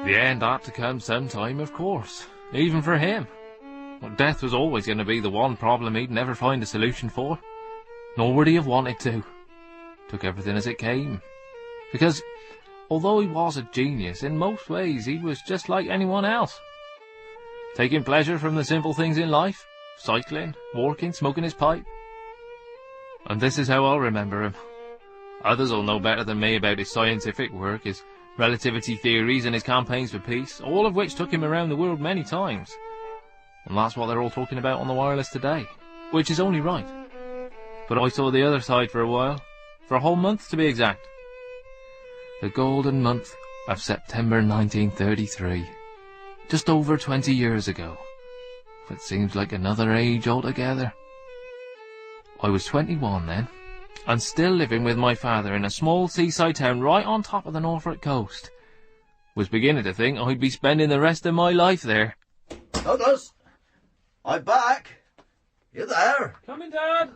The end had to come sometime, of course, even for him. Well, death was always going to be the one problem he'd never find a solution for. Nor would he have wanted to. Took everything as it came. Because, although he was a genius, in most ways he was just like anyone else. Taking pleasure from the simple things in life. Cycling, walking, smoking his pipe. And this is how I'll remember him. Others will know better than me about his scientific work, his relativity theories and his campaigns for peace, all of which took him around the world many times. And that's what they're all talking about on the wireless today, which is only right. But I saw the other side for a while, for a whole month to be exact. The golden month of September 1933, just over 20 years ago. It seems like another age altogether. I was 21 then, and still living with my father in a small seaside town right on top of the Norfolk coast. Was beginning to think I'd be spending the rest of my life there. Douglas! I'm back! You there? Coming, Dad!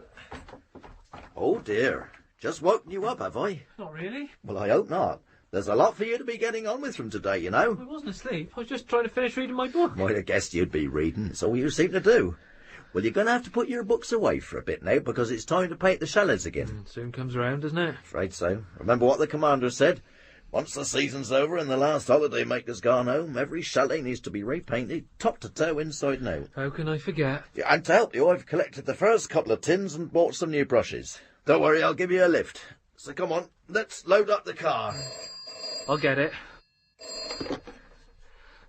Oh dear, just woken you up, have I? Not really. Well, I hope not. There's a lot for you to be getting on with from today, you know. I wasn't asleep. I was just trying to finish reading my book. Might have guessed you'd be reading. It's all you seem to do. Well, you're going to have to put your books away for a bit now, because it's time to paint the chalets again. Soon comes around, doesn't it? Afraid so. Remember what the commander said? Once the season's over and the last holiday maker's gone home, every chalet needs to be repainted, top to toe, inside and out. How can I forget? Yeah, and to help you, I've collected the first couple of tins and bought some new brushes. Don't worry, I'll give you a lift. So come on, let's load up the car. I'll get it.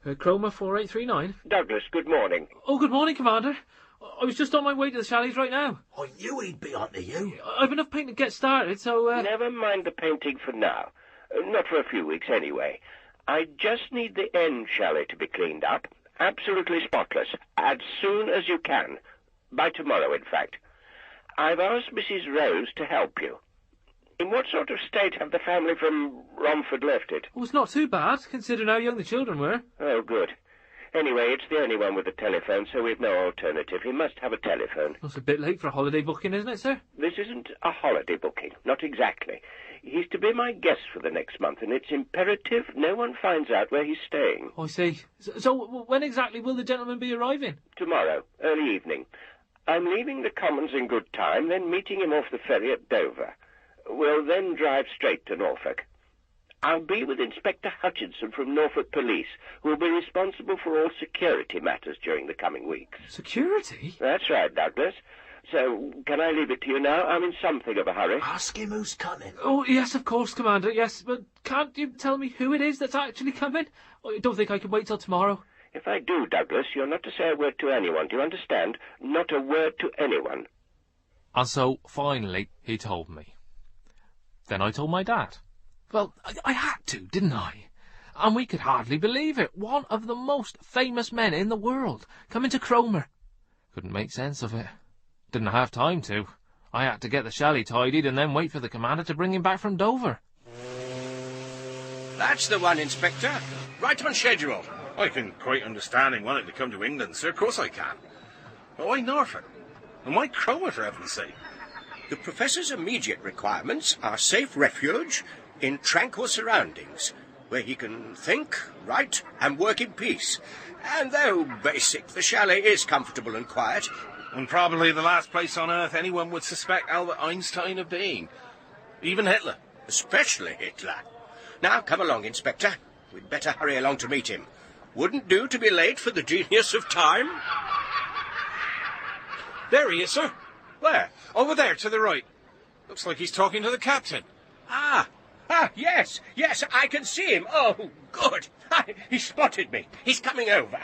Chroma 4839? Douglas, good morning. Oh, good morning, Commander. I was just on my way to the chalets right now. I knew he'd be onto you. I've enough paint to get started, so... Never mind the painting for now. Not for a few weeks, anyway. I just need the end chalet to be cleaned up. Absolutely spotless. As soon as you can. By tomorrow, in fact. I've asked Mrs. Rose to help you. In what sort of state have the family from Romford left it? Well, it's not too bad, considering how young the children were. Oh, good. Anyway, it's the only one with a telephone, so we've no alternative. He must have a telephone. That's a bit late for a holiday booking, isn't it, sir? This isn't a holiday booking. Not exactly. He's to be my guest for the next month, and it's imperative no one finds out where he's staying. I see. So when exactly will the gentleman be arriving? Tomorrow, early evening. I'm leaving the Commons in good time, then meeting him off the ferry at Dover. We'll then drive straight to Norfolk. I'll be with Inspector Hutchinson from Norfolk Police, who will be responsible for all security matters during the coming weeks. Security? That's right, Douglas. So, can I leave it to you now? I'm in something of a hurry. Ask him who's coming. Oh, yes, of course, Commander, yes. But can't you tell me who it is that's actually coming? I don't think I can wait till tomorrow. If I do, Douglas, you're not to say a word to anyone. Do you understand? Not a word to anyone. And so, finally, he told me. Then I told my dad. Well, I had to, didn't I? And we could hardly believe it. One of the most famous men in the world coming to Cromer. Couldn't make sense of it. Didn't have time to. I had to get the chalet tidied and then wait for the commander to bring him back from Dover. That's the one, Inspector. Right on schedule. I can quite understand him wanting to come to England, sir. Of course I can. But why Norfolk? And why Cromer, for heaven's sake? The Professor's immediate requirements are safe refuge in tranquil surroundings, where he can think, write, and work in peace. And though basic, the chalet is comfortable and quiet. And probably the last place on earth anyone would suspect Albert Einstein of being. Even Hitler. Especially Hitler. Now, come along, Inspector. We'd better hurry along to meet him. Wouldn't do to be late for the genius of time. There he is, sir. Where? Over there, to the right. Looks like he's talking to the captain. Yes, I can see him. Oh, good. He spotted me. He's coming over.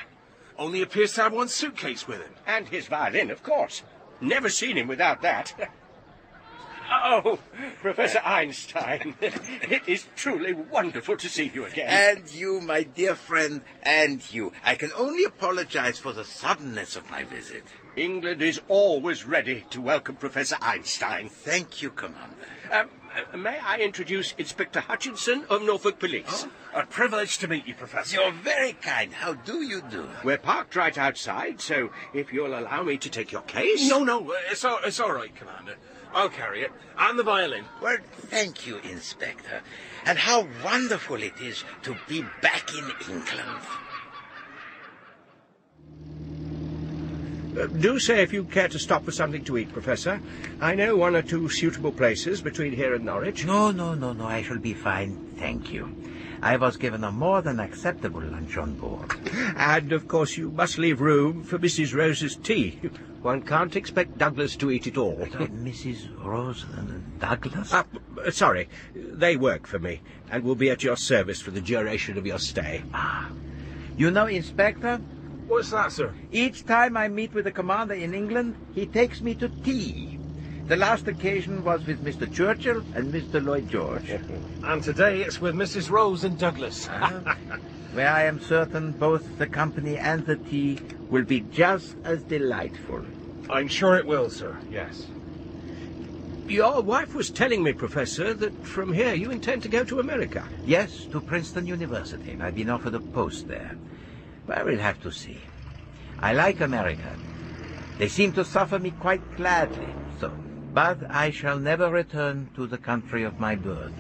Only appears to have one suitcase with him. And his violin, of course. Never seen him without that. Oh, Professor Einstein, it is truly wonderful to see you again. And you, my dear friend, and you. I can only apologize for the suddenness of my visit. England is always ready to welcome Professor Einstein. Thank you, Commander. May I introduce Inspector Hutchinson of Norfolk Police? A privilege to meet you, Professor. You're very kind. How do you do? We're parked right outside, so if you'll allow me to take your case... No, it's all right, Commander. I'll carry it. And the violin. Well, thank you, Inspector. And how wonderful it is to be back in England. Do say if you care to stop for something to eat, Professor. I know one or two suitable places between here and Norwich. No, I shall be fine, thank you. I was given a more than acceptable lunch on board. And, of course, you must leave room for Mrs. Rose's tea. One can't expect Douglas to eat it all. Mrs. Rose and Douglas? Sorry, they work for me, and will be at your service for the duration of your stay. You know, Inspector, What's that, sir? each time I meet with the commander in England, he takes me to tea. The last occasion was with Mr. Churchill and Mr. Lloyd George. And today it's with Mrs. Rose and Douglas. Where I am certain both the company and the tea will be just as delightful. I'm sure it will, sir, yes. Your wife was telling me, Professor, that from here you intend to go to America. Yes, to Princeton University. I've been offered a post there. But we'll have to see. I like America. They seem to suffer me quite gladly, so. But I shall never return to the country of my birth.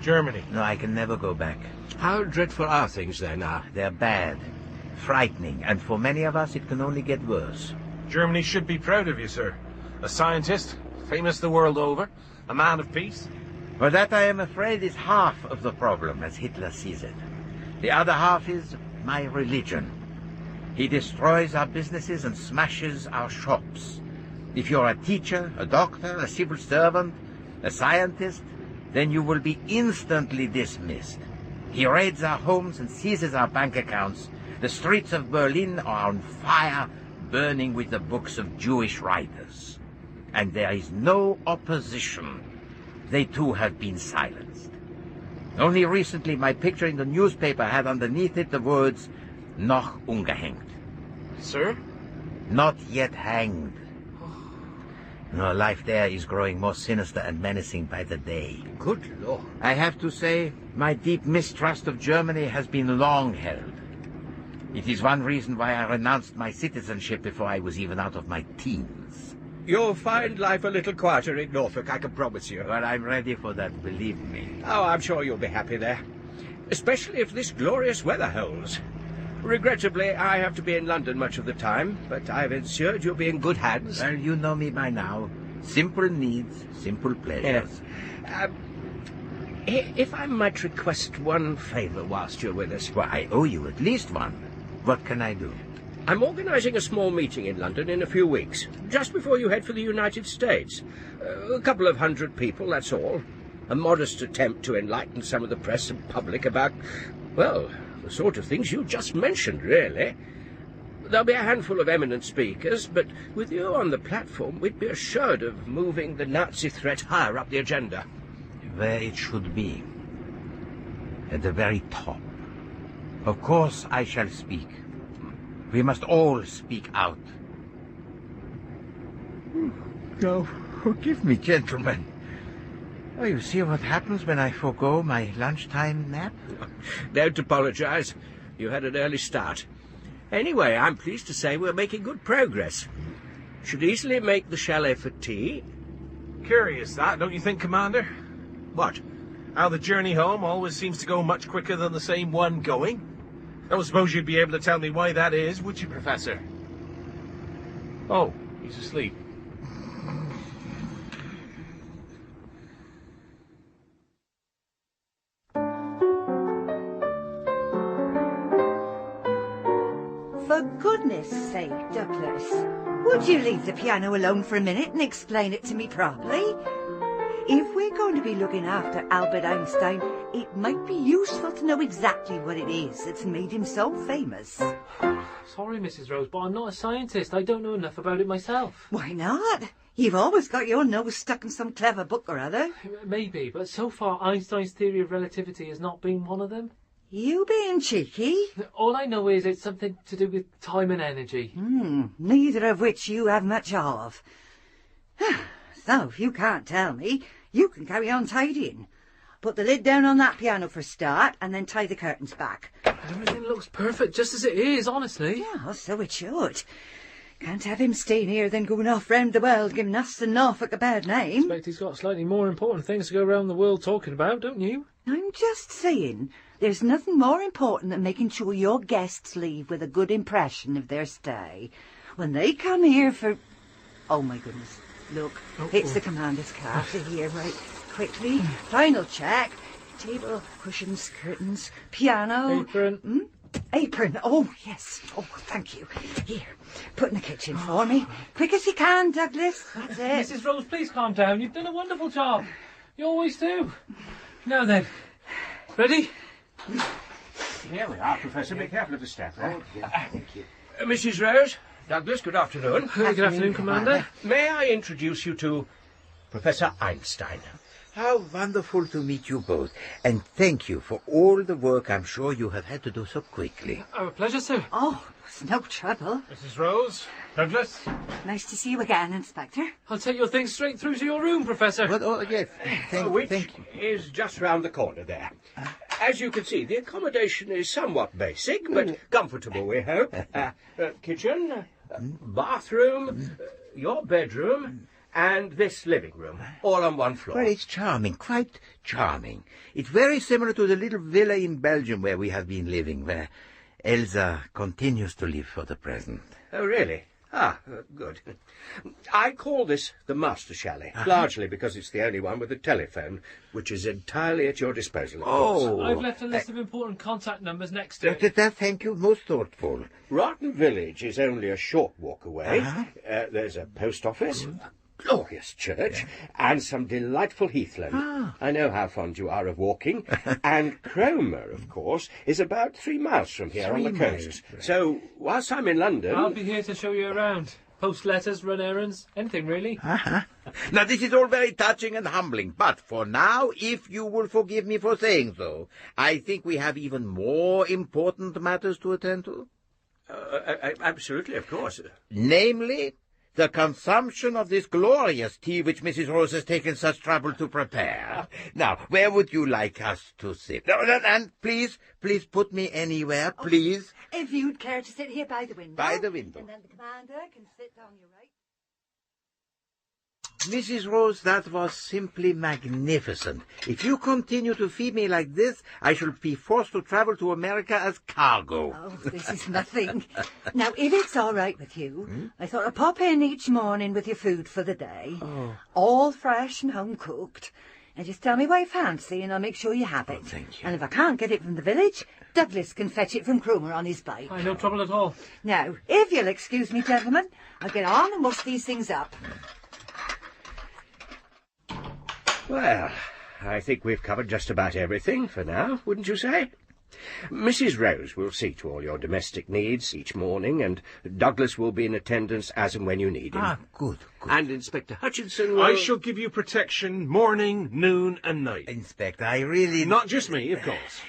Germany. No, I can never go back. How dreadful are things there now? They're bad, frightening, and for many of us it can only get worse. Germany should be proud of you, sir. A scientist, famous the world over, a man of peace. Well, that, I am afraid, is half of the problem, as Hitler sees it. The other half is my religion. He destroys our businesses and smashes our shops. If you're a teacher, a doctor, a civil servant, a scientist, then you will be instantly dismissed. He raids our homes and seizes our bank accounts. The streets of Berlin are on fire, burning with the books of Jewish writers. And there is no opposition. They too have been silenced. Only recently my picture in the newspaper had underneath it the words, "Noch ungehängt." Sir? Not yet hanged. No, life there is growing more sinister and menacing by the day. Good Lord. I have to say, my deep mistrust of Germany has been long held. It is one reason why I renounced my citizenship before I was even out of my teens. You'll find life a little quieter in Norfolk, I can promise you. Well, I'm ready for that, believe me. Oh, I'm sure you'll be happy there. Especially if this glorious weather holds. Regrettably, I have to be in London much of the time, but I've ensured you'll be in good hands. Well, you know me by now. Simple needs, simple pleasures. If I might request one favour whilst you're with us. Well, I owe you at least one. What can I do? I'm organising a small meeting in London in a few weeks, just before you head for the United States. A couple of 100 people, that's all. A modest attempt to enlighten some of the press and public about, well, the sort of things you just mentioned, really. There'll be a handful of eminent speakers, but with you on the platform, we'd be assured of moving the Nazi threat higher up the agenda. Where it should be. At the very top. Of course I shall speak. We must all speak out. No, forgive me, gentlemen. Oh, you see what happens when I forego my lunchtime nap? Don't apologise. You had an early start. Anyway, I'm pleased to say we're making good progress. Should easily make the chalet for tea. Curious that, don't you think, Commander? What? How the journey home always seems to go much quicker than the same one going. I don't suppose you'd be able to tell me why that is, would you, Professor? Oh, he's asleep. For goodness sake, Douglas, would you leave the piano alone for a minute and explain it to me properly? If we're going to be looking after Albert Einstein, it might be useful to know exactly what it is that's made him so famous. Sorry, Mrs. Rose, but I'm not a scientist. I don't know enough about it myself. Why not? You've always got your nose stuck in some clever book or other. Maybe, but so far Einstein's theory of relativity has not been one of them. You being cheeky? All I know is it's something to do with time and energy. Neither of which you have much of. So, if you can't tell me, You can carry on tidying. Put the lid down on that piano for a start, and then tie the curtains back. Everything looks perfect just as it is, honestly. Yeah, so it should. Can't have him staying here then going off round the world giving us and Norfolk a bad I name. expect he's got slightly more important things to go around the world talking about, don't you? I'm just saying, there's nothing more important than making sure your guests leave with a good impression of their stay. When they come here for... Oh, my goodness. Look, it's the commander's car to here, right? Quickly, final check. Table, cushions, curtains, piano... Apron. Apron. Oh, yes. Oh, thank you. Here, put in the kitchen for me. Quick as you can, Douglas. That's it. Mrs. Rose, please calm down. You've done a wonderful job. You always do. Now then, ready? Here we are, Professor. Be careful of the step there. Thank you. Mrs. Rose, Douglas, good afternoon. Good afternoon, Commander. May I introduce you to Professor Einstein? How wonderful to meet you both, and thank you for all the work I'm sure you have had to do so quickly. Our pleasure, sir. Oh, it's no trouble. Mrs. Rose, Douglas. Nice to see you again, Inspector. I'll take your things straight through to your room, Professor. But, yes, Which thank you. is just round the corner there. As you can see, the accommodation is somewhat basic, but comfortable, we hope. Kitchen, bathroom, your bedroom, and this living room, all on one floor. Well, it's charming, quite charming. It's very similar to the little villa in Belgium where we have been living, where Elsa continues to live for the present. Oh, really? Ah, good. I call this the master chalet, largely because it's the only one with a telephone, which is entirely at your disposal, of course. I've left a list of important contact numbers next to it. Thank you, most thoughtful. Rotten Village is only a short walk away. There's a post office, a glorious church, and some delightful heathland. I know how fond you are of walking. And Cromer, of course, is about 3 miles from here on the coast. So, whilst I'm in London... I'll be here to show you around. Post letters, run errands, anything really. Now, this is all very touching and humbling, but for now, if you will forgive me for saying so, I think we have even more important matters to attend to. Absolutely, of course. Namely, the consumption of this glorious tea which Mrs. Rose has taken such trouble to prepare. Now, where would you like us to sit? And please put me anywhere, please. If you'd care to sit here by the window. By the window. And then the commander can sit on your right. Mrs. Rose, that was simply magnificent. If you continue to feed me like this, I shall be forced to travel to America as cargo. Oh, this is nothing. Now, if it's all right with you, I thought I'd pop in each morning with your food for the day. All fresh and home-cooked. And just tell me what you fancy and I'll make sure you have it. Thank you. And if I can't get it from the village, Douglas can fetch it from Cromer on his bike. Aye, no trouble at all. Now, if you'll excuse me, gentlemen, I'll get on and wash these things up. Well, I think we've covered just about everything for now, wouldn't you say? Mrs. Rose will see to all your domestic needs each morning, and Douglas will be in attendance as and when you need him. Good. And Inspector Hutchinson will... I shall give you protection morning, noon, and night. Inspector, I really... Not just me, of course.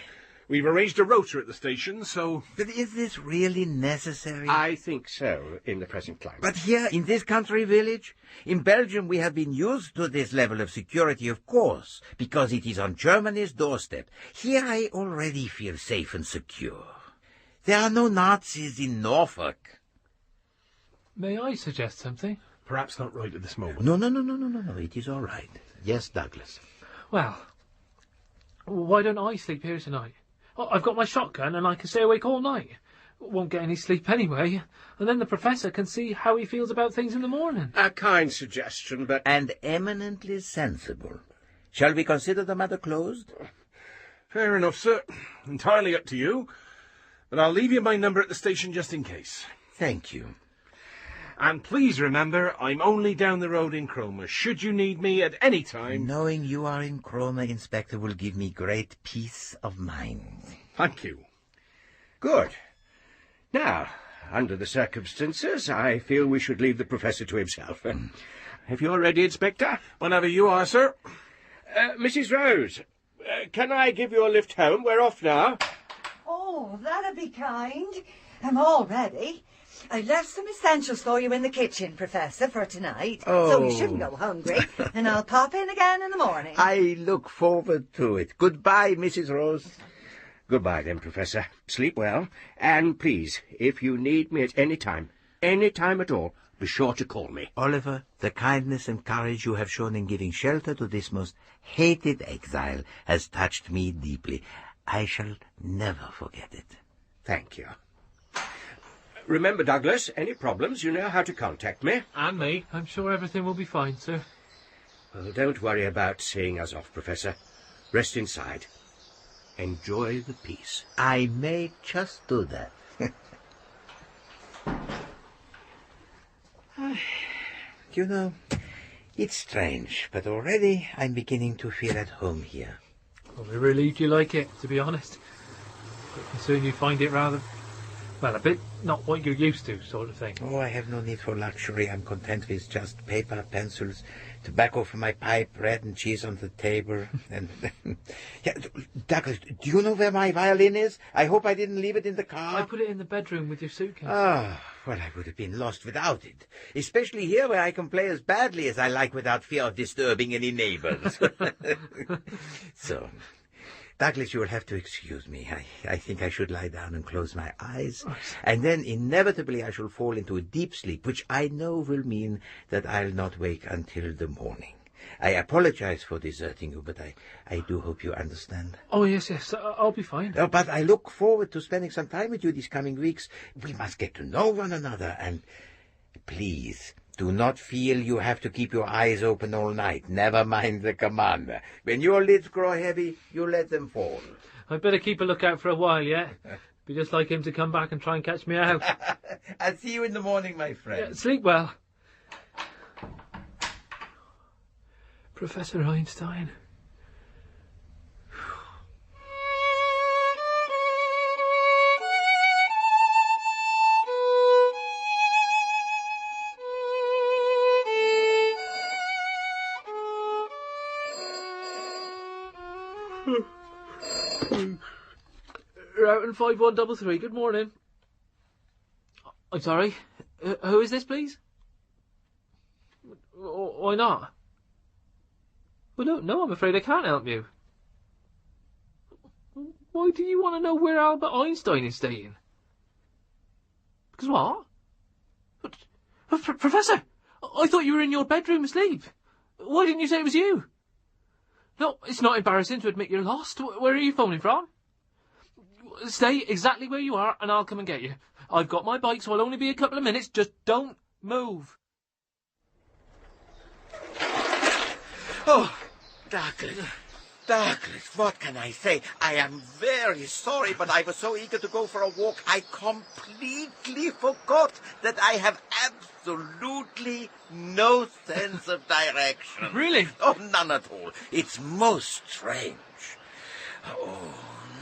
We've arranged a rota at the station, so... But is this really necessary? I think so, in the present climate. But here, in this country village, in Belgium, we have been used to this level of security, of course, because it is on Germany's doorstep. Here I already feel safe and secure. There are no Nazis in Norfolk. May I suggest something? Perhaps not right at this moment. No, it is all right. Yes, Douglas. Well, why don't I sleep here tonight? I've got my shotgun and I can stay awake all night. Won't get any sleep anyway. And then the Professor can see how he feels about things in the morning. A kind suggestion, but... And eminently sensible. Shall we consider the matter closed? Fair enough, sir. Entirely up to you. But I'll leave you my number at the station just in case. Thank you. And please remember, I'm only down the road in Cromer. Should you need me at any time... Knowing you are in Cromer, Inspector, will give me great peace of mind. Thank you. Good. Now, under the circumstances, I feel we should leave the Professor to himself. If you're ready, Inspector? Whenever you are, sir. Mrs. Rose, can I give you a lift home? We're off now. Oh, that'd be kind. I'm all ready. I left some essentials for you in the kitchen, Professor, for tonight. So you shouldn't go hungry. And I'll pop in again in the morning. I look forward to it. Goodbye, Mrs. Rose. Goodbye, then, Professor. Sleep well. And please, if you need me at any time at all, be sure to call me. Oliver, the kindness and courage you have shown in giving shelter to this most hated exile has touched me deeply. I shall never forget it. Thank you. Remember, Douglas, any problems, you know how to contact me. And me. I'm sure everything will be fine, sir. Well, don't worry about seeing us off, Professor. Rest inside. Enjoy the peace. I may just do that. You know, it's strange, but already I'm beginning to feel at home here. Well, we're relieved you like it, to be honest. But concerned you find it rather, well, a bit not what you're used to, sort of thing. Oh, I have no need for luxury. I'm content with just paper, pencils, tobacco for my pipe, bread and cheese on the table. And yeah, Douglas, do you know where my violin is? I hope I didn't leave it in the car. I put it in the bedroom with your suitcase. Ah, well, I would have been lost without it. Especially here where I can play as badly as I like without fear of disturbing any neighbors. So, Douglas, you will have to excuse me. I think I should lie down and close my eyes. And then inevitably I shall fall into a deep sleep, which I know will mean that I'll not wake until the morning. I apologize for deserting you, but I do hope you understand. Oh, yes, I'll be fine. But I look forward to spending some time with you these coming weeks. We must get to know one another, and please, do not feel you have to keep your eyes open all night. Never mind the commander. When your lids grow heavy, you let them fall. I'd better keep a lookout for a while yet. Be just like him to come back and try and catch me out. I'll see you in the morning, my friend. Yeah, sleep well. Professor Einstein. Routing 5133, good morning. I'm sorry, who is this, please? Why not? Well, no, I'm afraid I can't help you. Why do you want to know where Albert Einstein is staying? Because what? Professor, I thought you were in your bedroom asleep. Why didn't you say it was you? No, it's not embarrassing to admit you're lost. Where are you phoning from? Stay exactly where you are and I'll come and get you. I've got my bike, so I'll only be a couple of minutes. Just don't move. Oh, Douglas, what can I say? I am very sorry, but I was so eager to go for a walk, I completely forgot that I have absolutely no sense of direction. Really? Oh, none at all. It's most strange. Oh,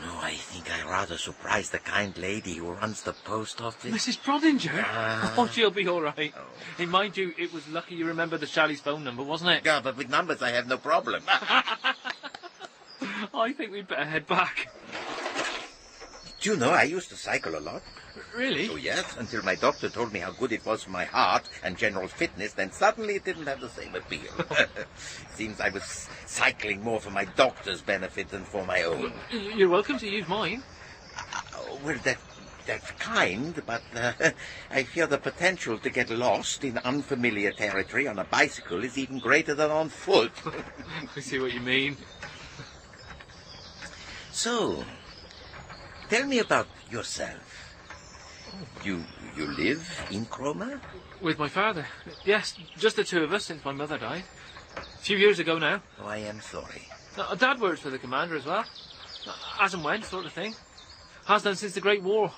no, I think I rather surprised the kind lady who runs the post office. Mrs. Prodinger? Oh, she'll be all right. Oh. Hey, mind you, it was lucky you remembered the Sally's phone number, wasn't it? Yeah, but with numbers I have no problem. I think we'd better head back. Do you know, I used to cycle a lot. Really? Oh, yes, until my doctor told me how good it was for my heart and general fitness, then suddenly it didn't have the same appeal. Seems I was cycling more for my doctor's benefit than for my own. You're welcome to use mine. Well, that's kind, but I fear the potential to get lost in unfamiliar territory on a bicycle is even greater than on foot. I see what you mean. So, tell me about yourself. You live in Cromer? With my father. Yes, just the two of us since my mother died. A few years ago now. Oh, I am sorry. Dad works for the commander as well. As and when, sort of thing. Has done since the Great War.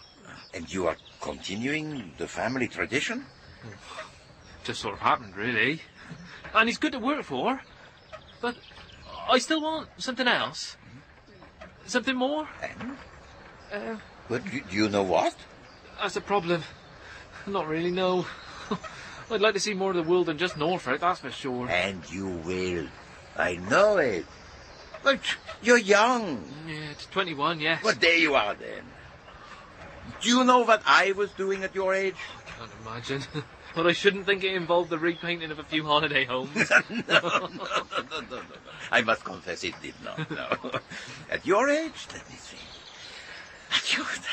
And you are continuing the family tradition? Just sort of happened, really. And he's good to work for. But I still want something else. Something more. And? But do you know what? That's a problem. Not really, no. I'd like to see more of the world than just Norfolk, that's for sure. And you will. I know it. But you're young. Yeah, it's 21, yes. Well, there you are then. Do you know what I was doing at your age? I can't imagine. But I shouldn't think it involved the repainting of a few holiday homes. No. I must confess it did not, no. At your age, let me see.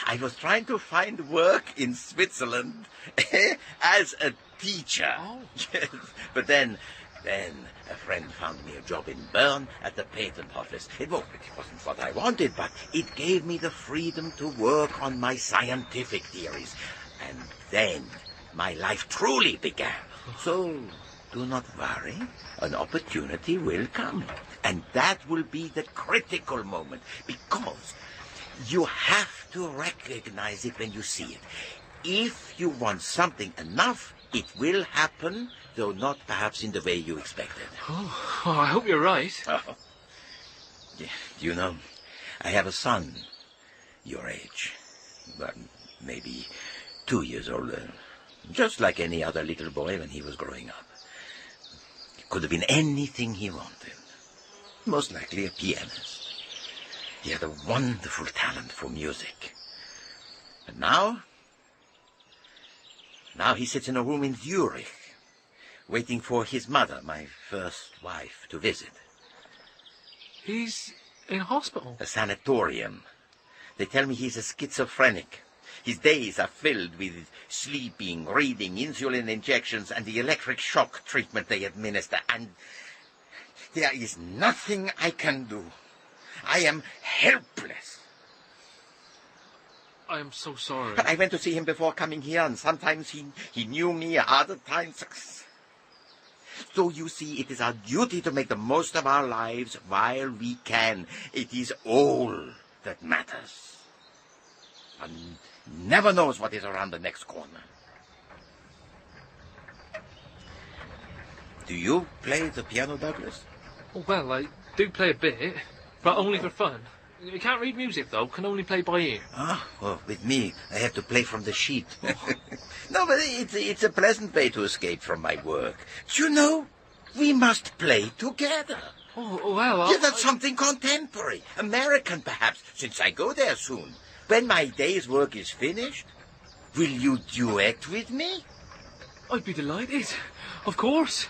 I was trying to find work in Switzerland as a teacher. Oh. Yes. But then a friend found me a job in Bern at the patent office. It wasn't what I wanted, but it gave me the freedom to work on my scientific theories. And then my life truly began. So do not worry. An opportunity will come. And that will be the critical moment, because you have to recognize it when you see it. If you want something enough, it will happen, though not perhaps in the way you expected. Oh, I hope you're right. Oh. Yeah, you know, I have a son your age. Well, maybe 2 years older. Just like any other little boy when he was growing up. It could have been anything he wanted. Most likely a pianist. He had a wonderful talent for music. And now he sits in a room in Zurich, waiting for his mother, my first wife, to visit. He's in hospital? A sanatorium. They tell me he's a schizophrenic. His days are filled with sleeping, reading, insulin injections, and the electric shock treatment they administer. And there is nothing I can do. I am helpless. I am so sorry. But I went to see him before coming here, and sometimes he knew me, other times... So you see, it is our duty to make the most of our lives while we can. It is all that matters. One never knows what is around the next corner. Do you play the piano, Douglas? Oh, well, I do play a bit, but only for fun. I can't read music, though. Can only play by ear. Ah, well, with me, I have to play from the sheet. No, but it's a pleasant way to escape from my work. Do you know, we must play together. Oh, well, Yeah, that's something contemporary. American, perhaps, since I go there soon. When my day's work is finished, will you duet with me? I'd be delighted. Of course.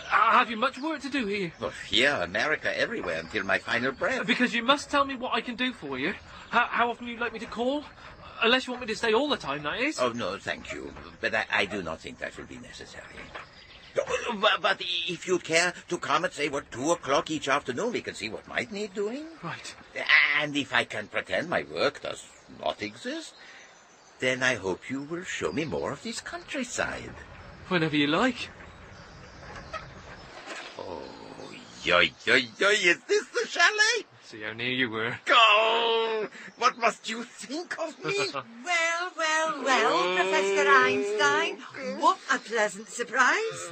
Have you much work to do here? Well, here, America, everywhere, until my final breath. Because you must tell me what I can do for you. How often you'd like me to call? Unless you want me to stay all the time, that is. Oh, no, thank you. But I do not think that will be necessary. But if you'd care to come at, say, 2 o'clock each afternoon, we can see what might need doing. Right. And if I can pretend my work does not exist, then I hope you will show me more of this countryside. Whenever you like. Oh, yoy, is this the chalet? See how near you were. Oh, what must you think of me? Well, Professor Einstein, what a pleasant surprise.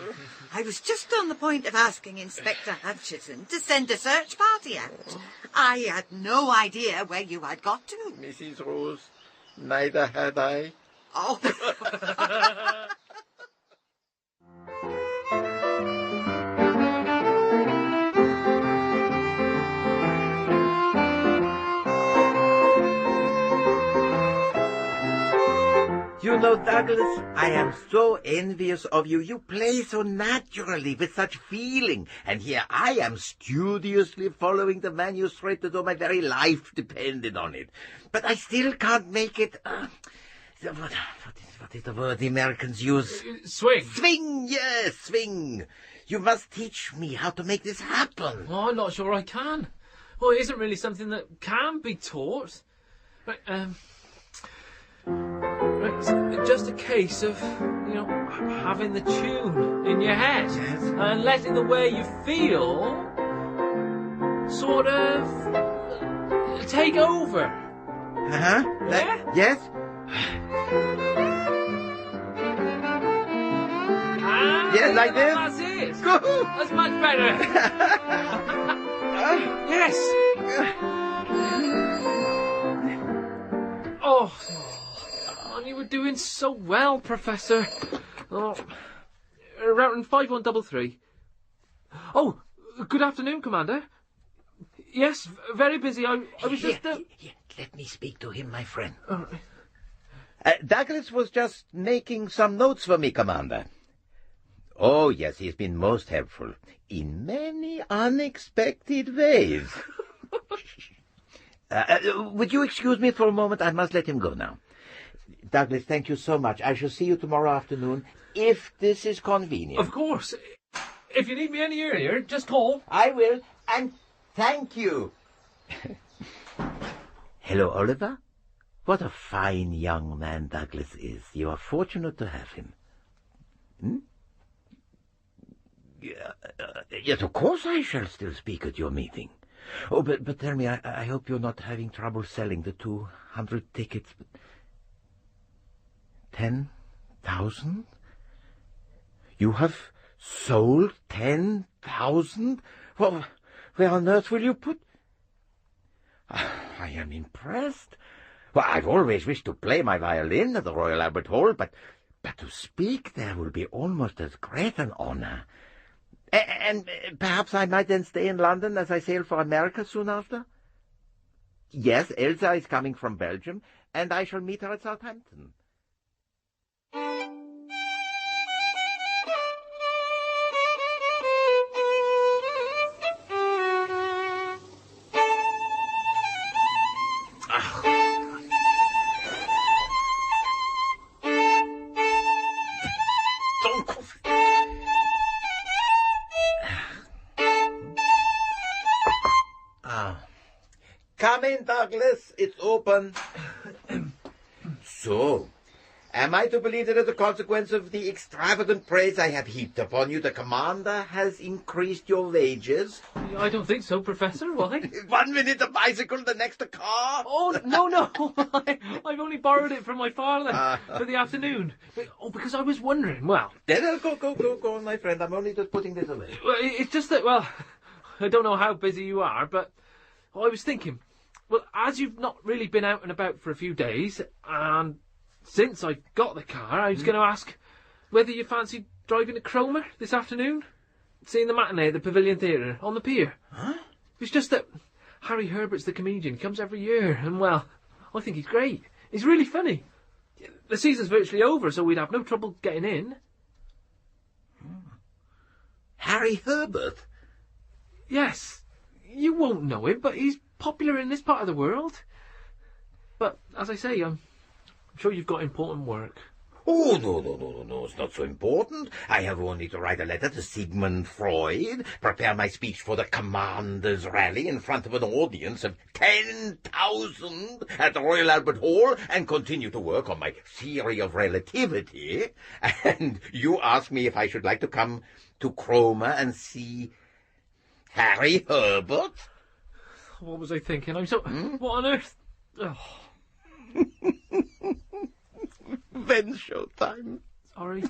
I was just on the point of asking Inspector Hutchison to send a search party out. I had no idea where you had got to. Mrs. Rose, neither had I. Oh. You know, Douglas, I am so envious of you. You play so naturally, with such feeling. And here I am studiously following the manuscript as though my very life depended on it. But I still can't make it... what is the word the Americans use? Swing. Swing, yes, swing. You must teach me how to make this happen. Oh, I'm not sure I can. Well, it isn't really something that can be taught. Right, it's just a case of, having the tune in your head. Yes. And letting the way you feel sort of take over. Uh-huh. Yeah? Yes? Yeah, like this? That's it. Go! That's much better. Yes. Oh, you were doing so well, Professor. Oh, Routing 5133. Oh, good afternoon, Commander. Yes, very busy. I was just... Here, let me speak to him, my friend. Douglas was just making some notes for me, Commander. Oh, yes, he's been most helpful in many unexpected ways. Would you excuse me for a moment? I must let him go now. Douglas, thank you so much. I shall see you tomorrow afternoon, if this is convenient. Of course. If you need me any earlier, just call. I will, and thank you. Hello, Oliver. What a fine young man Douglas is. You are fortunate to have him. Yes, of course I shall still speak at your meeting. Oh, but tell me, I hope you're not having trouble selling the 200 tickets. 10,000? You have sold 10,000? Well, where on earth will you put... I am impressed. Well, I've always wished to play my violin at the Royal Albert Hall, but to speak there will be almost as great an honour. And perhaps I might then stay in London as I sail for America soon after? Yes, Elsa is coming from Belgium, and I shall meet her at Southampton. Come in, Douglas. It's open. So, am I to believe that as a consequence of the extravagant praise I have heaped upon you, the commander has increased your wages? I don't think so, Professor. Why? 1 minute a bicycle, the next a car. Oh, no. I've only borrowed it from my father for the afternoon. Because I was wondering, well... Then go on, my friend. I'm only just putting this away. Well, it's just that, well, I don't know how busy you are, but I was thinking... Well, as you've not really been out and about for a few days, and since I got the car, I was going to ask whether you fancied driving to Cromer this afternoon, seeing the matinee at the Pavilion Theatre on the pier. Huh? It's just that Harry Herbert's the comedian, he comes every year, and well, I think he's great. He's really funny. The season's virtually over, so we'd have no trouble getting in. Harry Herbert? Yes. You won't know him, but he's popular in this part of the world. But, as I say, I'm sure you've got important work. Oh, no, it's not so important. I have only to write a letter to Sigmund Freud, prepare my speech for the Commander's Rally in front of an audience of 10,000 at the Royal Albert Hall, and continue to work on my theory of relativity. And you ask me if I should like to come to Cromer and see Harry Herbert? What was I thinking? I'm so... What on earth? Oh. When's showtime? Sorry.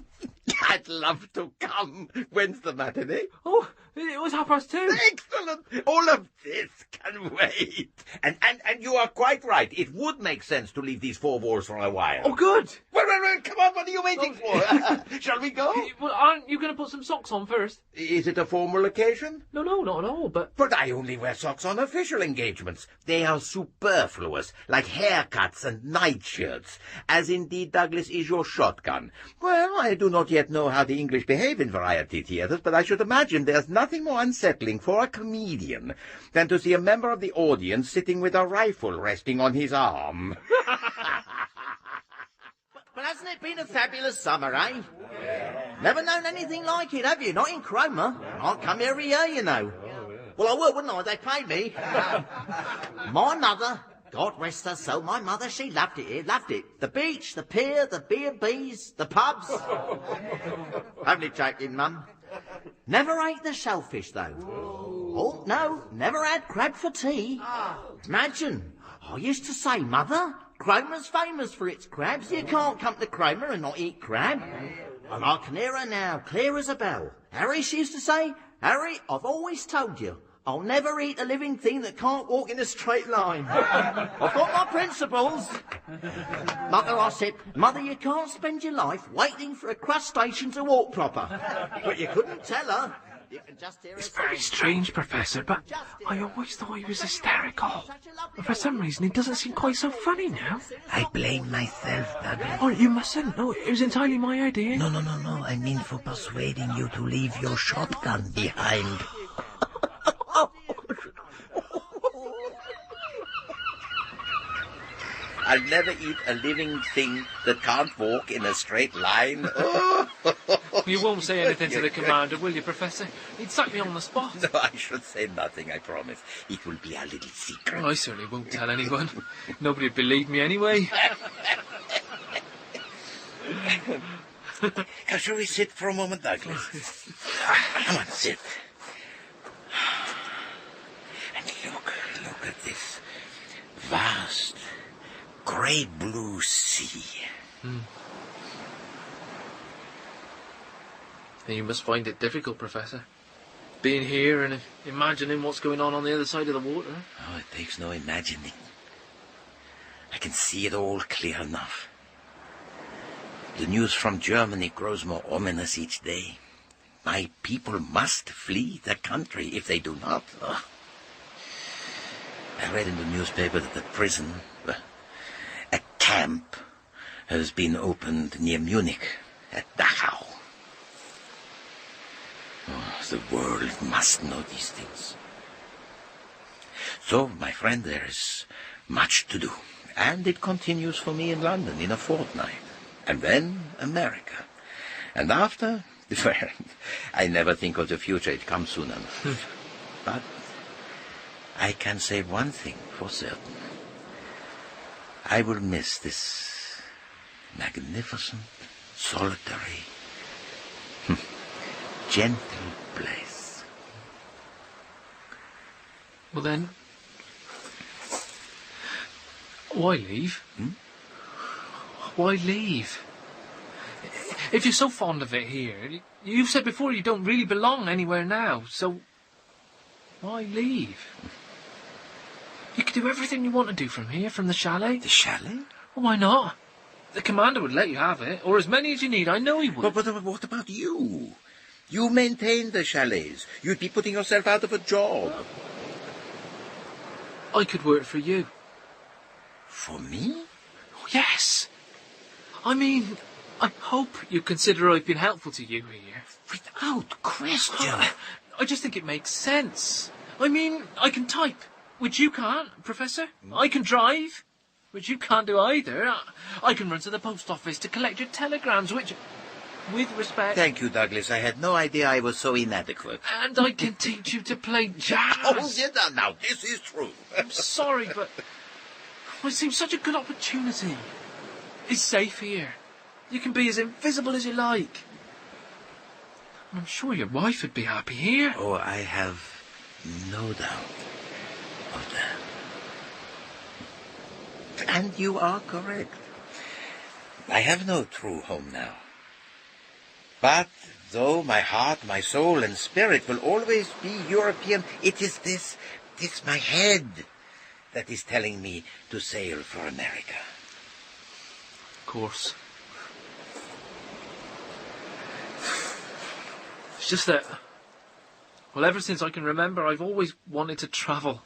I'd love to come. When's the matinee? Oh, it was 2:30. Excellent. All of this can wait. And you are quite right. It would make sense to leave these four walls for a while. Oh, good. Well, come on. What are you waiting for? Shall we go? Well, aren't you going to put some socks on first? Is it a formal occasion? No, not at all, but... But I only wear socks on official engagements. They are superfluous, like haircuts and nightshirts, as indeed, Douglas, is your shotgun. Well, I do not yet know how the English behave in variety theatres, but I should imagine there's nothing more unsettling for a comedian than to see a member of the audience sitting with a rifle resting on his arm. But hasn't it been a fabulous summer, eh? Never known anything like it, have you? Not in Cromer. I'd come every year, you know. Well, I would, wouldn't I? They paid me. My mother, God rest her soul, my mother, she loved it here, loved it. The beach, the pier, the B&Bs, the pubs. Only joking, Mum. Never ate the shellfish, though. Oh, no, never had crab for tea. Imagine, I used to say, Mother, Cromer's famous for its crabs. You can't come to Cromer and not eat crab. And I can hear her now, clear as a bell. Harry, she used to say, Harry, I've always told you, I'll never eat a living thing that can't walk in a straight line. I've got my principles. Mother, I said, Mother, you can't spend your life waiting for a crustacean to walk proper. But you couldn't tell her. You can just hear It's us very sing. strange, Professor, but I always thought he was hysterical. But for some reason, he doesn't seem quite so funny now. I blame myself, Douglas. Oh, you mustn't. No, it was entirely my idea. No. I mean for persuading you to leave your shotgun behind. I'll never eat a living thing that can't walk in a straight line. You won't say anything to the commander, will you, Professor? He'd sack me on the spot. No, I shall say nothing, I promise. It will be a little secret. I certainly won't tell anyone. Nobody'd believe me anyway. Shall we sit for a moment, Douglas? Come on, sit. And look at this vast, grey blue sea. You must find it difficult, Professor. Being here and imagining what's going on the other side of the water. Oh, it takes no imagining. I can see it all clear enough. The news from Germany grows more ominous each day. My people must flee the country if they do not. Oh. I read in the newspaper that the prison, a camp, has been opened near Munich, at Dachau. Oh, the world must know these things. So, my friend, there is much to do. And it continues for me in London in a fortnight. And then America. And after, well, I never think of the future. It comes soon enough. But I can say one thing for certain. I will miss this magnificent, solitary, gentle place. Well then, why leave? Why leave? If you're so fond of it here, you've said before you don't really belong anywhere now, so why leave? You could do everything you want to do from here, from the chalet. The chalet? Well, why not? The commander would let you have it, or as many as you need. I know he would. But what about you? You maintain the chalets. You'd be putting yourself out of a job. I could work for you. For me? Oh, yes. I mean, I hope you consider I've been helpful to you here. Without question. I just think it makes sense. I mean, I can type, which you can't, Professor. I can drive, which you can't do either. I can run to the post office to collect your telegrams, which, with respect... Thank you, Douglas. I had no idea I was so inadequate. And I can teach you to play jazz. Oh, yeah, now, this is true. I'm sorry, but it seems such a good opportunity. It's safe here. You can be as invisible as you like. I'm sure your wife would be happy here. Oh, I have no doubt of that. And you are correct. I have no true home now. But though my heart, my soul and spirit will always be European, it is this my head that is telling me to sail for America. Of course. It's just that, well, ever since I can remember, I've always wanted to travel.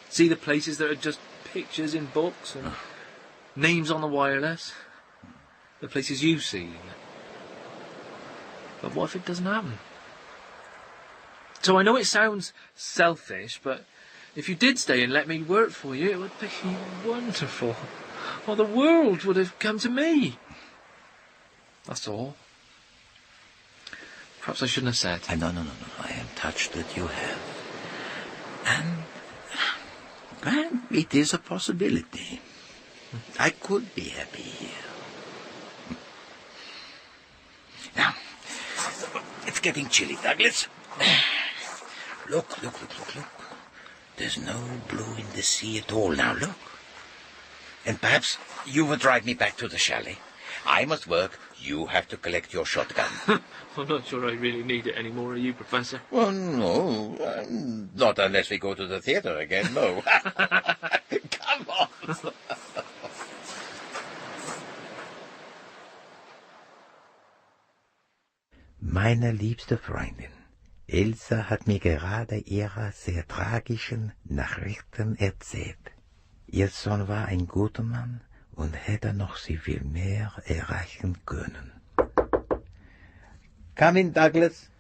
See the places that are just pictures in books and names on the wireless. The places you've seen. But what if it doesn't happen? So I know it sounds selfish, but if you did stay and let me work for you, it would be wonderful. Well, the world would have come to me. That's all. Perhaps I shouldn't have said. No. I am touched that you have. And it is a possibility. I could be happy here. Now, it's getting chilly, Douglas. Look. There's no blue in the sea at all now, look. And perhaps you will drive me back to the chalet. I must work. You have to collect your shotgun. I'm not sure I really need it anymore, are you, Professor? Well, no. Not unless we go to the theatre again, no. Come on. Meine liebste Freundin, Ilse hat mir gerade ihre sehr tragischen Nachrichten erzählt. Ihr Sohn war ein guter Mann und hätte noch sehr viel mehr erreichen können. Come in, Douglas.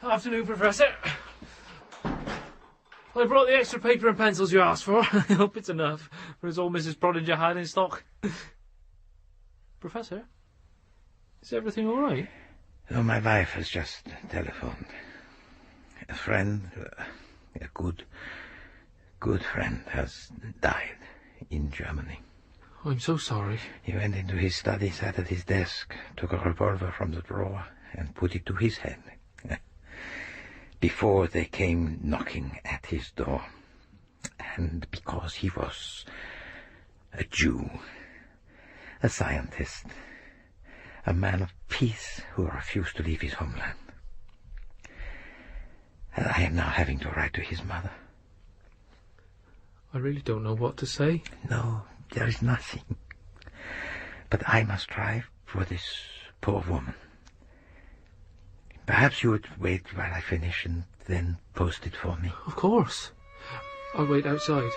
Afternoon, Professor. I brought the extra paper and pencils you asked for. I hope it's enough for as all Mrs. Prodinger had in stock. Professor, is everything all right? No, my wife has just telephoned. A friend, a good friend, has died in Germany. I'm so sorry. He went into his study, sat at his desk, took a revolver from the drawer, and put it to his head. Before they came knocking at his door. And because he was a Jew, a scientist, a man of peace who refused to leave his homeland. And I am now having to write to his mother. I really don't know what to say. No, there is nothing. But I must try for this poor woman. Perhaps you would wait while I finish and then post it for me. Of course. I'll wait outside.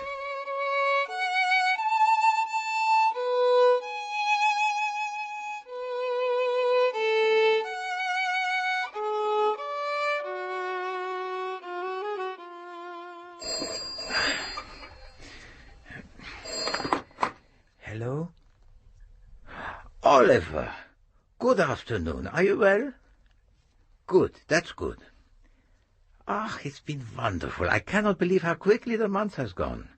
Hello? Oliver, good afternoon. Are you well? Good, that's good. Ah, it's been wonderful. I cannot believe how quickly the month has gone.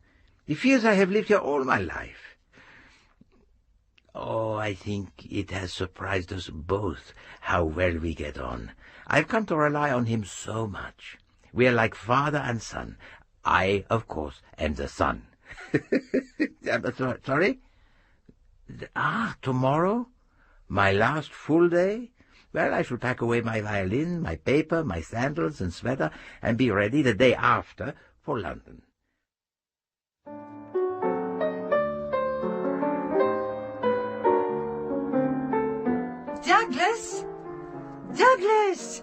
It feels I have lived here all my life. Oh, I think it has surprised us both how well we get on. I've come to rely on him so much. We are like father and son. I, of course, am the son. Sorry? Tomorrow? My last full day? Well, I shall pack away my violin, my paper, my sandals and sweater, and be ready the day after for London. Douglas! Douglas!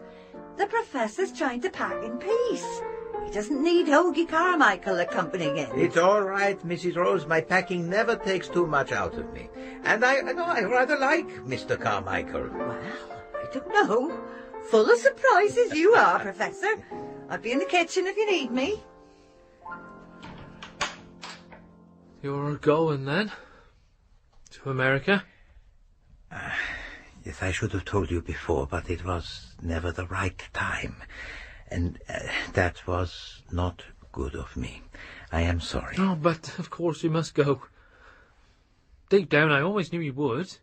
The Professor's trying to pack in peace. He doesn't need Hoagie Carmichael accompanying him. It's all right, Mrs. Rose. My packing never takes too much out of me. And I rather like Mr. Carmichael. Well, I don't know. Full of surprises you are, Professor. I'll be in the kitchen if you need me. You're going, then? To America? Yes, I should have told you before, but it was never the right time. And that was not good of me. I am sorry. Oh, but of course you must go. Deep down, I always knew you would.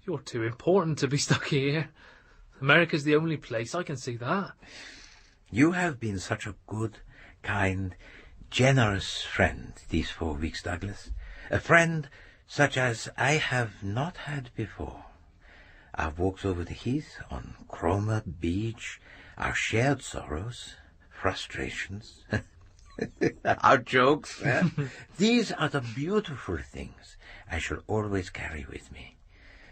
You're too important to be stuck here. America's the only place, I can see that. You have been such a good, kind, generous friend these 4 weeks, Douglas. A friend such as I have not had before. Our walks over the heath, on Cromer Beach, our shared sorrows, frustrations, our jokes. These are the beautiful things I shall always carry with me.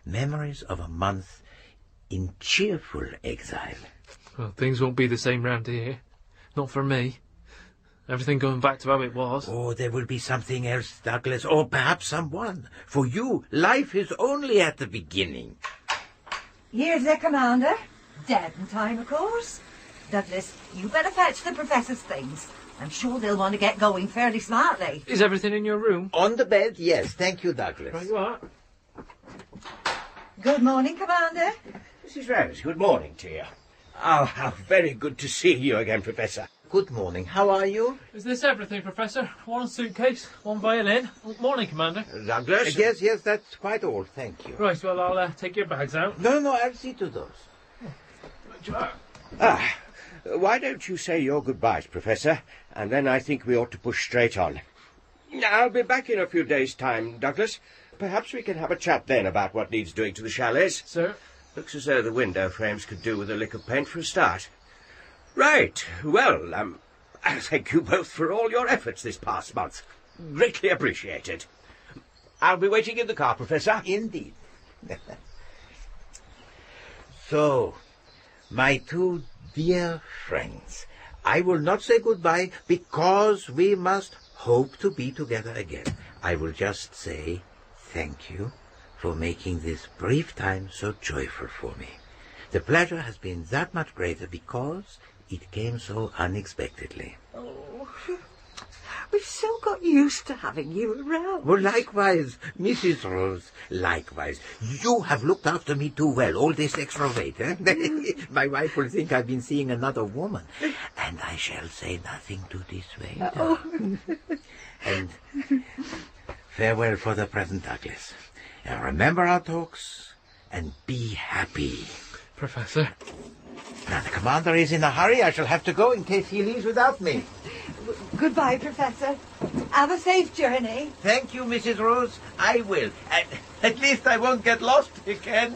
Memories of a month in cheerful exile. Well, things won't be the same round here. Not for me. Everything going back to how it was. Oh, there will be something else, Douglas, or perhaps someone. For you, life is only at the beginning. Here's the Commander. Dead in time, of course. Douglas, you better fetch the Professor's things. I'm sure they'll want to get going fairly smartly. Is everything in your room? On the bed, yes. Thank you, Douglas. Right, you are. Good morning, Commander. Mrs. Rose, good morning to you. Oh, how very good to see you again, Professor. Good morning. How are you? Is this everything, Professor? One suitcase, one violin. Morning, Commander. Douglas? Yes, that's quite all. Thank you. Right, well, I'll take your bags out. No, I'll see to those. Right, you are. Why don't you say your goodbyes, Professor, and then I think we ought to push straight on. I'll be back in a few days' time, Douglas. Perhaps we can have a chat then about what needs doing to the chalets. Sir? Looks as though the window frames could do with a lick of paint for a start. Right. Well, I thank you both for all your efforts this past month. Greatly appreciated. I'll be waiting in the car, Professor. Indeed. So, my 2 Dear friends, I will not say goodbye because we must hope to be together again. I will just say thank you for making this brief time so joyful for me. The pleasure has been that much greater because it came so unexpectedly. Oh, we've so got used to having you around. Well, likewise, Mrs. Rose, likewise. You have looked after me too well, all this extra weight, eh? My wife will think I've been seeing another woman, and I shall say nothing to dissuade her. And farewell for the present, Douglas. Now remember our talks, and be happy. Professor. Now, the commander is in a hurry. I shall have to go in case he leaves without me. Goodbye, Professor. Have a safe journey. Thank you, Mrs. Rose. I will. At least I won't get lost again.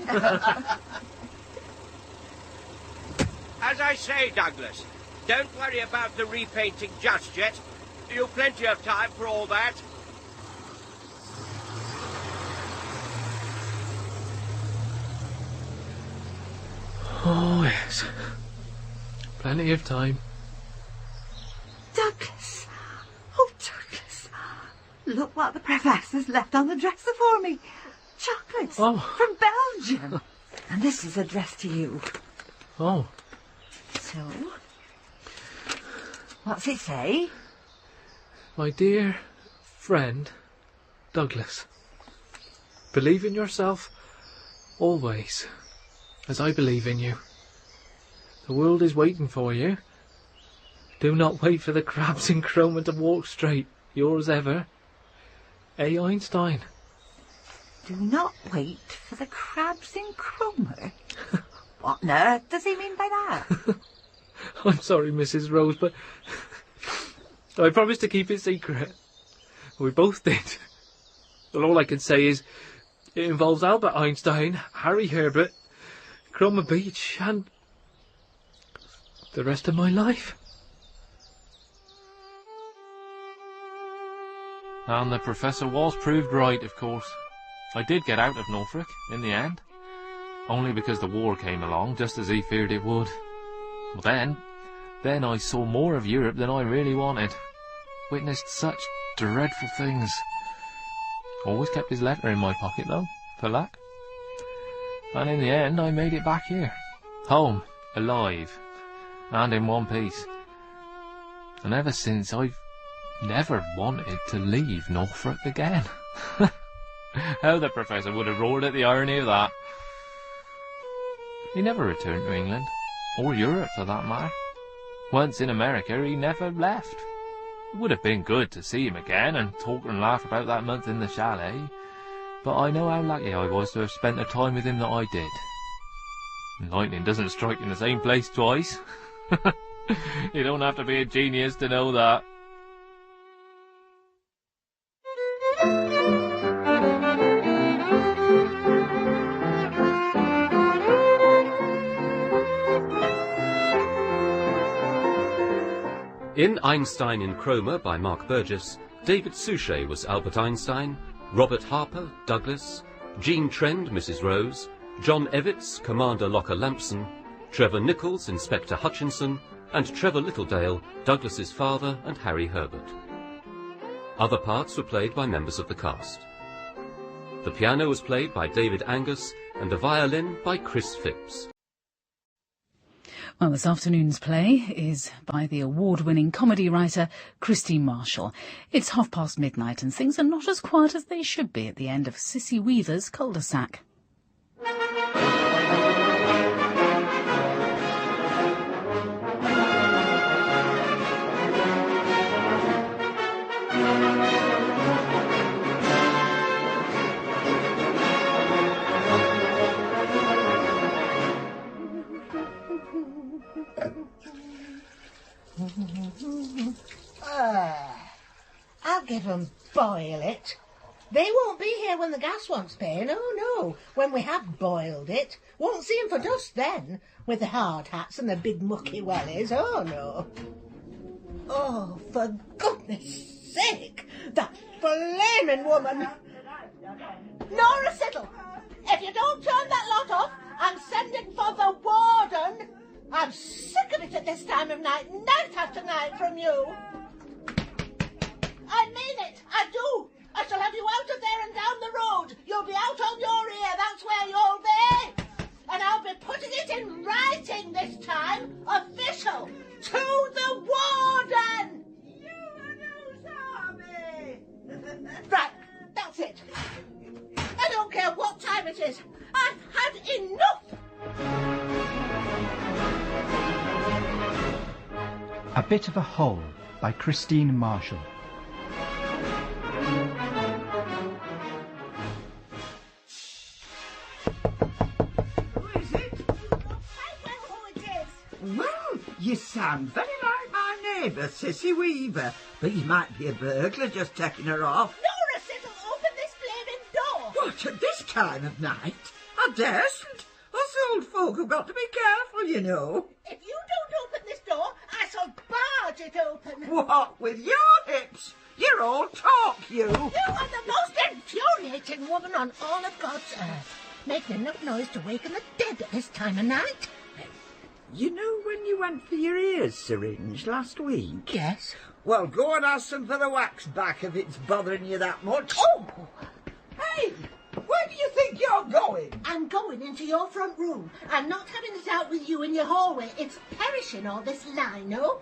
As I say, Douglas, don't worry about the repainting just yet. You've plenty of time for all that. Oh, yes. Plenty of time. Douglas. Oh, Douglas. Look what the Professor's left on the dresser for me. Chocolates from Belgium. And this is addressed to you. Oh. So, what's it say? My dear friend, Douglas. Believe in yourself always, as I believe in you. The world is waiting for you. Do not wait for the crabs in Cromer to walk straight. Yours ever, A. Einstein. Do not wait for the crabs in Cromer? What on earth does he mean by that? I'm sorry, Mrs. Rose, but I promised to keep it secret. We both did. Well, all I can say is it involves Albert Einstein, Harry Herbert, Cromer Beach, and the rest of my life. And the Professor was proved right, of course. I did get out of Norfolk, in the end. Only because the war came along, just as he feared it would. Well, then I saw more of Europe than I really wanted. Witnessed such dreadful things. Always kept his letter in my pocket, though, for luck. And in the end, I made it back here. Home, alive, and in one piece. And ever since, I've never wanted to leave Norfolk again. How the Professor would have roared at the irony of that. He never returned to England, or Europe for that matter. Once in America, he never left. It would have been good to see him again and talk and laugh about that month in the chalet, but I know how lucky I was to have spent the time with him that I did. Lightning doesn't strike in the same place twice. You don't have to be a genius to know that. In Einstein in Cromer by Mark Burgess, David Suchet was Albert Einstein, Robert Harper, Douglas, Jean Trend, Mrs. Rose, John Evitts, Commander Locker Lampson, Trevor Nichols, Inspector Hutchinson, and Trevor Littledale, Douglas's father and Harry Herbert. Other parts were played by members of the cast. The piano was played by David Angus and the violin by Chris Phipps. Well, this afternoon's play is by the award-winning comedy writer Christine Marshall. It's midnight and things are not as quiet as they should be at the end of Sissy Weaver's cul-de-sac. I'll give 'em boil it. They won't be here when the gas wants paying. Oh, no. When we have boiled it. Won't see 'em for dust then, with the hard hats and the big mucky wellies. Oh, no. Oh, for goodness sake, that flaming woman. Nora Siddle, if you don't turn that lot off, I'm sending for the warden. I'm sick of it at this time of night, night after night from you. I mean it, I do. I shall have you out of there and down the road. You'll be out on your ear, that's where you'll be. And I'll be putting it in writing this time, official, to the warden. Right, that's it. I don't care what time it is. I've had enough. A Bit of a Hole by Christine Marshall. Well, you sound very like my neighbour, Sissy Weaver, but you might be a burglar just taking her off. Nora Siddle, open this blaming door! What, at this time of night? I daresn't. Us old folk have got to be careful, you know. If you don't open this door, I shall barge it open. What, with your hips? You're all talk, you. You are the most infuriating woman on all of God's earth. Making enough noise to waken the dead at this time of night. You know when you went for your ears syringe last week? Yes. Well, go and ask them for the wax back if it's bothering you that much. Oh! Hey, where do you think you're going? I'm going into your front room. I'm not having it out with you in your hallway. It's perishing, all this lino.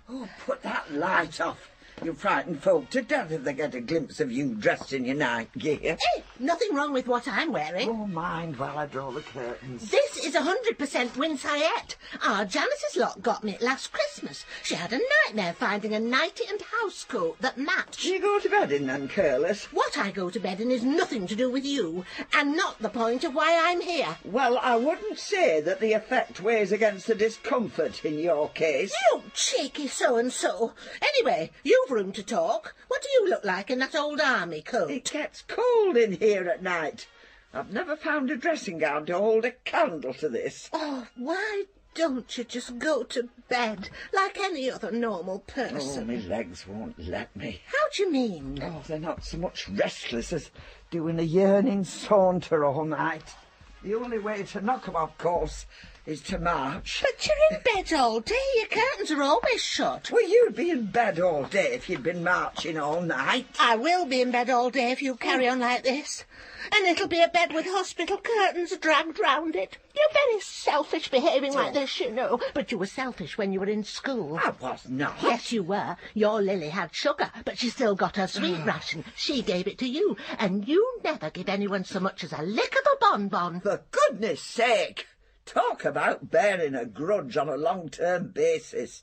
Oh, put that light off. You frighten folk to death if they get a glimpse of you dressed in your night gear. Hey, nothing wrong with what I'm wearing. Oh, mind while I draw the curtains. This is 100% Winsayette. Our Janice's lot got me it last Christmas. She had a nightmare finding a nightie and housecoat that matched. You go to bed in them, careless. What I go to bed in is nothing to do with you, and not the point of why I'm here. Well, I wouldn't say that the effect weighs against the discomfort in your case. You cheeky so-and-so. Anyway, you've room to talk. What do you look like in that old army coat? It gets cold in here at night. I've never found a dressing gown to hold a candle to this. Oh, why don't you just go to bed like any other normal person? Oh, my legs won't let me. How do you mean? Oh, they're not so much restless as doing a yearning saunter all night. The only way to knock 'em, of course, is to march. But you're in bed all day. Your curtains are always shut. Well, you'd be in bed all day if you'd been marching all night. I will be in bed all day if you carry on like this. And it'll be a bed with hospital curtains dragged round it. You're very selfish behaving like this, you know. But you were selfish when you were in school. I was not. Yes, you were. Your Lily had sugar, but she still got her sweet ration. She gave it to you, and you never give anyone so much as a lick of a bonbon. For goodness sake! Talk about bearing a grudge on a long-term basis.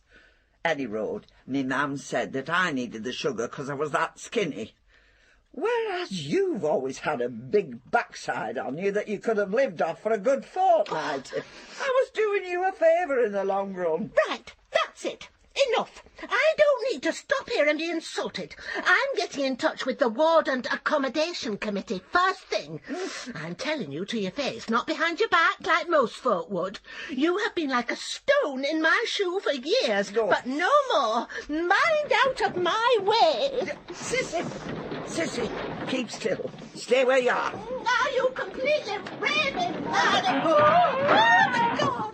Any road, me mam said that I needed the sugar 'cause I was that skinny. Whereas you've always had a big backside on you that you could have lived off for a good fortnight. I was doing you a favour in the long run. Right, that's it. Enough. I don't need to stop here and be insulted. I'm getting in touch with the Ward and Accommodation Committee first thing. I'm telling you to your face, not behind your back like most folk would. You have been like a stone in my shoe for years, but no more. Mind out of my way. Sissy, keep still. Stay where you are. Are you completely raving mad? Oh, my God!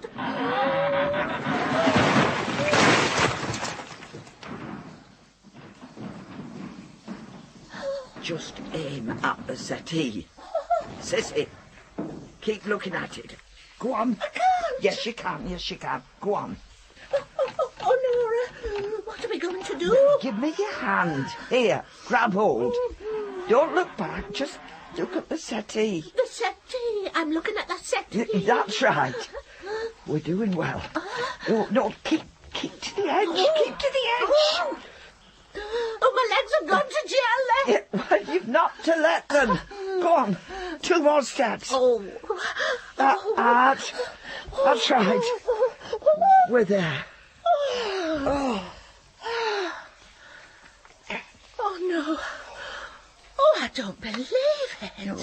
Just aim at the settee. Sissy, keep looking at it. Go on. I can't. Yes, you can. Yes, you can. Go on. Oh, Nora, what are we going to do? Give me your hand. Here, grab hold. Don't look back. Just look at the settee. The settee. I'm looking at the settee. That's right. We're doing well. No, keep to the edge. Keep to the edge. Oh, my legs have gone to jail. Yeah, well, you've not to let them. Go on. 2 more steps. Oh. That's right. We're there. Oh. Oh, no. Oh, I don't believe it. No.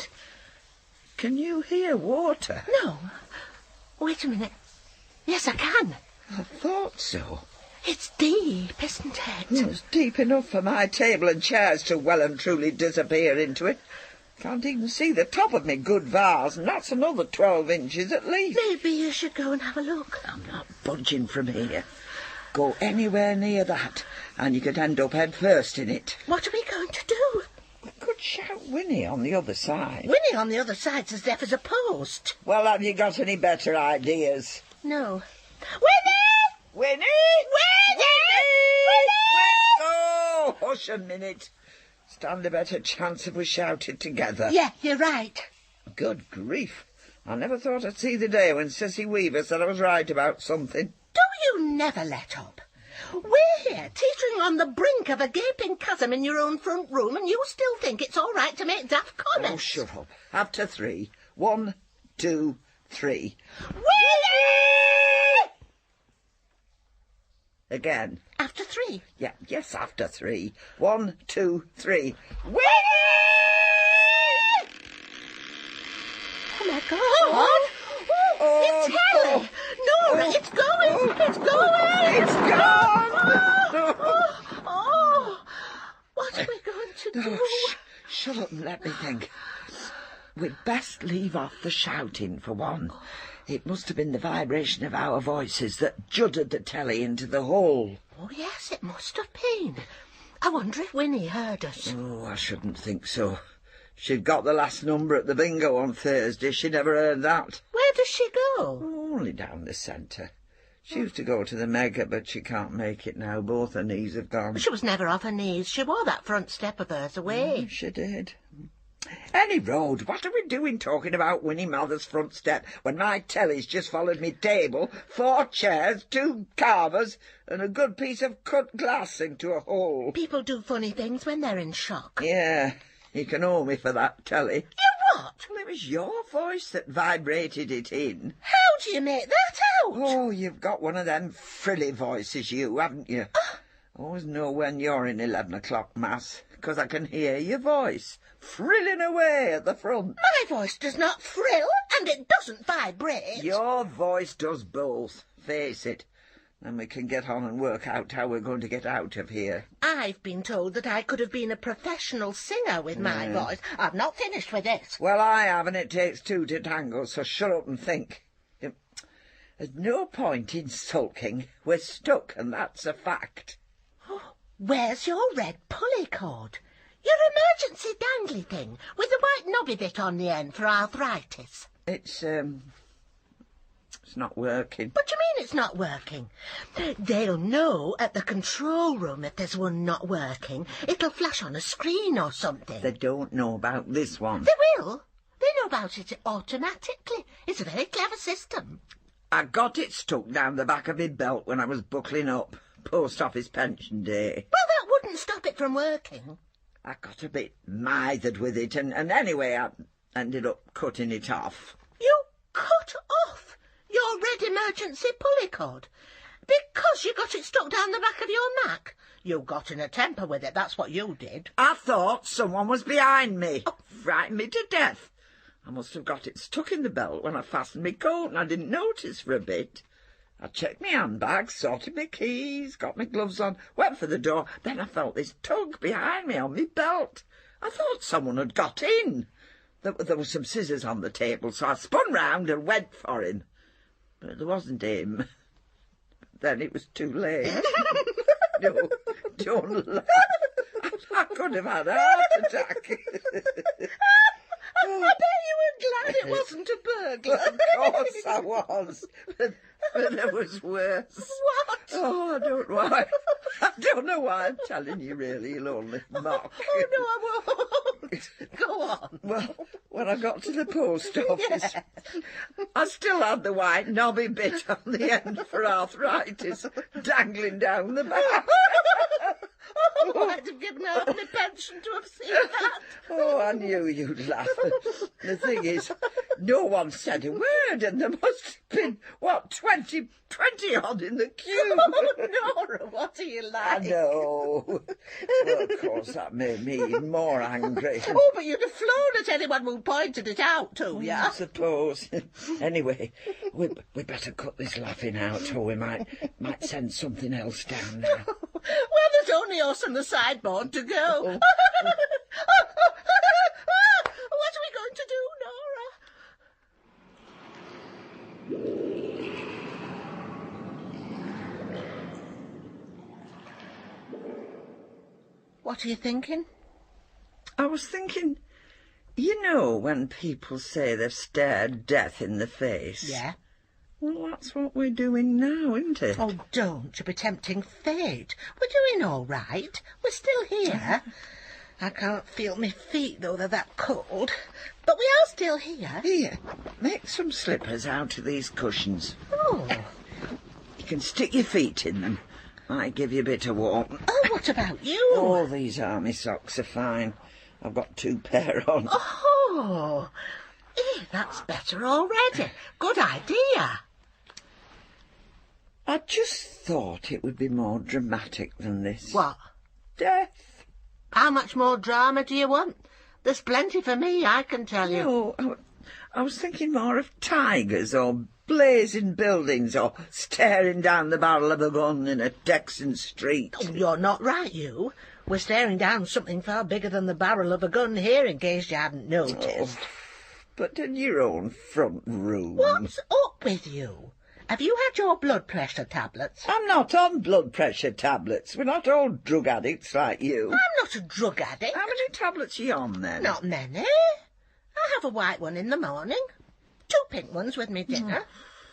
Can you hear water? No. Wait a minute. Yes, I can. I thought so. It's deep, isn't it? It's deep enough for my table and chairs to well and truly disappear into it. Can't even see the top of me good vase, and that's another 12 inches at least. Maybe you should go and have a look. I'm not budging from here. Go anywhere near that, and you could end up head first in it. What are we going to do? We could shout Winnie on the other side. Winnie on the other side's as deaf as a post. Well, have you got any better ideas? No. Winnie! Winnie! Winnie! Winnie! Oh, hush a minute. Stand a better chance if we shouted together. Yeah, you're right. Good grief. I never thought I'd see the day when Cissy Weaver said I was right about something. Do you never let up? We're here, teetering on the brink of a gaping chasm in your own front room, and you still think it's all right to make daft comments. Oh, shut up. After 3. 1, 2, 3. Winnie! Again. After 3. Yeah, yes, after 3. 1, 2, 3. Winnie! Oh, my God. Oh, it's Helen. Nora, it's going. It's going. It's gone. Oh, what are we going to do? Oh, shut up and let me think. We'd best leave off the shouting for one. It must have been the vibration of our voices that juddered the telly into the hole. Oh, yes, it must have been. I wonder if Winnie heard us. Oh, I shouldn't think so. She'd got the last number at the bingo on Thursday. She never heard that. Where does she go? Only down the centre. She used to go to the Mega, but she can't make it now. Both her knees have gone. She was never off her knees. She wore that front step of hers away. She did. Any road, what are we doing talking about Winnie Mather's front step when my telly's just followed me table, 4 chairs, 2 carvers, and a good piece of cut glass into a hole? People do funny things when they're in shock. Yeah, you can owe me for that, telly. You what? Well, it was your voice that vibrated it in. How do you make that out? Oh, you've got one of them frilly voices, you, haven't you? Always know when you're in 11 o'clock mass, 'cause I can hear your voice frilling away at the front. My voice does not frill, and it doesn't vibrate. Your voice does both, face it. Then we can get on and work out how we're going to get out of here. I've been told that I could have been a professional singer with my voice. I've not finished with this. Well, I have, and it takes 2 to tango, so shut up and think. There's no point in sulking. We're stuck, and that's a fact. Where's your red pulley cord? Your emergency dangly thing, with the white knobby bit on the end for arthritis. It's not working. What do you mean it's not working? They'll know at the control room if there's one not working. It'll flash on a screen or something. They don't know about this one. They will. They know about it automatically. It's a very clever system. I got it stuck down the back of my belt when I was buckling up. Post office pension day. Well, that wouldn't stop it from working. I got a bit mithered with it, and anyway, I ended up cutting it off. You cut off your red emergency pulley cord? Because you got it stuck down the back of your Mac? You got in a temper with it, that's what you did. I thought someone was behind me. Frightened me to death. I must have got it stuck in the belt when I fastened my coat, and I didn't notice for a bit. I checked my handbag, sorted my keys, got my gloves on, went for the door. Then I felt this tug behind me on my belt. I thought someone had got in. There were some scissors on the table, so I spun round and went for him. But there wasn't him. Then it was too late. No, don't laugh. I could have had a heart attack. I bet you were glad it wasn't a burglar. Of course I was. But there was worse. What? Oh, I don't know why I'm telling you, really. You'll only mock. Oh, no, I won't. Go on. Well, when I got to the post office, I still had the white knobby bit on the end for arthritis dangling down the back. I might have given out my pension to have seen that. Oh, I knew you'd laugh. The thing is, no one said a word, and there must have been, 20 odd in the queue. Oh, Nora, what are you like? I know. Well, of course, that made me even more angry. Oh, but you'd have flown at anyone who pointed it out to you. I suppose. Anyway, we better cut this laughing out, or we might send something else down now. Well, there's only us and the sideboard to go. What are you thinking? I was thinking, you know when people say they've stared death in the face? Yeah? Well, that's what we're doing now, isn't it? Oh, don't you be tempting fate. We're doing all right. We're still here. I can't feel my feet, though they're that cold. But we are still here. Here, make some slippers out of these cushions. Oh. You can stick your feet in them. Might give you a bit of warmth. Oh, what about you? Oh, these army socks are fine. I've got 2 pair on. Oh, that's better already. Good idea. I just thought it would be more dramatic than this. What? Death. How much more drama do you want? There's plenty for me, I can tell you. No, I was thinking more of tigers or blazing buildings or staring down the barrel of a gun in a Texan street. Oh, you're not right, you. We're staring down something far bigger than the barrel of a gun here, in case you hadn't noticed. Oh, but in your own front room. What's up with you? Have you had your blood pressure tablets? I'm not on blood pressure tablets. We're not all drug addicts like you. I'm not a drug addict. How many tablets are you on, then? Not many. I have a white one in the morning, 2 pink ones with me dinner,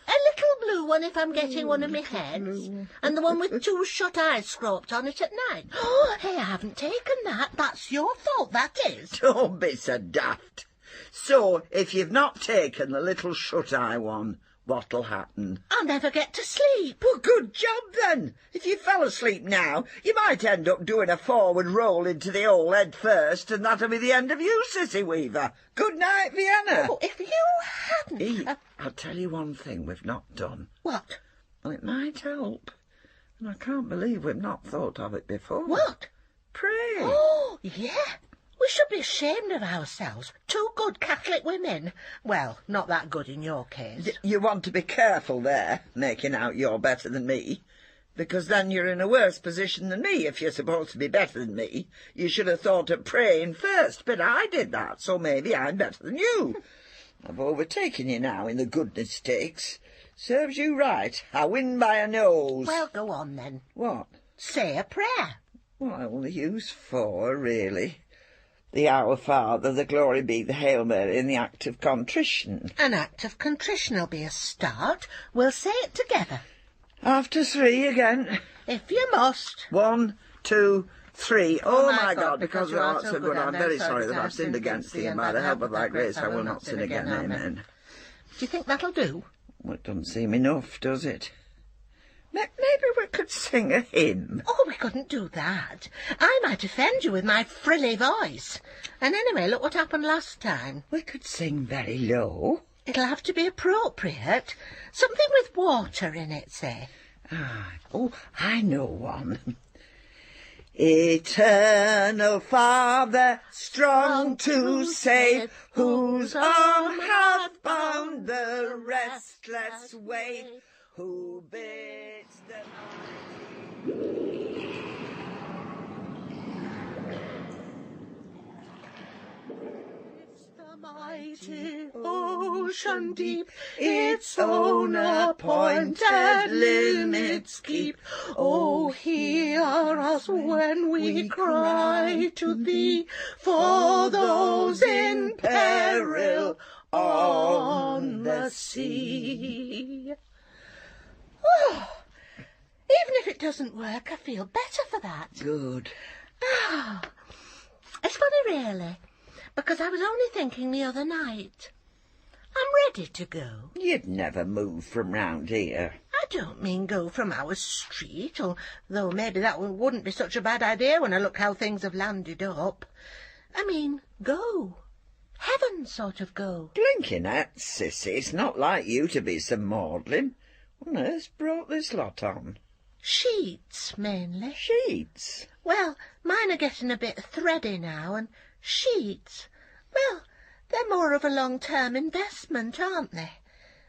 a little blue one if I'm getting one of my heads, and the one with 2 shut eyes scroped on it at night. Oh, hey, I haven't taken that. That's your fault, that is. Don't be so daft. So, if you've not taken the little shut-eye one, what'll happen? I'll never get to sleep. Well, good job, then. If you fell asleep now, you might end up doing a forward roll into the hole head first, and that'll be the end of you, Sissy Weaver. Good night, Vienna. Oh, if you hadn't... I'll tell you one thing we've not done. What? Well, it might help. And I can't believe we've not thought of it before. What? Pray. Oh, yeah. We should be ashamed of ourselves. 2 good Catholic women. Well, not that good in your case. You want to be careful there, making out you're better than me, because then you're in a worse position than me if you're supposed to be better than me. You should have thought of praying first, but I did that, so maybe I'm better than you. I've overtaken you now in the goodness stakes. Serves you right. I win by a nose. Well, go on, then. What? Say a prayer. Well, I only use 4, really. The Our Father, the Glory be, the Hail Mary, and the Act of Contrition. An act of contrition will be a start. We'll say it together. After 3 again. If you must. 1, 2, 3. Oh, my God, because thou art so good, I'm very sorry that I've sinned against thee, and by the help of thy grace I will not sin again. Amen. Do you think that'll do? Well, it doesn't seem enough, does it? Maybe we could sing a hymn. Oh, we couldn't do that. I might offend you with my frilly voice. And anyway, look what happened last time. We could sing very low. It'll have to be appropriate. Something with water in it, say. Oh, I know one. Eternal Father, strong to save, whose arm hath bound the restless wave, who bids the mighty ocean deep, its own appointed limits keep. Oh, hear us when we cry to thee for those in peril on the sea. Oh, even if it doesn't work, I feel better for that. Good. Oh, it's funny, really, because I was only thinking the other night. I'm ready to go. You'd never move from round here. I don't mean go from our street, although maybe that wouldn't be such a bad idea when I look how things have landed up. I mean, go. Heaven sort of go. Blinking at, Sissy, it's not like you to be so maudlin. What on earth's brought this lot on? Sheets, mainly. Sheets? Well, mine are getting a bit thready now, and sheets, well, they're more of a long-term investment, aren't they?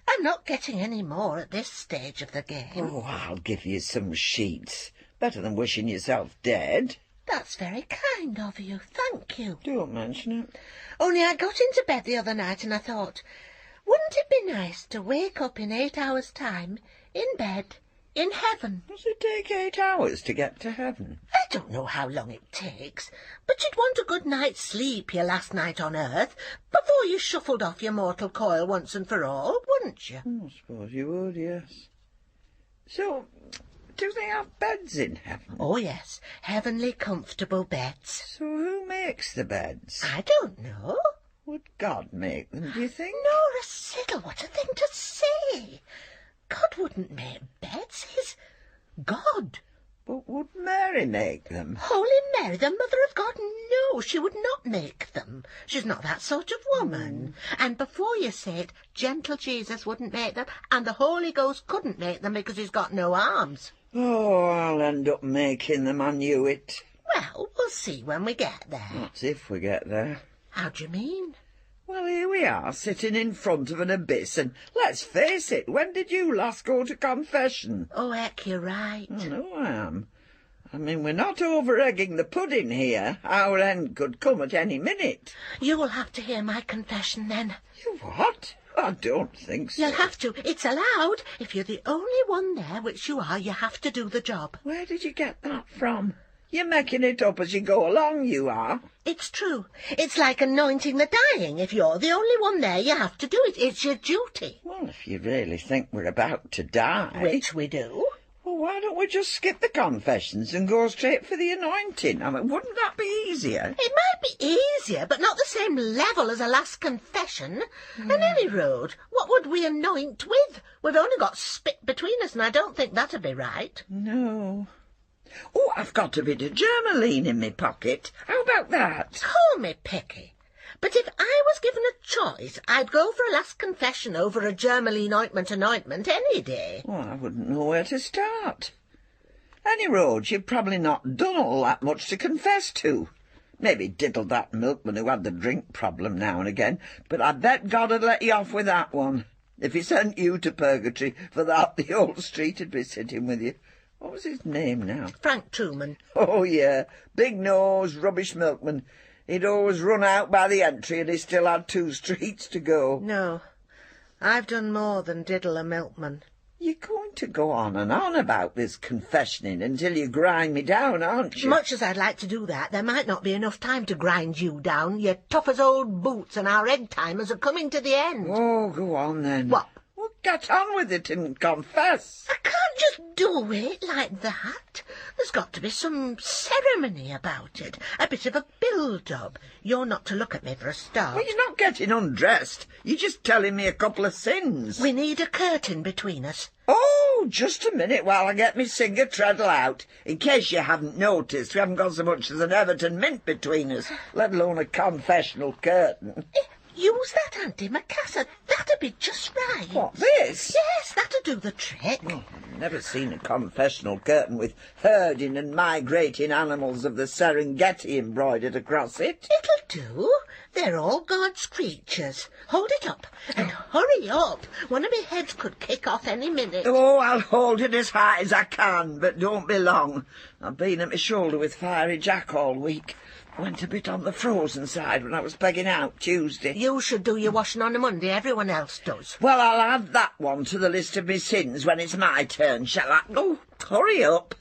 I'm not getting any more at this stage of the game. Oh, I'll give you some sheets. Better than wishing yourself dead. That's very kind of you, thank you. Don't mention it. Only I got into bed the other night and I thought, wouldn't it be nice to wake up in 8 hours' time, in bed, in heaven. Does it take 8 hours to get to heaven? I don't know how long it takes, but you'd want a good night's sleep your last night on earth before you shuffled off your mortal coil once and for all, wouldn't you? I suppose you would, yes. So, do they have beds in heaven? Oh, yes. Heavenly, comfortable beds. So who makes the beds? I don't know. Would God make them, do you think? Nora Siddle, what a thing to say! God wouldn't make beds. He's God. But would Mary make them? Holy Mary, the Mother of God, no, she would not make them. She's not that sort of woman. And before you say it, gentle Jesus wouldn't make them, and the Holy Ghost couldn't make them because he's got no arms. Oh, I'll end up making them, I knew it. Well, we'll see when we get there. That's if we get there. How do you mean? Well, here we are, sitting in front of an abyss, and let's face it, when did you last go to confession? Oh, heck, you're right. I know I am. I mean, we're not over-egging the pudding here. Our end could come at any minute. You will have to hear my confession, then. You what? I don't think so. You'll have to. It's allowed. If you're the only one there, which you are, you have to do the job. Where did you get that from? You're making it up as you go along, you are. It's true. It's like anointing the dying. If you're the only one there, you have to do it. It's your duty. Well, if you really think we're about to die... Which we do. Well, why don't we just skip the confessions and go straight for the anointing? I mean, wouldn't that be easier? It might be easier, but not the same level as a last confession. On any road, what would we anoint with? We've only got spit between us, and I don't think that'd be right. No. Oh, I've got a bit of Germaline in my pocket. How about that? Call me picky. But if I was given a choice, I'd go for a last confession over a Germaline ointment any day. Well, I wouldn't know where to start. Any road, you've probably not done all that much to confess to. Maybe diddled that milkman who had the drink problem now and again, but I bet God would let you off with that one. If he sent you to purgatory for that, the whole street would be sitting with you. What was his name now? Frank Truman. Oh, yeah. Big nose, rubbish milkman. He'd always run out by the entry and he still had 2 streets to go. No, I've done more than diddle a milkman. You're going to go on and on about this confessioning until you grind me down, aren't you? Much as I'd like to do that, there might not be enough time to grind you down. You're tough as old boots and our egg-timers are coming to the end. Oh, go on then. What? Well, get on with it and confess. I can't just do it like that. There's got to be some ceremony about it, a bit of a build-up. You're not to look at me for a start. Well, you're not getting undressed. You're just telling me a couple of sins. We need a curtain between us. Oh, just a minute while I get me Singer Treadle out. In case you haven't noticed, we haven't got so much as an Everton mint between us, let alone a confessional curtain. Use that antimacassar. That'd be just right. What, this? Yes, that'd do the trick. Oh, I've never seen a confessional curtain with herding and migrating animals of the Serengeti embroidered across it. It'll do. They're all God's creatures. Hold it up, and hurry up. One of my heads could kick off any minute. Oh, I'll hold it as high as I can, but don't be long. I've been at my shoulder with Fiery Jack all week. Went a bit on the frozen side when I was pegging out Tuesday. You should do your washing on a Monday. Everyone else does. Well, I'll add that one to the list of my sins when it's my turn, shall I? Oh, hurry up.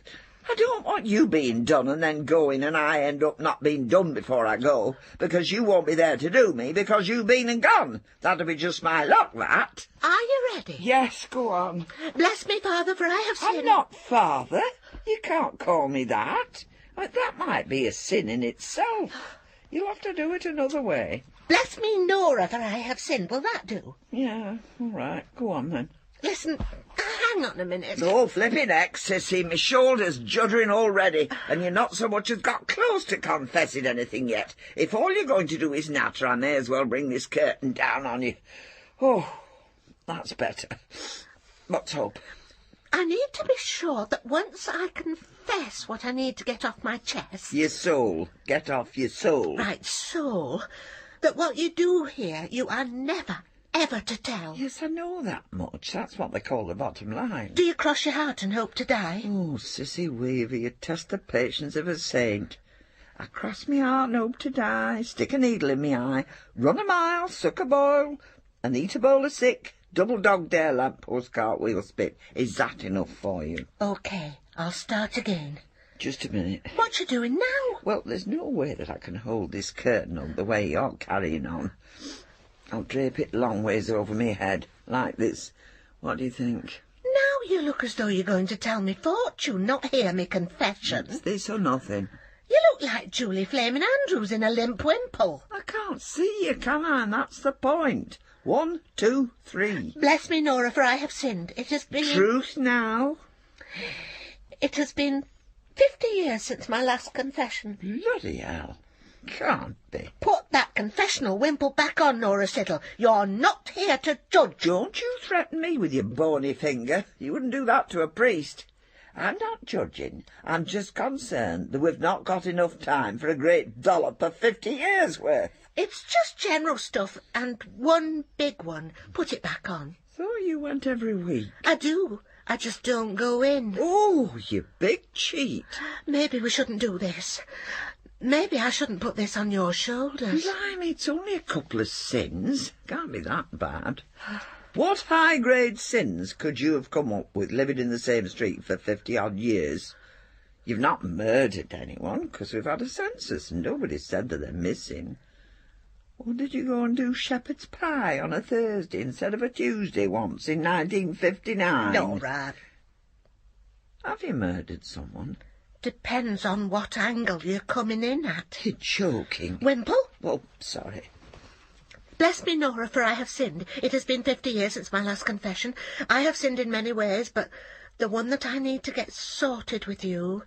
I don't want you being done and then going and I end up not being done before I go, because you won't be there to do me, because you've been and gone. That'll be just my luck, that. Are you ready? Yes, go on. Bless me, Father, for I have sinned. I'm not Father. You can't call me that. That might be a sin in itself. You'll have to do it another way. Bless me, Nora, for I have sinned. Will that do? Yeah, all right. Go on, then. Listen, hang on a minute. Oh, flipping ecstasy. My shoulder's juddering already, and you're not so much as got close to confessing anything yet. If all you're going to do is natter, I may as well bring this curtain down on you. Oh, that's better. What's up? I need to be sure that once I confess what I need to get off my chest... Your soul. Get off your soul. Right, soul. That what you do here, you are never, ever to tell. Yes, I know that much. That's what they call the bottom line. Do you cross your heart and hope to die? Oh, Sissy Weaver, you test the patience of a saint. I cross me heart and hope to die, stick a needle in me eye, run a mile, suck a boil, and eat a bowl of sick. Double dog dare lamppost cartwheel spit. Is that enough for you? OK, I'll start again. Just a minute. What you doing now? Well, there's no way that I can hold this curtain up the way you're carrying on. I'll drape it long ways over me head, like this. What do you think? Now you look as though you're going to tell me fortune, not hear me confession. It's this or nothing. You look like Julie Flaming Andrews in a limp wimple. I can't see you, can I? And that's the point. 1, 2, 3. Bless me, Nora, for I have sinned. It has been... Truth now? It has been 50 years since my last confession. Bloody hell. Can't be. Put that confessional wimple back on, Nora Siddle. You're not here to judge. Don't you threaten me with your bony finger. You wouldn't do that to a priest. I'm not judging. I'm just concerned that we've not got enough time for a great dollop of 50 years' worth. It's just general stuff, and one big one. Put it back on. So you went every week? I do. I just don't go in. Oh, you big cheat. Maybe we shouldn't do this. Maybe I shouldn't put this on your shoulders. Blimey, it's only a couple of sins. Can't be that bad. What high-grade sins could you have come up with living in the same street for 50-odd years? You've not murdered anyone, because we've had a census and nobody said that they're missing. Or did you go and do shepherd's pie on a Thursday instead of a Tuesday once in 1959? Nora. Have you murdered someone? Depends on what angle you're coming in at. You're joking. Wimple? Oh, sorry. Bless me, Nora, for I have sinned. It has been 50 years since my last confession. I have sinned in many ways, but the one that I need to get sorted with you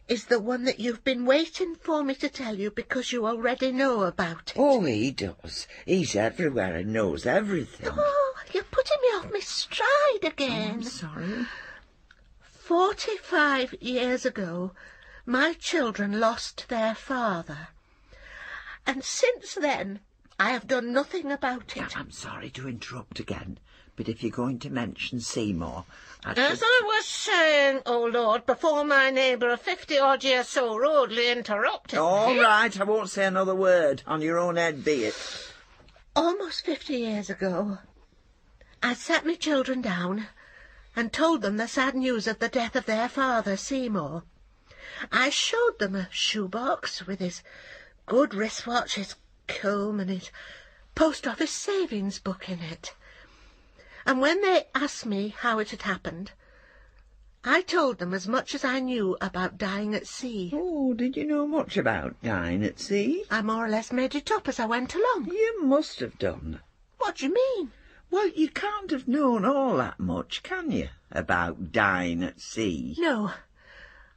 is the one that you've been waiting for me to tell you because you already know about it. Oh, he does. He's everywhere and knows everything. Oh, you're putting me off my stride again. I'm sorry. 45 years ago, my children lost their father. And since then, I have done nothing about it. I'm sorry to interrupt again, but if you're going to mention Seymour... As I was saying, oh Lord, before my neighbour of 50-odd years so rudely interrupted All me... right, I won't say another word. On your own head be it. Almost 50 years ago, I sat my children down and told them the sad news of the death of their father, Seymour. I showed them a shoebox with his good wristwatch, his comb and his post office savings book in it. And when they asked me how it had happened, I told them as much as I knew about dying at sea. Oh, did you know much about dying at sea? I more or less made it up as I went along. You must have done. What do you mean? Well, you can't have known all that much, can you, about dying at sea? No,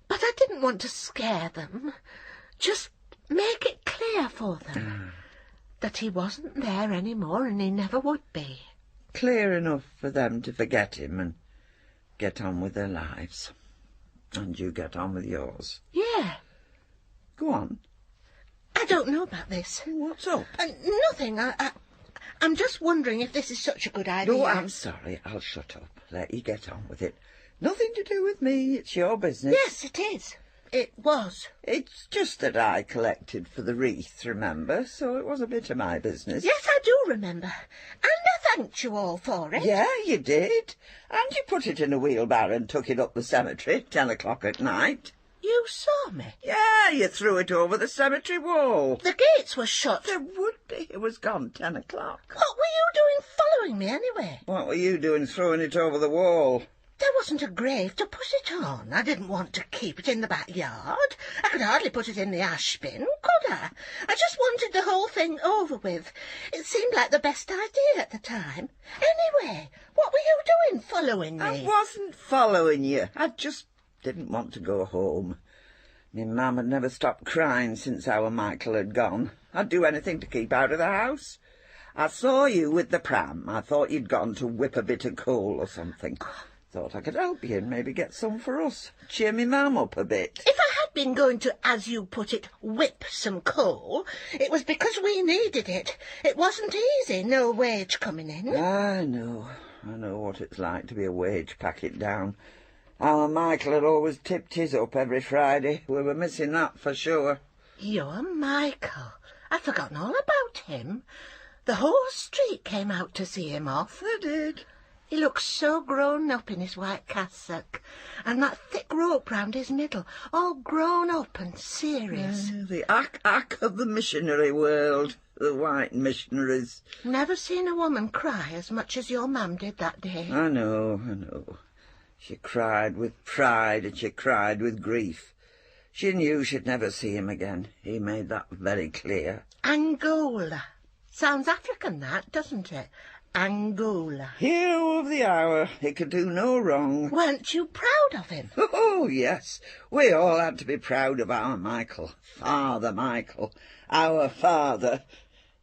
but I didn't want to scare them. Just make it clear for them that he wasn't there any more and he never would be. Clear enough for them to forget him and get on with their lives. And you get on with yours. Yeah. Go on. I don't know about this. What's up? Nothing. I'm just wondering if this is such a good idea. No, I'm sorry. I'll shut up. Let you get on with it. Nothing to do with me. It's your business. Yes, it is. It was. It's just that I collected for the wreath, remember? So it was a bit of my business. Yes, I do remember. And I thanked you all for it. Yeah, you did. And you put it in a wheelbarrow and took it up the cemetery, 10 o'clock at night. You saw me? Yeah, you threw it over the cemetery wall. The gates were shut. There would be. It was gone 10 o'clock. What were you doing following me anyway? What were you doing throwing it over the wall? There wasn't a grave to put it on. I didn't want to keep it in the backyard. I could hardly put it in the ash bin, could I? I just wanted the whole thing over with. It seemed like the best idea at the time. Anyway, what were you doing following me? I wasn't following you. I just didn't want to go home. Me mum had never stopped crying since our Michael had gone. I'd do anything to keep out of the house. I saw you with the pram. I thought you'd gone to whip a bit of coal or something. Thought I could help you and maybe get some for us. Cheer me mum up a bit. If I had been going to, as you put it, whip some coal, it was because we needed it. It wasn't easy, no wage coming in. I know what it's like to be a wage packet down. Our Michael had always tipped his up every Friday. We were missing that for sure. Your Michael? I'd forgotten all about him. The whole street came out to see him off. They did. He looked so grown up in his white cassock, and that thick rope round his middle, all grown up and serious. The ack of the missionary world, the white missionaries. Never seen a woman cry as much as your mum did that day. I know. She cried with pride and she cried with grief. She knew she'd never see him again. He made that very clear. Angola. Sounds African, that, doesn't it? Angola. Hero of the hour. He could do no wrong. Weren't you proud of him? Oh, yes. We all had to be proud of our Michael. Father Michael. Our father.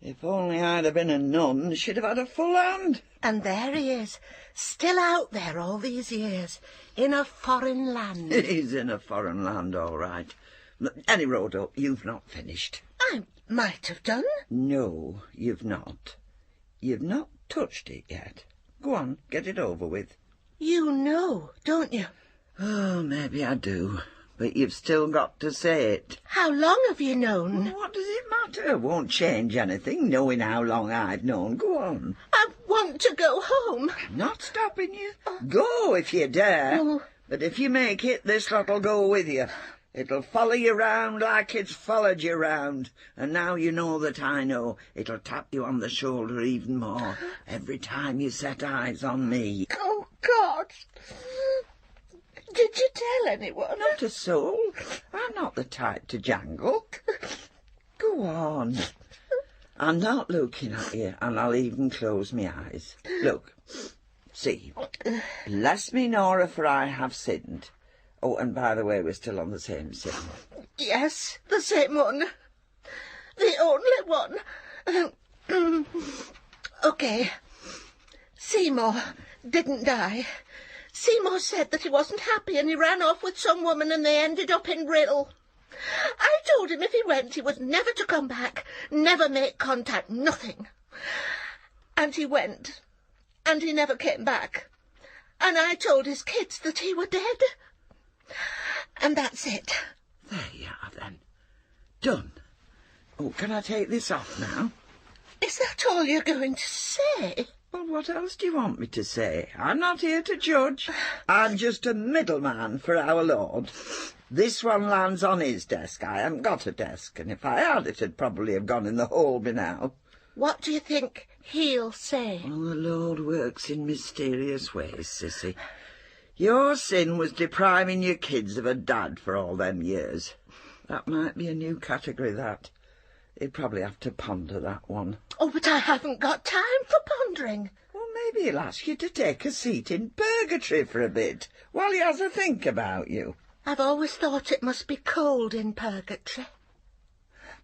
If only I'd have been a nun, she'd have had a full hand. And there he is, still out there all these years, in a foreign land. He's in a foreign land, all right. Any road up, you've not finished. I might have done. No, you've not. You've not touched it yet. Go on, get it over with. You know, don't you? Oh, maybe I do. But you've still got to say it. How long have you known? Well, what does it matter? Won't change anything, knowing how long I've known. Go on. I want to go home. I'm not stopping you. Go if you dare. Oh. But if you make it, this lot'll go with you. It'll follow you round like it's followed you round. And now you know that I know, it'll tap you on the shoulder even more every time you set eyes on me. Oh, God. Did you tell anyone? Not a soul. I'm not the type to jangle. Go on. I'm not looking at you, and I'll even close my eyes. Look. See. Bless me, Nora, for I have sinned. Oh, and by the way, we're still on the same sin. Yes, the same one. The only one. OK. Seymour didn't die. Seymour said that he wasn't happy and he ran off with some woman and they ended up in Rill. I told him if he went, he was never to come back, never make contact, nothing. And he went, and he never came back. And I told his kids that he were dead. And that's it. There you are, then. Done. Oh, can I take this off now? Is that all you're going to say? Well, what else do you want me to say? I'm not here to judge. I'm just a middleman for our Lord. This one lands on his desk. I haven't got a desk, and if I had, it'd probably have gone in the hole by now. What do you think he'll say? Well, the Lord works in mysterious ways, Sissy. Your sin was depriving your kids of a dad for all them years. That might be a new category, that. He'd probably have to ponder that one. Oh, but I haven't got time for pondering. Well, maybe he'll ask you to take a seat in purgatory for a bit, while he has a think about you. I've always thought it must be cold in purgatory.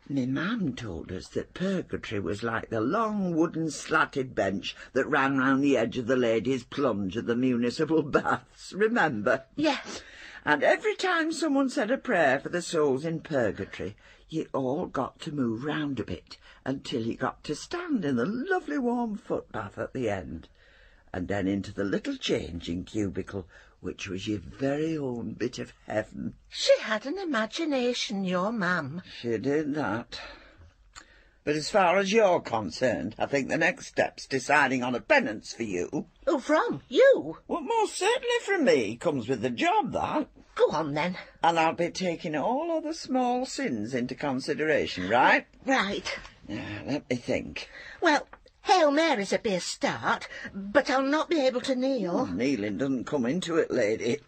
Me mam told us that purgatory was like the long wooden slatted bench that ran round the edge of the ladies' plunge at the municipal baths, remember? Yes. And every time someone said a prayer for the souls in purgatory, you all got to move round a bit until you got to stand in the lovely warm footbath at the end, and then into the little changing cubicle, which was your very own bit of heaven. She had an imagination, your mam. She did that. But as far as you're concerned, I think the next step's deciding on a penance for you. Oh, from you? Well, most certainly from me. Comes with the job, that. Go on, then. And I'll be taking all other small sins into consideration, right? Right. Let me think. Well, Hail Mary's a bit start, but I'll not be able to kneel. Kneeling doesn't come into it, lady.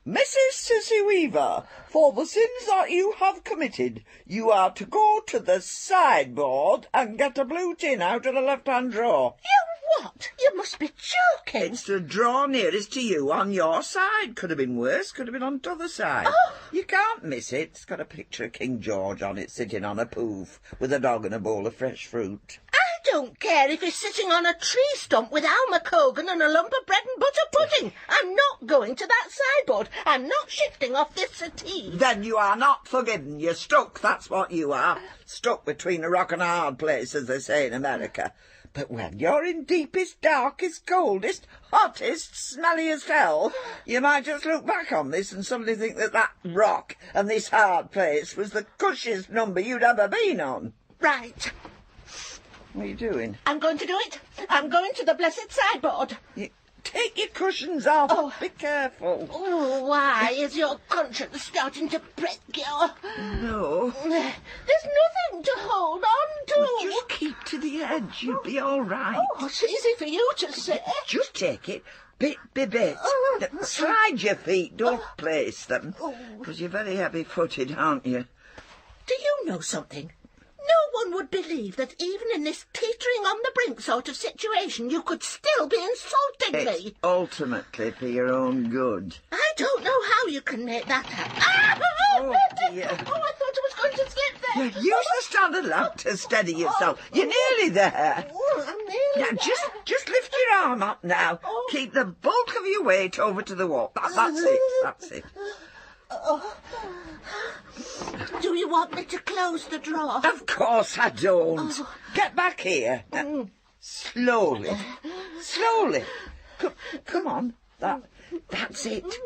Mrs. Sissy Weaver, for the sins that you have committed, you are to go to the sideboard and get a blue tin out of the left-hand drawer. You what? You must be joking. It's the drawer nearest to you on your side. Could have been worse, could have been on t'other side. Oh. You can't miss it. It's got a picture of King George on it, sitting on a poof, with a dog and a bowl of fresh fruit. I don't care if he's sitting on a tree stump with Alma Cogan and a lump of bread and butter pudding. I'm not going to that sideboard. I'm not shifting off this settee. Then you are not forgiven. You're stuck, that's what you are. Stuck between a rock and a hard place, as they say in America. But when you're in deepest, darkest, coldest, hottest, smelliest hell, you might just look back on this and suddenly think that that rock and this hard place was the cushiest number you'd ever been on. Right. What are you doing? I'm going to do it. I'm going to the blessed sideboard. Take your cushions off. Oh. Be careful. Oh, why is your conscience starting to prick you? No. There's nothing to hold on to. Just keep to the edge. You'll be all right. Oh, it's easy for you to say. Just take it bit by bit. Slide your feet. Don't place them. Because you're very heavy-footed, aren't you? Do you know something? No one would believe that even in this teetering on the brink sort of situation you could still be insulting me. It's ultimately for your own good. I don't know how you can make that happen. Ah! Oh, dear. Oh, I thought I was going to slip there. Yeah, use the standard lamp to steady yourself. You're nearly there. Oh, I'm nearly Now, there. just lift your arm up now. Oh. Keep the bulk of your weight over to the wall. That's it. That's it. Do you want me to close the drawer? Of course I don't. Get back here. Slowly. Slowly. Come on. That's it.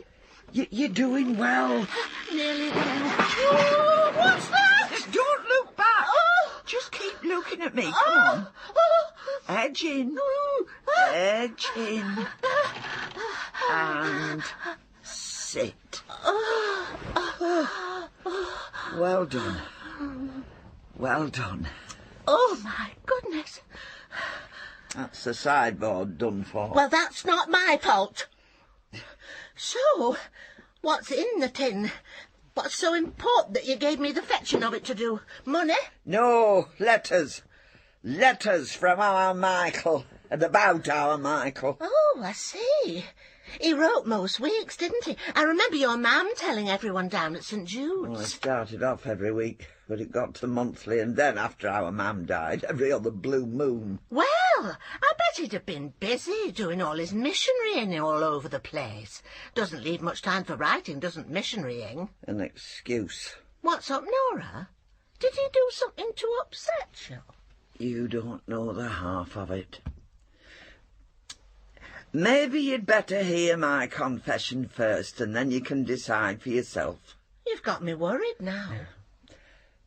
You're doing well. Nearly there. Oh, what's that? Don't look back. Just keep looking at me. Come on. Edge in. Edge in. And sit. Well done. Well done. Oh, my goodness. That's the sideboard done for. Well, that's not my fault. So, what's in the tin? What's so important that you gave me the fetching of it to do? Money? No, letters. Letters from our Michael and about our Michael. Oh, I see. He wrote most weeks, didn't he? I remember your mum telling everyone down at St. Jude's. Well, it started off every week, but it got to monthly, and then after our mam died, every other blue moon. Well, I bet he'd have been busy doing all his missionarying all over the place. Doesn't leave much time for writing, doesn't missionarying? An excuse. What's up, Nora? Did he do something to upset you? You don't know the half of it. Maybe you'd better hear my confession first, and then you can decide for yourself. You've got me worried now.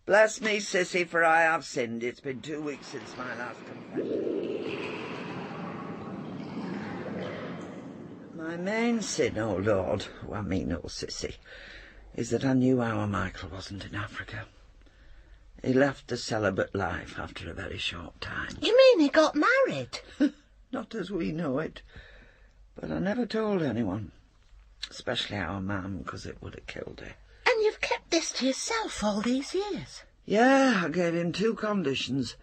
Bless me, sissy, for I have sinned. It's been 2 weeks since my last confession. My main sin, oh Lord, oh sissy, is that I knew our Michael wasn't in Africa. He left a celibate life after a very short time. You mean he got married? Not as we know it. But I never told anyone, especially our mam, because it would have killed her. And you've kept this to yourself all these years? Yeah, I gave him 2 conditions.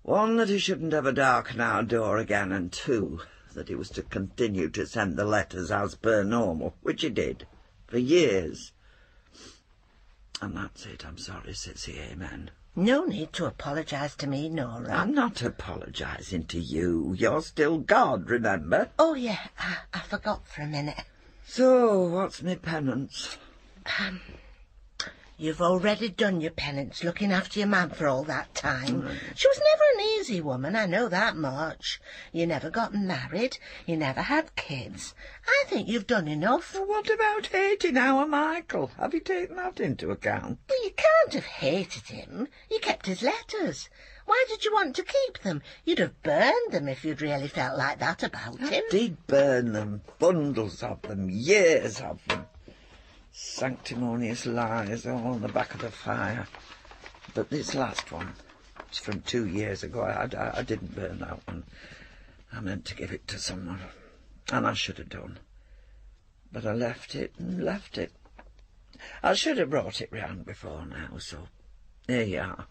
1, that he shouldn't ever darken our door again, and 2, that he was to continue to send the letters as per normal, which he did, for years. And that's it, I'm sorry, sissy, amen. No need to apologise to me, Nora. I'm not apologising to you. You're still God, remember? Oh, yeah, I forgot for a minute. So, what's my penance? You've already done your penance looking after your mum for all that time. She was never an easy woman, I know that much. You never got married, you never had kids. I think you've done enough. Well, what about hating our Michael? Have you taken that into account? Well, you can't have hated him. You kept his letters. Why did you want to keep them? You'd have burned them if you'd really felt like that about him. I did burn them, bundles of them, years of them. Sanctimonious lies all on the back of the fire. But this last one, it's from 2 years ago. I didn't burn that one. I meant to give it to someone, and I should have done. But I left it and left it. I should have brought it round before now, so there you are.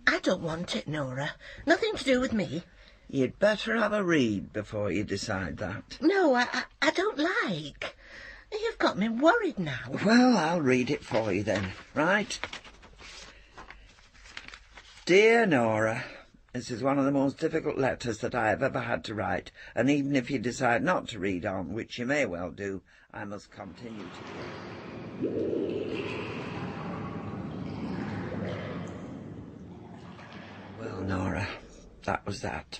I don't want it, Nora. Nothing to do with me. You'd better have a read before you decide that. No, I don't like. You've got me worried now. Well, I'll read it for you then, right? Dear Nora, this is one of the most difficult letters that I have ever had to write, and even if you decide not to read on, which you may well do, I must continue to do. Well, Nora, that was that.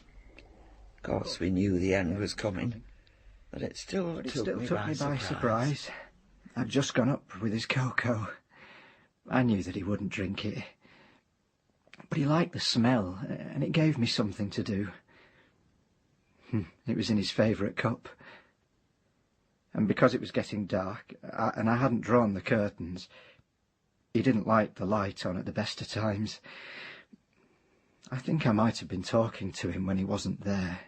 Of course, we knew the end was coming. But it still took me by surprise. I'd just gone up with his cocoa. I knew that he wouldn't drink it. But he liked the smell, and it gave me something to do. It was in his favourite cup. And because it was getting dark, and I hadn't drawn the curtains, he didn't like the light on at the best of times. I think I might have been talking to him when he wasn't there.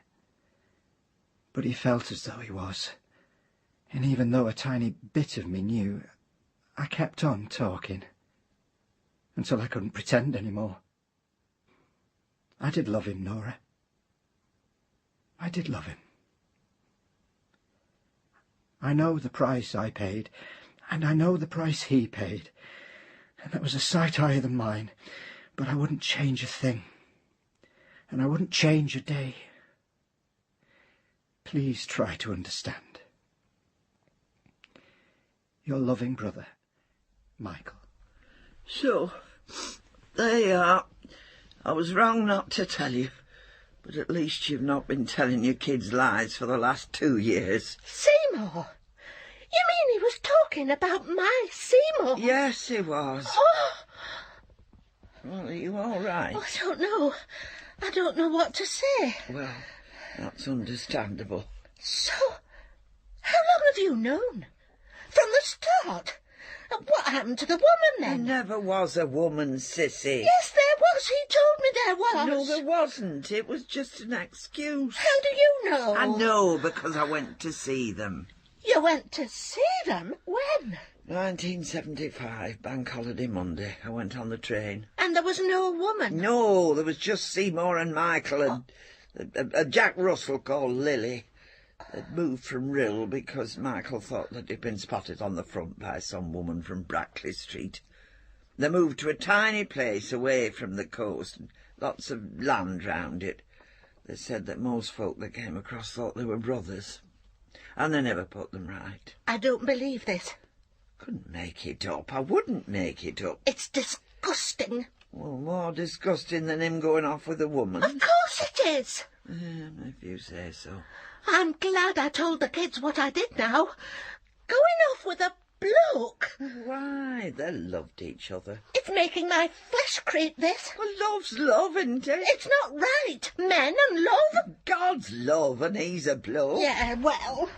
But he felt as though he was. And even though a tiny bit of me knew, I kept on talking. Until I couldn't pretend any more. I did love him, Nora. I did love him. I know the price I paid, and I know the price he paid, and that was a sight higher than mine, but I wouldn't change a thing, and I wouldn't change a day. Please try to understand. Your loving brother, Michael. So, there you are. I was wrong not to tell you, but at least you've not been telling your kids lies for the last 2 years. Seymour? You mean he was talking about my Seymour? Yes, he was. Oh. Well, are you all right? Oh, I don't know. I don't know what to say. Well, that's understandable. So, how long have you known? From the start? What happened to the woman, then? There never was a woman, Sissy. Yes, there was. He told me there was. No, there wasn't. It was just an excuse. How do you know? I know, because I went to see them. You went to see them? When? 1975, Bank Holiday Monday. I went on the train. And there was no woman? No, there was just Seymour and Michael and a Jack Russell called Lily. They'd moved from Rill because Michael thought that he'd been spotted on the front by some woman from Brackley Street. They moved to a tiny place away from the coast, and lots of land round it. They said that most folk they came across thought they were brothers, and they never put them right. I don't believe this. Couldn't make it up. I wouldn't make it up. It's disgusting. Well, more disgusting than him going off with a woman. Of course it is. If you say so. I'm glad I told the kids what I did now. Going off with a bloke. Why? They loved each other. It's making my flesh creep, this. Well, love's love, isn't it? It's not right. Men and love. God's love, and he's a bloke. Yeah, well...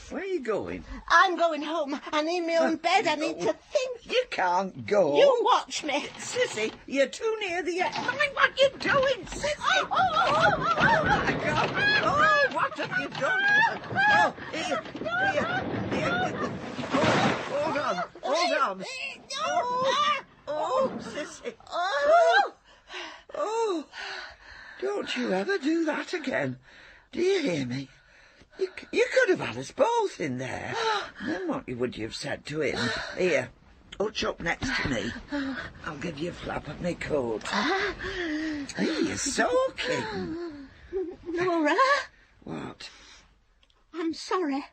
Where are you going? I'm going home. I need my own bed. I need to think. You can't go. You watch me. Sissy, you're too near the edge. Mind what you're doing, Sissy. Oh, my God. Oh, what have you done? Oh, here. Oh, hold on. Oh, Sissy. Oh, don't you ever do that again. Do you hear me? You could have had us both in there. Then what would you have said to him? Here, hutch up next to me. I'll give you a flap of my coat. Hey, you're soaking. Nora? What? I'm sorry.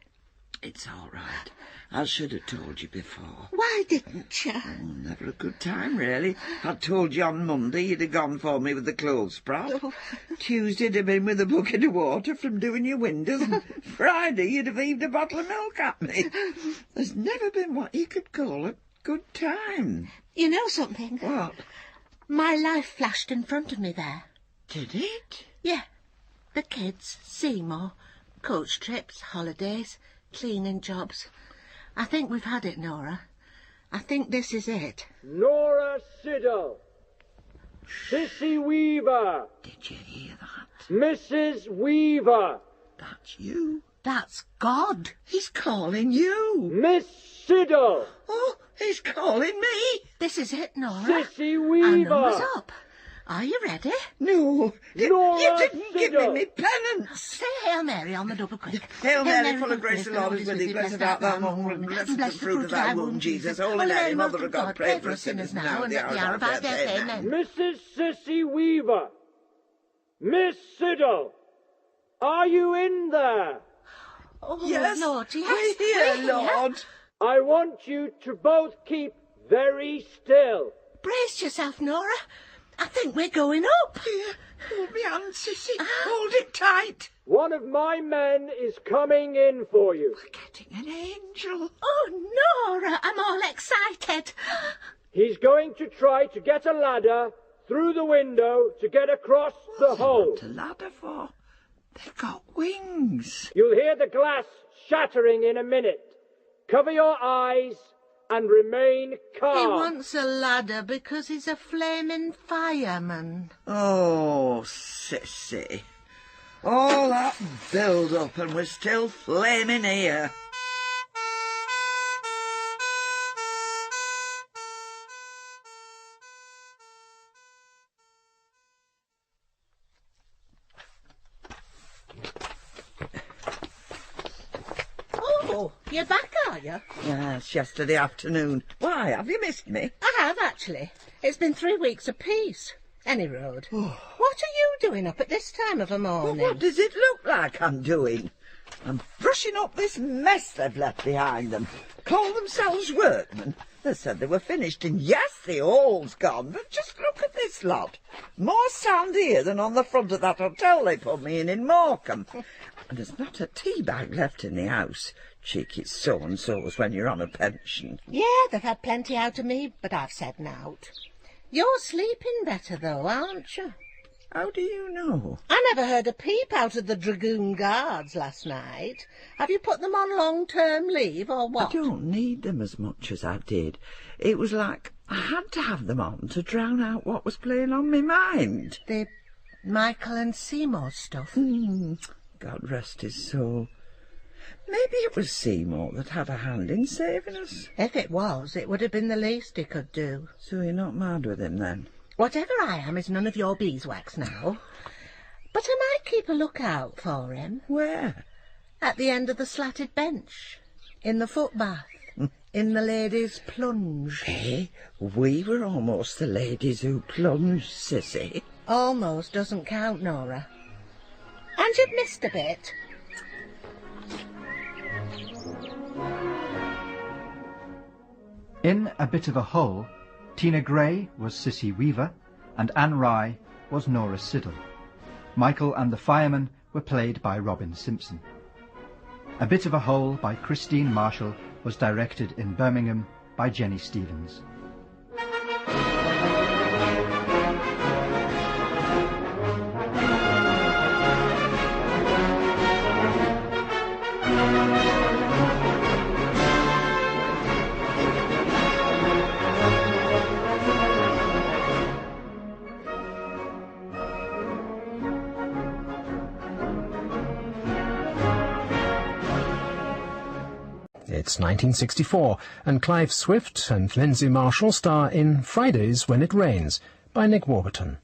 It's all right. I should have told you before. Why didn't you? Oh, never a good time, really. I told you on Monday you'd have gone for me with the clothes prop. Oh. Tuesday you'd have been with a bucket of water from doing your windows. And Friday you'd have heaved a bottle of milk at me. There's never been what you could call a good time. You know something? What? My life flashed in front of me there. Did it? Yeah. The kids, Seymour, coach trips, holidays, cleaning jobs. I think we've had it, Nora. I think this is it. Nora Siddle. Sissy Weaver. Did you hear that? Mrs. Weaver. That's you. That's God. He's calling you. Miss Siddle. Oh, he's calling me. This is it, Nora. Sissy Weaver. Our number's up. Are you ready? No, you didn't give me my penance. Say Hail Mary on the double quick. Hail Mary, full of grace, the Lord is with thee. Blessed art thou among women, blessed is the fruit of thy womb, Jesus. Holy Mary, Mother of God, pray for us sinners now and at the hour of our death. Amen. Mrs. Sissy Weaver. Miss Siddle. Are you in there? Oh, yes, Lord, yes. We're here, Lord. I want you to both keep very still. Brace yourself, Nora. I think we're going up. Here, hold me hand, Sissy. Hold it tight. One of my men is coming in for you. We're getting an angel. Oh, Nora, I'm all excited. He's going to try to get a ladder through the window to get across the hole. What's a ladder for? They've got wings. You'll hear the glass shattering in a minute. Cover your eyes and remain calm. He wants a ladder because he's a flaming fireman. Oh, Sissy. All that build-up and we're still flaming here. Oh, you're back, are you? Yes, yesterday afternoon. Why, have you missed me? I have, actually. It's been 3 weeks apiece. Any road. What are you doing up at this time of a morning? Well, what does it look like I'm doing? I'm brushing up this mess they've left behind them. Call themselves workmen. They said they were finished, and yes, the all's gone, but just look at this lot. More sand here than on the front of that hotel they put me in Morecambe. And there's not a tea bag left in the house. Cheeky so-and-sos when you're on a pension. Yeah, they've had plenty out of me, but I've said nought. You're sleeping better, though, aren't you? How do you know? I never heard a peep out of the Dragoon Guards last night. Have you put them on long-term leave, or what? I don't need them as much as I did. It was like I had to have them on to drown out what was playing on my mind. The Michael and Seymour stuff? God rest his soul. Maybe it was Seymour that had a hand in saving us. If it was, it would have been the least he could do. So you're not mad with him, then? Whatever I am is none of your beeswax now. But I might keep a lookout for him. Where? At the end of the slatted bench. In the footbath. In the ladies' plunge. Hey, we were almost the ladies who plunged, Sissy. Almost doesn't count, Nora. And you've missed a bit. In A Bit of a Hole, Tina Gray was Cissy Weaver and Anne Rye was Nora Siddle. Michael and the Fireman were played by Robin Simpson. A Bit of a Hole by Christine Marshall was directed in Birmingham by Jenny Stevens. It's 1964, and Clive Swift and Lindsay Marshall star in Fridays When It Rains by Nick Warburton.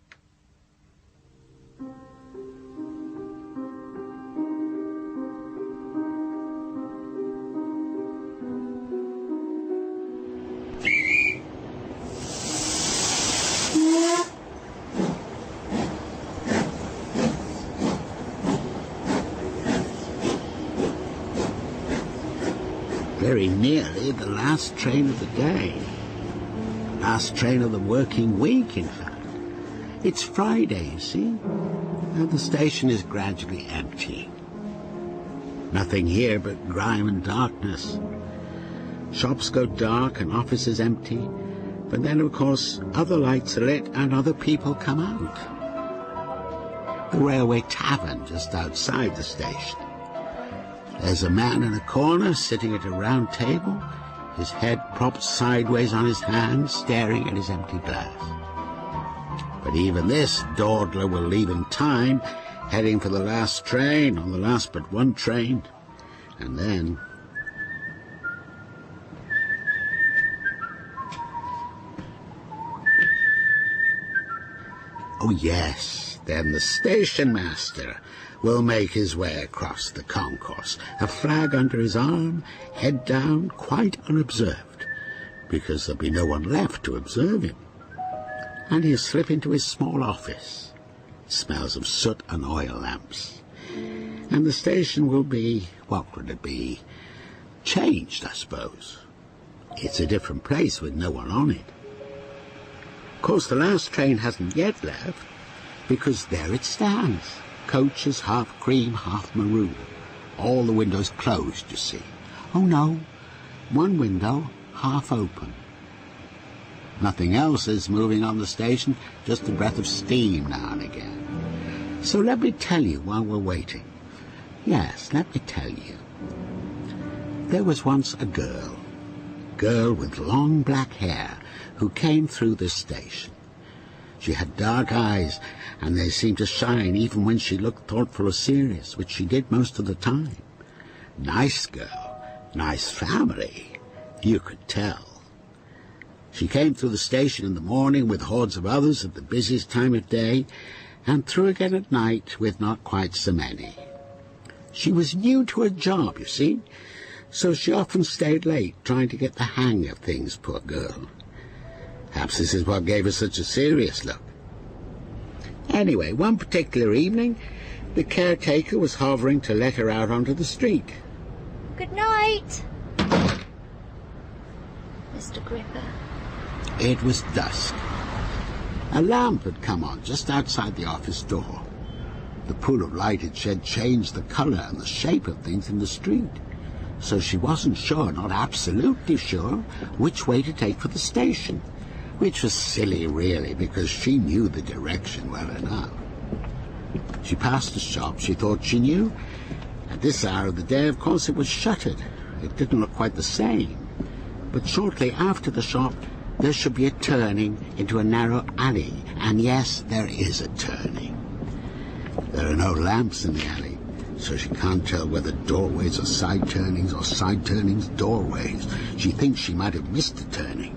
Very nearly the last train of the day. Last train of the working week, in fact. It's Friday, you see, and the station is gradually empty. Nothing here but grime and darkness. Shops go dark and offices empty, but then, of course, other lights are lit and other people come out. The railway tavern just outside the station. There's a man in a corner sitting at a round table, his head propped sideways on his hand, staring at his empty glass. But even this dawdler will leave in time, heading for the last train on the last but one train. And then... oh yes, then the station master will make his way across the concourse, a flag under his arm, head down, quite unobserved, because there'll be no one left to observe him. And he'll slip into his small office. It smells of soot and oil lamps. And the station will be, what would it be? Changed, I suppose. It's a different place with no one on it. Of course, the last train hasn't yet left, because there it stands. Coaches half cream, half maroon. All the windows closed, you see. Oh no, one window half open. Nothing else is moving on the station, just a breath of steam now and again. So let me tell you while we're waiting. Yes, let me tell you. There was once a girl with long black hair, who came through this station. She had dark eyes, and they seemed to shine even when she looked thoughtful or serious, which she did most of the time. Nice girl, nice family, you could tell. She came through the station in the morning with hordes of others at the busiest time of day, and through again at night with not quite so many. She was new to her job, you see, so she often stayed late trying to get the hang of things, poor girl. Perhaps this is what gave her such a serious look. Anyway, one particular evening, the caretaker was hovering to let her out onto the street. Good night, Mr. Gripper. It was dusk. A lamp had come on just outside the office door. The pool of light it shed changed the colour and the shape of things in the street. So she wasn't sure, not absolutely sure, which way to take for the station. Which was silly, really, because she knew the direction well enough. She passed a shop she thought she knew. At this hour of the day, of course, it was shuttered. It didn't look quite the same. But shortly after the shop, there should be a turning into a narrow alley. And yes, there is a turning. There are no lamps in the alley, so she can't tell whether doorways are side turnings or side turnings doorways. She thinks she might have missed a turning.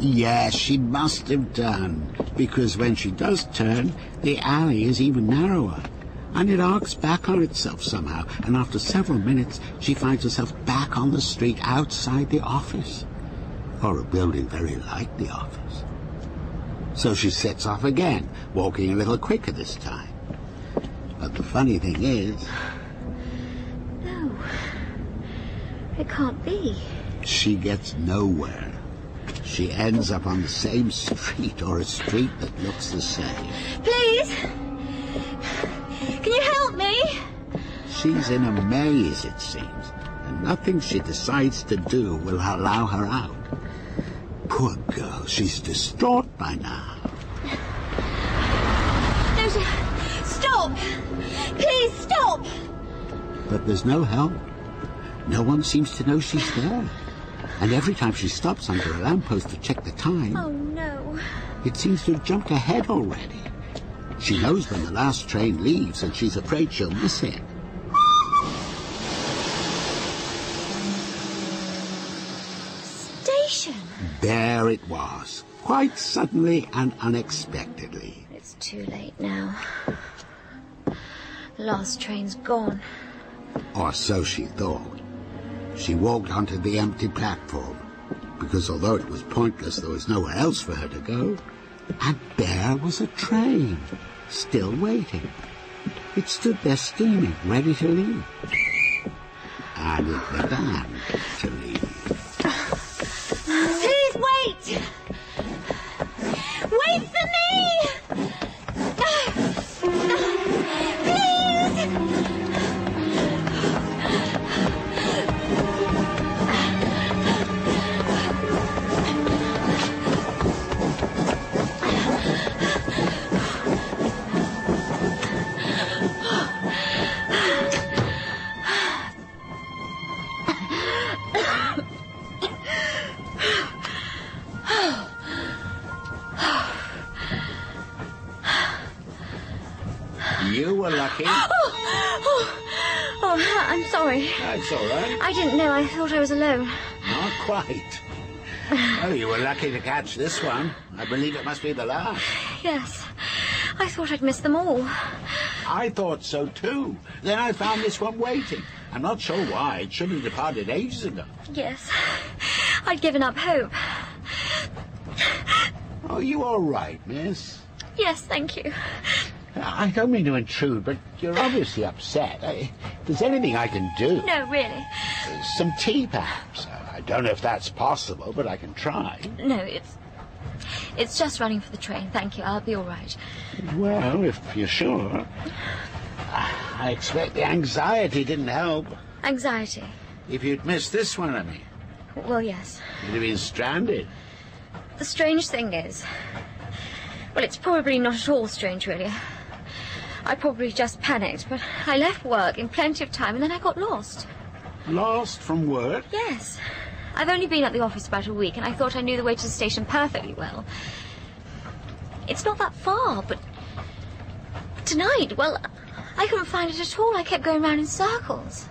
Yes, she must have done, because when she does turn, the alley is even narrower, and it arcs back on itself somehow, and after several minutes she finds herself back on the street outside the office, or a building very like the office. So she sets off again, walking a little quicker this time. But the funny thing is... No, it can't be. She gets nowhere. She ends up on the same street, or a street that looks the same. Please! Can you help me? She's in a maze, it seems, and nothing she decides to do will allow her out. Poor girl, she's distraught by now. No, stop! Please, stop! But there's no help. No one seems to know she's there. And every time she stops under a lamppost to check the time... Oh, no. It seems to have jumped ahead already. She knows when the last train leaves, and she's afraid she'll miss it. Station! There it was, quite suddenly and unexpectedly. It's too late now. The last train's gone. Or so she thought. She walked onto the empty platform, because although it was pointless, there was nowhere else for her to go. And there was a train, still waiting. It stood there steaming, ready to leave. And it began to leave. Please wait! Wait for me! Please! You were lucky. Oh, I'm sorry. That's all right. I didn't know. I thought I was alone. Not quite. Oh, you were lucky to catch this one. I believe it must be the last. Yes. I thought I'd missed them all. I thought so too. Then I found this one waiting. I'm not sure why. It should have departed ages ago. Yes. I'd given up hope. Are you all right, miss? Yes, thank you. I don't mean to intrude, but you're obviously upset. If there's anything I can do... No, really. Some tea, perhaps. I don't know if that's possible, but I can try. No, it's just running for the train. Thank you. I'll be all right. Well, if you're sure. I expect the anxiety didn't help. Anxiety? If you'd missed this one, I mean. Well, yes. You'd have been stranded. The strange thing is... Well, it's probably not at all strange, really. I probably just panicked, but I left work in plenty of time and then I got lost. Lost from work? Yes. I've only been at the office about a week and I thought I knew the way to the station perfectly well. It's not that far, but tonight, well, I couldn't find it at all. I kept going round in circles.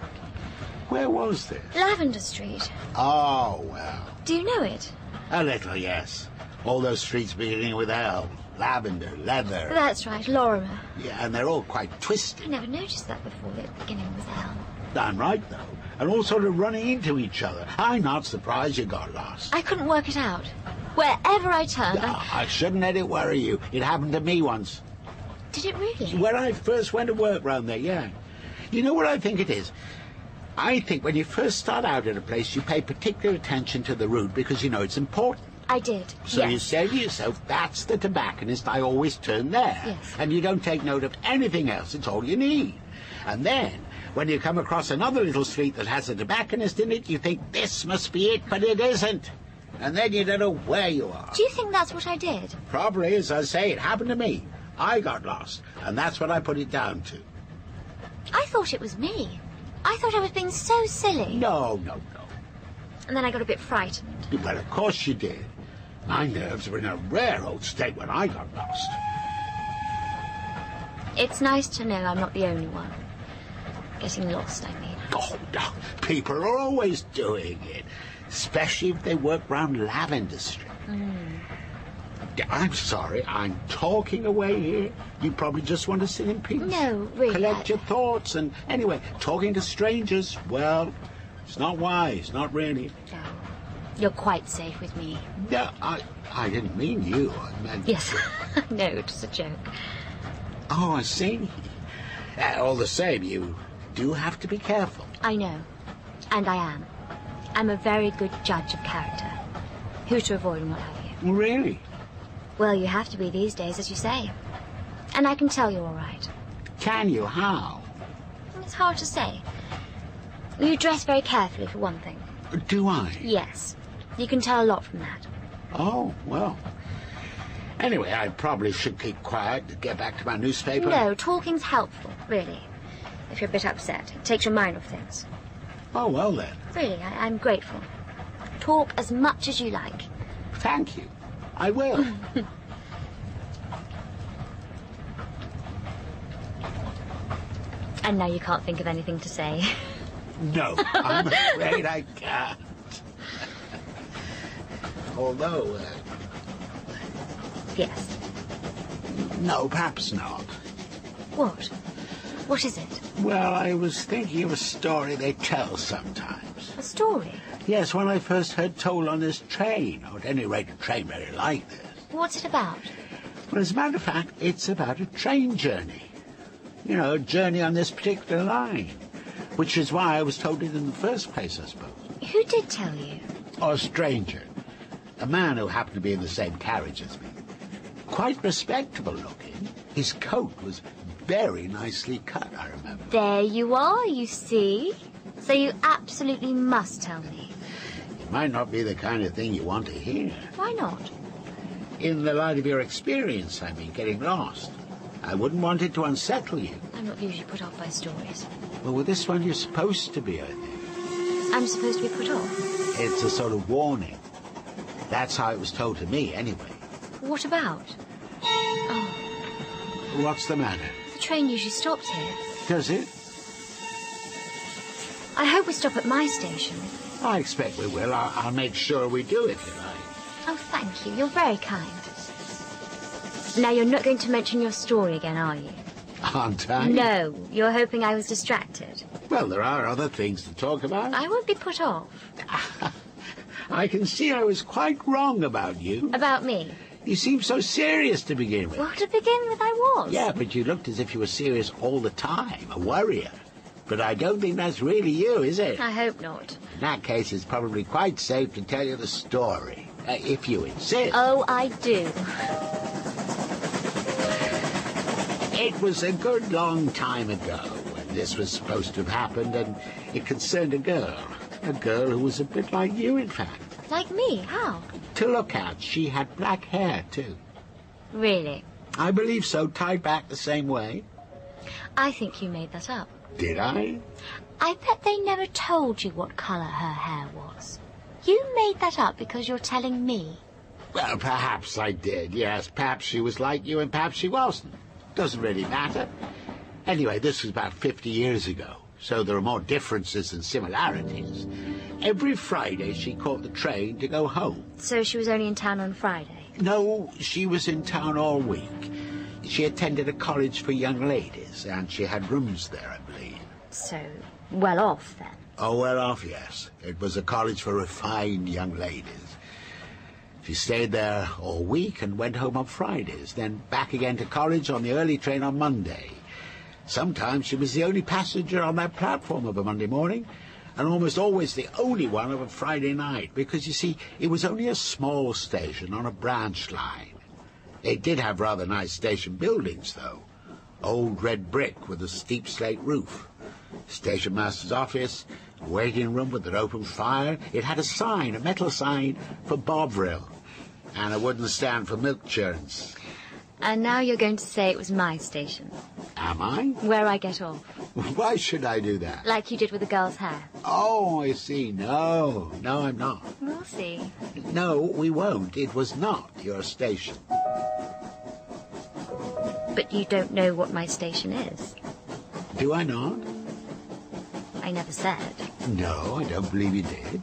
Where was this? Lavender Street. Oh, well. Do you know it? A little, yes. All those streets beginning with L. Lavender, leather. That's right, Lorimer. Yeah, and they're all quite twisted. I never noticed that before, the beginning with L. Damn right, though. And all sort of running into each other. I'm not surprised you got lost. I couldn't work it out. Wherever I turned, I shouldn't let it worry you. It happened to me once. Did it really? When I first went to work round there, yeah. You know what I think it is? I think when you first start out at a place, you pay particular attention to the route because you know it's important. I did, So yes. you say to yourself, that's the tobacconist, I always turn there. Yes. And you don't take note of anything else, it's all you need. And then, when you come across another little street that has a tobacconist in it, you think, this must be it, but it isn't. And then you don't know where you are. Do you think that's what I did? Probably, as I say, it happened to me. I got lost, and that's what I put it down to. I thought it was me. I thought I was being so silly. No. And then I got a bit frightened. Well, of course you did. My nerves were in a rare old state when I got lost. It's nice to know I'm not the only one. Getting lost, I mean. Oh, no. People are always doing it. Especially if they work round Lavender Street. I'm sorry, I'm talking away here. You probably just want to sit in peace. No, really. Collect your thoughts, and anyway, talking to strangers, well, it's not wise, not really. No. You're quite safe with me. No, I didn't mean you. I meant... Yes, no, it was a joke. Oh, I see. All the same, you do have to be careful. I know. And I am. I'm a very good judge of character. Who to avoid and what have you. Really? Well, you have to be these days, as you say. And I can tell you're all right. Can you? How? It's hard to say. You dress very carefully, for one thing. Do I? Yes. You can tell a lot from that. Oh, well. Anyway, I probably should keep quiet to get back to my newspaper. No, talking's helpful, really. If you're a bit upset, it takes your mind off things. Oh, well then. Really, I'm grateful. Talk as much as you like. Thank you. I will. And now you can't think of anything to say. No, I'm afraid I can't. Although, Yes. no, perhaps not. What? What is it? Well, I was thinking of a story they tell sometimes. A story? Yes, one I first heard told on this train, or at any rate a train very like this. What's it about? Well, as a matter of fact, it's about a train journey. You know, a journey on this particular line. Which is why I was told it in the first place, I suppose. Who did tell you? Or a stranger. A man who happened to be in the same carriage as me. Quite respectable looking. His coat was very nicely cut, I remember. There you are, you see. So you absolutely must tell me. It might not be the kind of thing you want to hear. Why not? In the light of your experience, I mean, getting lost. I wouldn't want it to unsettle you. I'm not usually put off by stories. Well, with this one, you're supposed to be, I think. I'm supposed to be put off? It's a sort of warning. That's how it was told to me, anyway. What about? Oh, What's the matter? the train usually stops here. Does it? I hope we stop at my station. I expect we will. I'll make sure we do, if you like. Oh, thank you. You're very kind. Now, you're not going to mention your story again, are you? Aren't I? No, you're hoping I was distracted. Well, there are other things to talk about. I won't be put off. I can see I was quite wrong about you. About me? You seemed so serious to begin with. Well, to begin with, I was. Yeah, but you looked as if you were serious all the time, a worrier. But I don't think that's really you, is it? I hope not. In that case, it's probably quite safe to tell you the story, if you insist. Oh, I do. It was a good long time ago when this was supposed to have happened, and it concerned a girl. A girl who was a bit like you, in fact. Like me? How? To look at, she had black hair, too. Really? I believe so, tied back the same way. I think you made that up. Did I? I bet they never told you what colour her hair was. You made that up because you're telling me. Well, perhaps I did, yes. Perhaps she was like you and perhaps she wasn't. Doesn't really matter. Anyway, this was about 50 years ago, so there are more differences than similarities. Every Friday she caught the train to go home. So she was only in town on Friday? No, she was in town all week. She attended a college for young ladies, and she had rooms there, I believe. So, well off, then? Oh, well off, yes. It was a college for refined young ladies. She stayed there all week and went home on Fridays, then back again to college on the early train on Monday. Sometimes she was the only passenger on that platform of a Monday morning, and almost always the only one of a Friday night, because, you see, it was only a small station on a branch line. It did have rather nice station buildings, though. Old red brick with a steep slate roof. Station master's office, a waiting room with an open fire. It had a sign, a metal sign, for Bovril, and a wooden stand for milk churns. And now you're going to say it was my station. Am I? Where I get off. Why should I do that? Like you did with the girl's hair. Oh, I see. No, I'm not. We'll see. No, we won't. It was not your station. But you don't know what my station is. Do I not? I never said. No, I don't believe you did.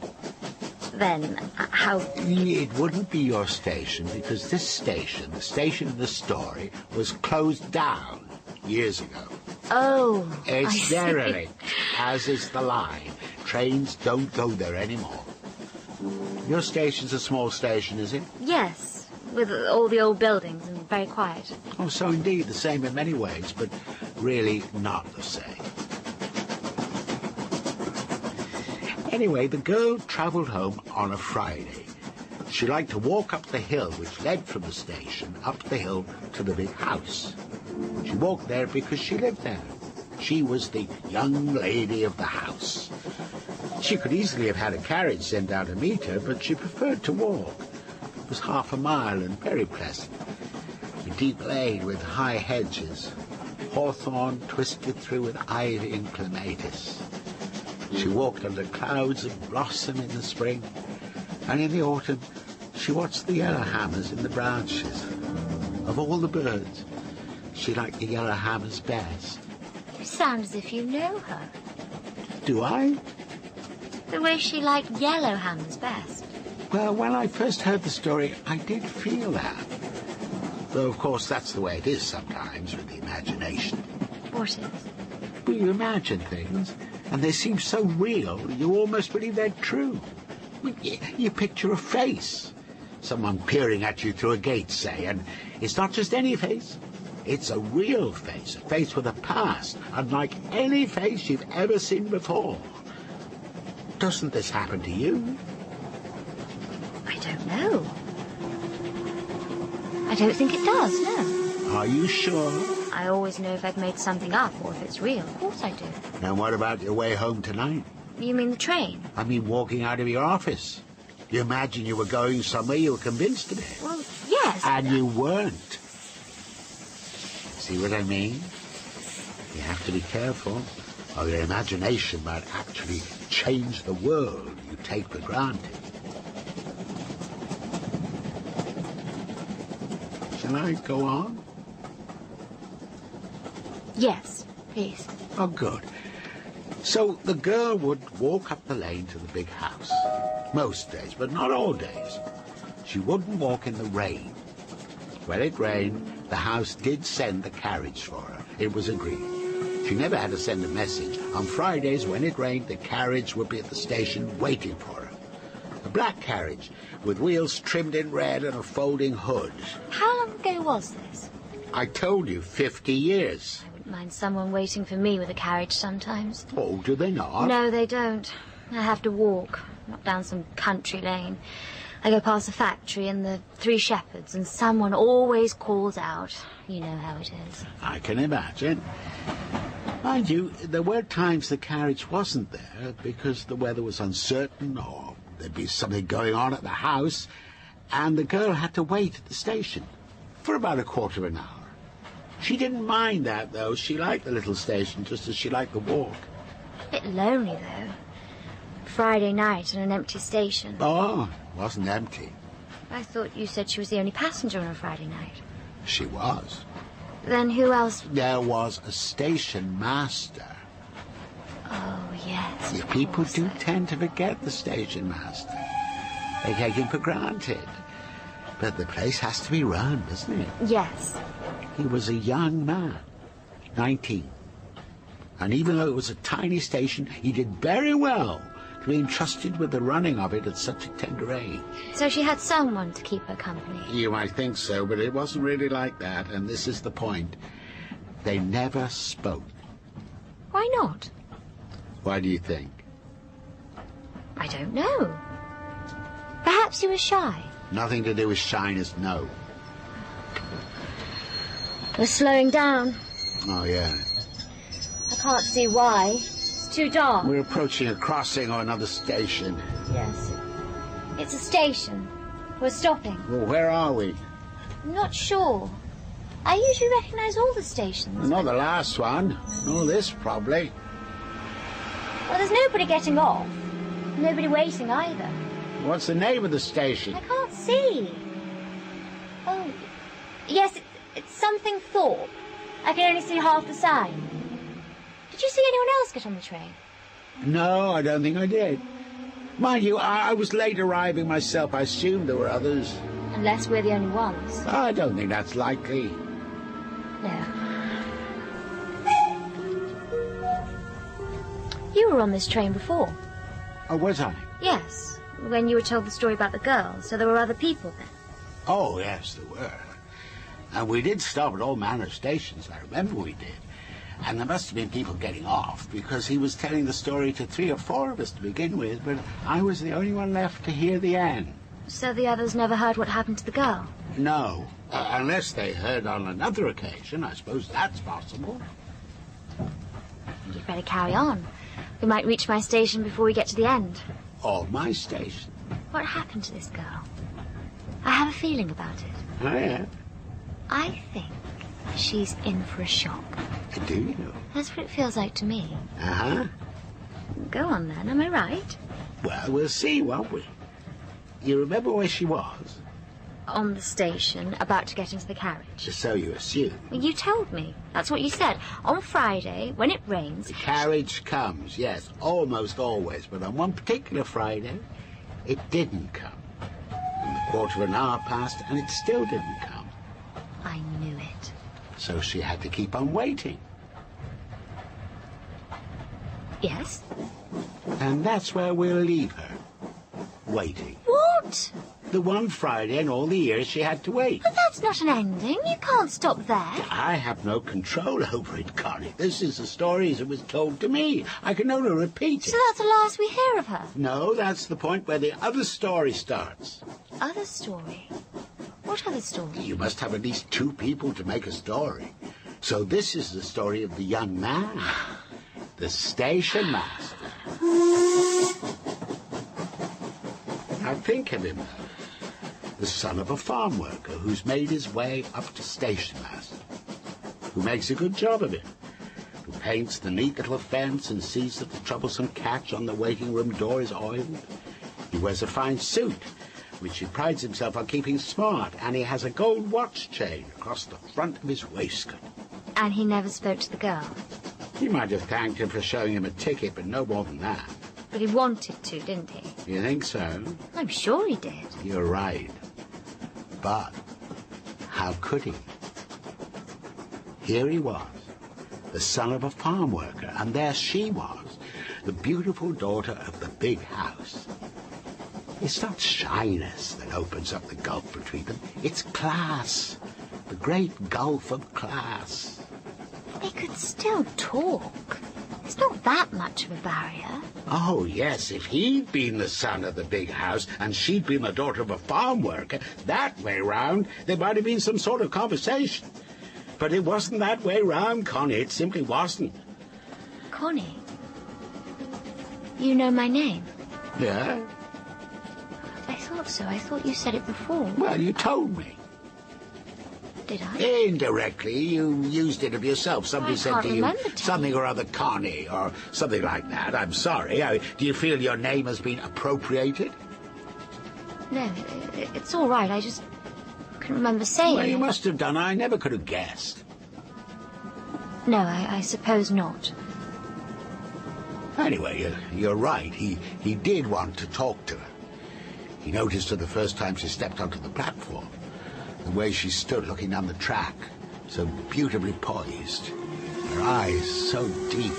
Then, how... It wouldn't be your station, because this station, the station in the story, was closed down years ago. Oh, It's derelict, as is the line. Trains don't go there anymore. Your station's a small station, is it? Yes, with all the old buildings and very quiet. Oh, so indeed, the same in many ways, but really not the same. Anyway, the girl travelled home on a Friday. She liked to walk up the hill which led from the station up the hill to the big house. She walked there because she lived there. She was the young lady of the house. She could easily have had a carriage sent out to meet her, but she preferred to walk. It was half a mile and very pleasant. A deep lane with high hedges, hawthorn twisted through with ivy and clematis. She walked under clouds of blossom in the spring, and in the autumn she watched the yellowhammers in the branches. Of all the birds, she liked the yellowhammers best. You sound as if you know her. Do I? The way she liked yellowhammers best. Well, when I first heard the story, I did feel that. Though, of course, that's the way it is sometimes with the imagination. What is? Well, you imagine things, and they seem so real, you almost believe they're true. You picture a face, someone peering at you through a gate, say, and it's not just any face. It's a real face, a face with a past, unlike any face you've ever seen before. Doesn't this happen to you? I don't know. I don't think it does, no. Are you sure? I always know if I've made something up or if it's real. Of course I do. And what about your way home tonight? You mean the train? I mean walking out of your office. You imagine you were going somewhere you were convinced of it. Well, yes. And you weren't. See what I mean? You have to be careful, or your imagination might actually change the world you take for granted. Shall I go on? Yes, please. Oh, good. So the girl would walk up the lane to the big house. Most days, but not all days. She wouldn't walk in the rain. When it rained, the house did send the carriage for her. It was agreed. She never had to send a message. On Fridays, when it rained, the carriage would be at the station waiting for her. A black carriage with wheels trimmed in red and a folding hood. How long ago was this? I told you, 50 years. I wouldn't mind someone waiting for me with a carriage sometimes. Oh, do they not? No, they don't. I have to walk, not down some country lane. I go past the factory and the Three Shepherds, and someone always calls out. You know how it is. I can imagine. Mind you, there were times the carriage wasn't there because the weather was uncertain or there'd be something going on at the house, and the girl had to wait at the station for about a quarter of an hour. She didn't mind that, though. She liked the little station just as she liked the walk. A bit lonely, though. Friday night in an empty station. Oh, it wasn't empty. I thought you said she was the only passenger on a Friday night. She was. Then who else? There was a station master. Oh, yes. See, people do tend to forget the station master. They take him for granted. But the place has to be run, doesn't it? Yes. He was a young man, 19. And even though it was a tiny station, he did very well to be entrusted with the running of it at such a tender age. So she had someone to keep her company. You might think so, but it wasn't really like that, and this is the point. They never spoke. Why not? Why do you think? I don't know. Perhaps he was shy. Nothing to do with shyness, no. We're slowing down. Oh, yeah. I can't see why. It's too dark. We're approaching a crossing or another station. Yes. It's a station. We're stopping. Well, where are we? I'm not sure. I usually recognize all the stations. Not the last one. Nor this, probably. Well, there's nobody getting off. Nobody waiting either. What's the name of the station? I can't see. Oh, yes, it's something Thorpe. I can only see half the sign. Did you see anyone else get on the train? No, I don't think I did. Mind you, I was late arriving myself. I assumed there were others. Unless we're the only ones. I don't think that's likely. No. You were on this train before. Oh, was I? Yes, when you were told the story about the girl, so there were other people there. Oh, yes, there were. And we did stop at all manner of stations, I remember we did. And there must have been people getting off, because he was telling the story to 3 or 4 of us to begin with, but I was the only one left to hear the end. So the others never heard what happened to the girl? No, unless they heard on another occasion. I suppose that's possible. You'd better carry on. We might reach my station before we get to the end. Oh, my station? What happened to this girl? I have a feeling about it. Oh, yeah? I think she's in for a shock. Do you? That's what it feels like to me. Uh-huh. Go on, then. Am I right? Well, we'll see, won't we? You remember where she was? On the station, about to get into the carriage. So you assume. Well, you told me. That's what you said. On Friday, when it rains... The carriage comes, yes, almost always. But on one particular Friday, it didn't come. And the quarter of an hour passed, and it still didn't come. I knew it. So she had to keep on waiting. Yes? And that's where we'll leave her. Waiting. What? The one Friday in all the years she had to wait. But that's not an ending. You can't stop there. I have no control over it, Connie. This is the story as it was told to me. I can only repeat it. So that's the last we hear of her? No, that's the point where the other story starts. Other story? What other story? You must have at least 2 people to make a story. So this is the story of the young man. The station master. Now think of him. The son of a farm worker who's made his way up to station master, who makes a good job of it, who paints the neat little fence and sees that the troublesome catch on the waiting room door is oiled. He wears a fine suit, which he prides himself on keeping smart, and he has a gold watch chain across the front of his waistcoat. And he never spoke to the girl? He might have thanked him for showing him a ticket, but no more than that. But he wanted to, didn't he? You think so? I'm sure he did. You're right. But how could he? Here he was, the son of a farm worker, and there she was, the beautiful daughter of the big house. It's not shyness that opens up the gulf between them. It's class, the great gulf of class. They could still talk. It's not that much of a barrier. Oh, yes, if he'd been the son of the big house and she'd been the daughter of a farm worker, that way round, there might have been some sort of conversation. But it wasn't that way round, Connie. It simply wasn't. Connie. You know my name? Yeah? I thought so. I thought you said it before. Well, you told me. Did I? Indirectly, you used it of yourself. Somebody I said can't to you remember something or other, Connie, or something like that. I'm sorry. Do you feel your name has been appropriated? No, it's all right. I just couldn't remember saying Well, you it. must have done. I never could have guessed. No, I suppose not. Anyway, you're right. He did want to talk to her. He noticed her the first time she stepped onto the platform. The way she stood looking down the track, so beautifully poised. Her eyes so deep.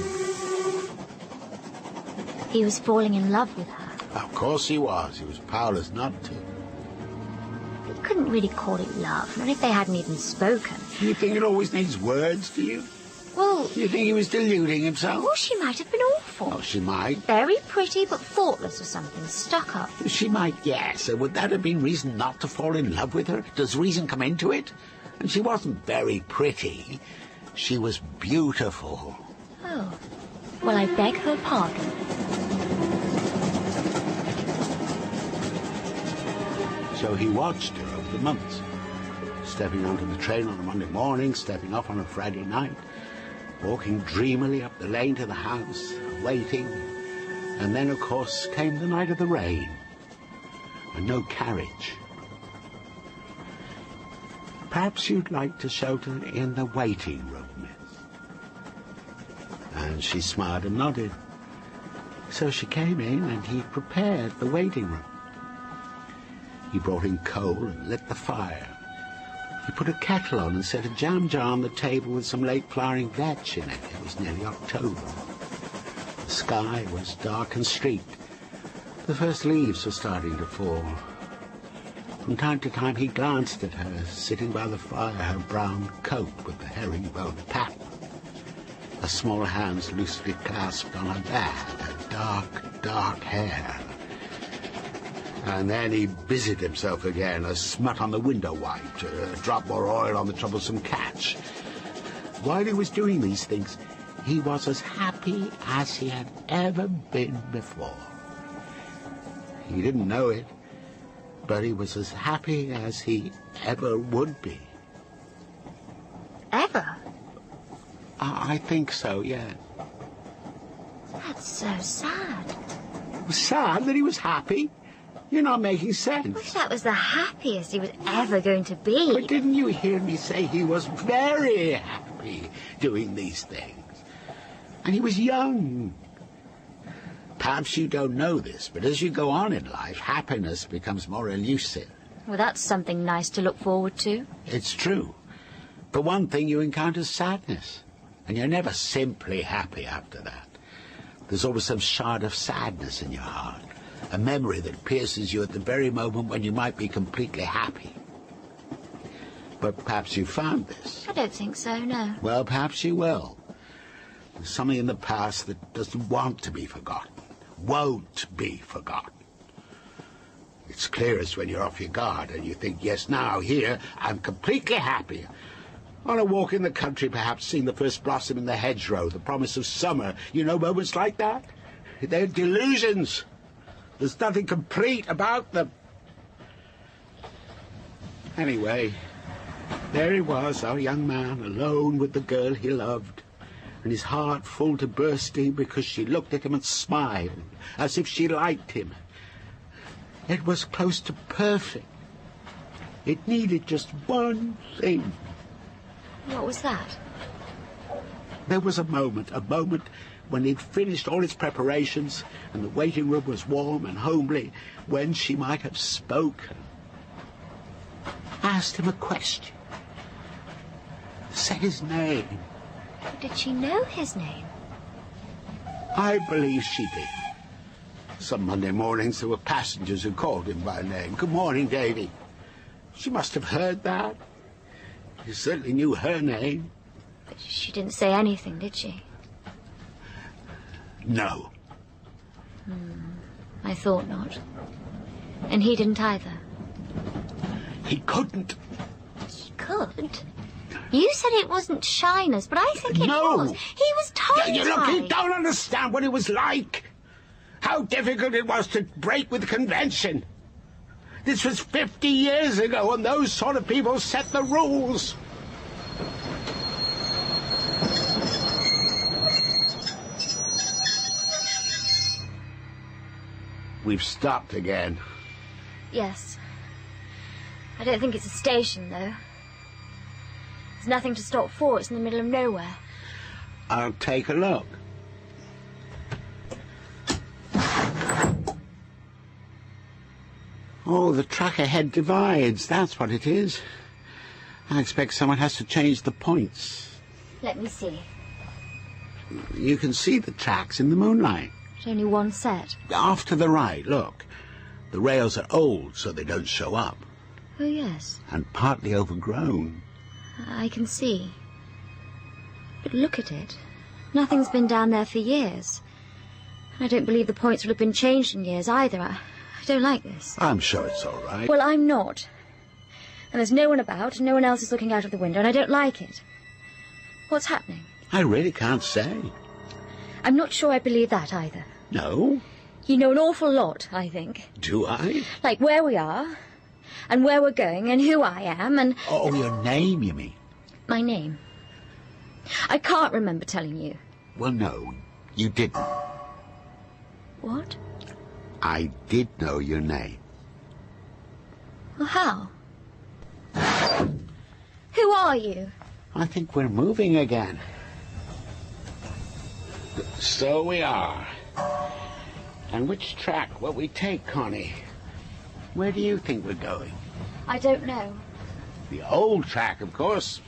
He was falling in love with her. Of course he was. He was powerless not to. You couldn't really call it love, not if they hadn't even spoken. You think it always needs words, do you? Well... You think he was deluding himself? Well, she might have been awful. Oh, she might. Very pretty, but thoughtless or something. Stuck up. She might, yes. Would that have been reason not to fall in love with her? Does reason come into it? And she wasn't very pretty. She was beautiful. Oh. Well, I beg her pardon. So he watched her over the months. Stepping onto the train on a Monday morning, stepping off on a Friday night, walking dreamily up the lane to the house, waiting. And then, of course, came the night of the rain. And no carriage. Perhaps you'd like to shelter in the waiting room, miss. And she smiled and nodded. So she came in and he prepared the waiting room. He brought in coal and lit the fire. He put a kettle on and set a jam jar on the table with some late flowering veg in it. It was nearly October. The sky was dark and streaked. The first leaves were starting to fall. From time to time he glanced at her, sitting by the fire, her brown coat with the herringbone pattern, her small hands loosely clasped on her back, her dark, dark hair. And then he busied himself again, a smut on the window wipe, a drop more oil on the troublesome catch. While he was doing these things, he was as happy as he had ever been before. He didn't know it, but he was as happy as he ever would be. Ever? I think so, yeah. That's so sad. Sad that he was happy? You're not making sense. Wish that was the happiest he was ever going to be. But didn't you hear me say he was very happy doing these things? And he was young. Perhaps you don't know this, but as you go on in life, happiness becomes more elusive. Well, that's something nice to look forward to. It's true. For one thing, you encounter sadness, and you're never simply happy after that. There's always some shard of sadness in your heart, a memory that pierces you at the very moment when you might be completely happy. But perhaps you found this. I don't think so, no. Well, perhaps you will. There's something in the past that doesn't want to be forgotten, won't be forgotten. It's clearest when you're off your guard and you think, yes, now, here, I'm completely happy. On a walk in the country, perhaps seeing the first blossom in the hedgerow, the promise of summer. You know moments like that? They're delusions. There's nothing complete about them. Anyway, there he was, our young man, alone with the girl he loved, and his heart full to bursting because she looked at him and smiled, as if she liked him. It was close to perfect. It needed just one thing. What was that? There was a moment when he'd finished all his preparations and the waiting room was warm and homely, when she might have spoken. Asked him a question. Said his name. Did she know his name? I believe she did. Some Monday mornings there were passengers who called him by name. Good morning, Davy. She must have heard that. He certainly knew her name. But she didn't say anything, did she? No. I thought not. And he didn't either. He couldn't. He could? You said it wasn't shyness, but I think it was. He was tiny. Look, you don't understand what it was like. How difficult it was to break with convention. This was 50 years ago, and those sort of people set the rules. We've stopped again. Yes. I don't think it's a station, though. There's nothing to stop for. It's in the middle of nowhere. I'll take a look. Oh, the track ahead divides. That's what it is. I expect someone has to change the points. Let me see. You can see the tracks in the moonlight. There's only one set. Off to the right, look. The rails are old, so they don't show up. Oh, yes. And partly overgrown. I can see. But look at it. Nothing's been down there for years. I don't believe the points will have been changed in years either. I don't like this. I'm sure it's all right. Well, I'm not. And there's no one about, and no one else is looking out of the window, and I don't like it. What's happening? I really can't say. I'm not sure I believe that either. No? You know an awful lot, I think. Do I? Like where we are, and where we're going, and who I am, and... Oh, your name, you mean? My name. I can't remember telling you. Well, no, you didn't. What? I did know your name. Well, how? Who are you? I think we're moving again. So we are. And which track will we take, Connie? Where do you think we're going? I don't know. The old track, of course.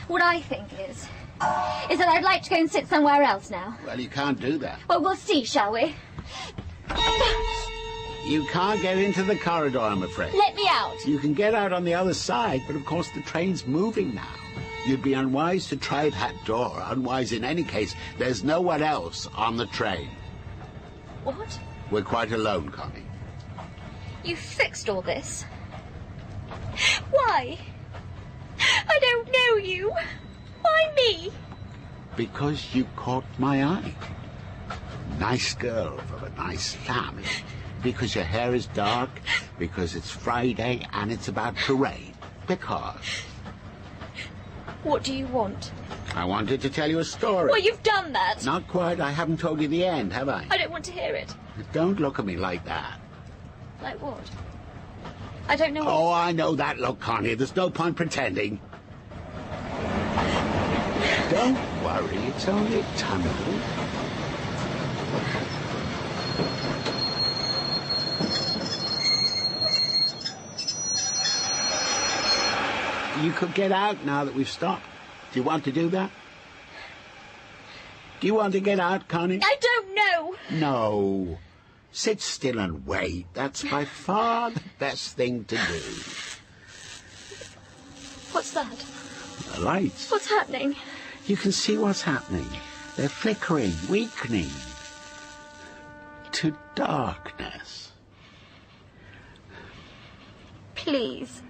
What I think is that I'd like to go and sit somewhere else now. Well, you can't do that. Well, we'll see, shall we? You can't get into the corridor, I'm afraid. Let me out. You can get out on the other side, but of course the train's moving now. You'd be unwise to try that door. Unwise in any case. There's no one else on the train. What? We're quite alone, Connie. You fixed all this? Why? I don't know you. Why me? Because you caught my eye. Nice girl from a nice family. Because your hair is dark. Because it's Friday and it's about to rain. Because... What do you want? I wanted to tell you a story. Well, you've done that. Not quite. I haven't told you the end, have I? I don't want to hear it. Don't look at me like that. Like what? I don't know what... Oh, I know that look, Connie. There's no point pretending. Don't worry. It's only a tunnel. You could get out now that we've stopped. Do you want to do that? Do you want to get out, Connie? I don't know. No. Sit still and wait. That's by far the best thing to do. What's that? The lights. What's happening? You can see what's happening. They're flickering, weakening. To darkness. Please.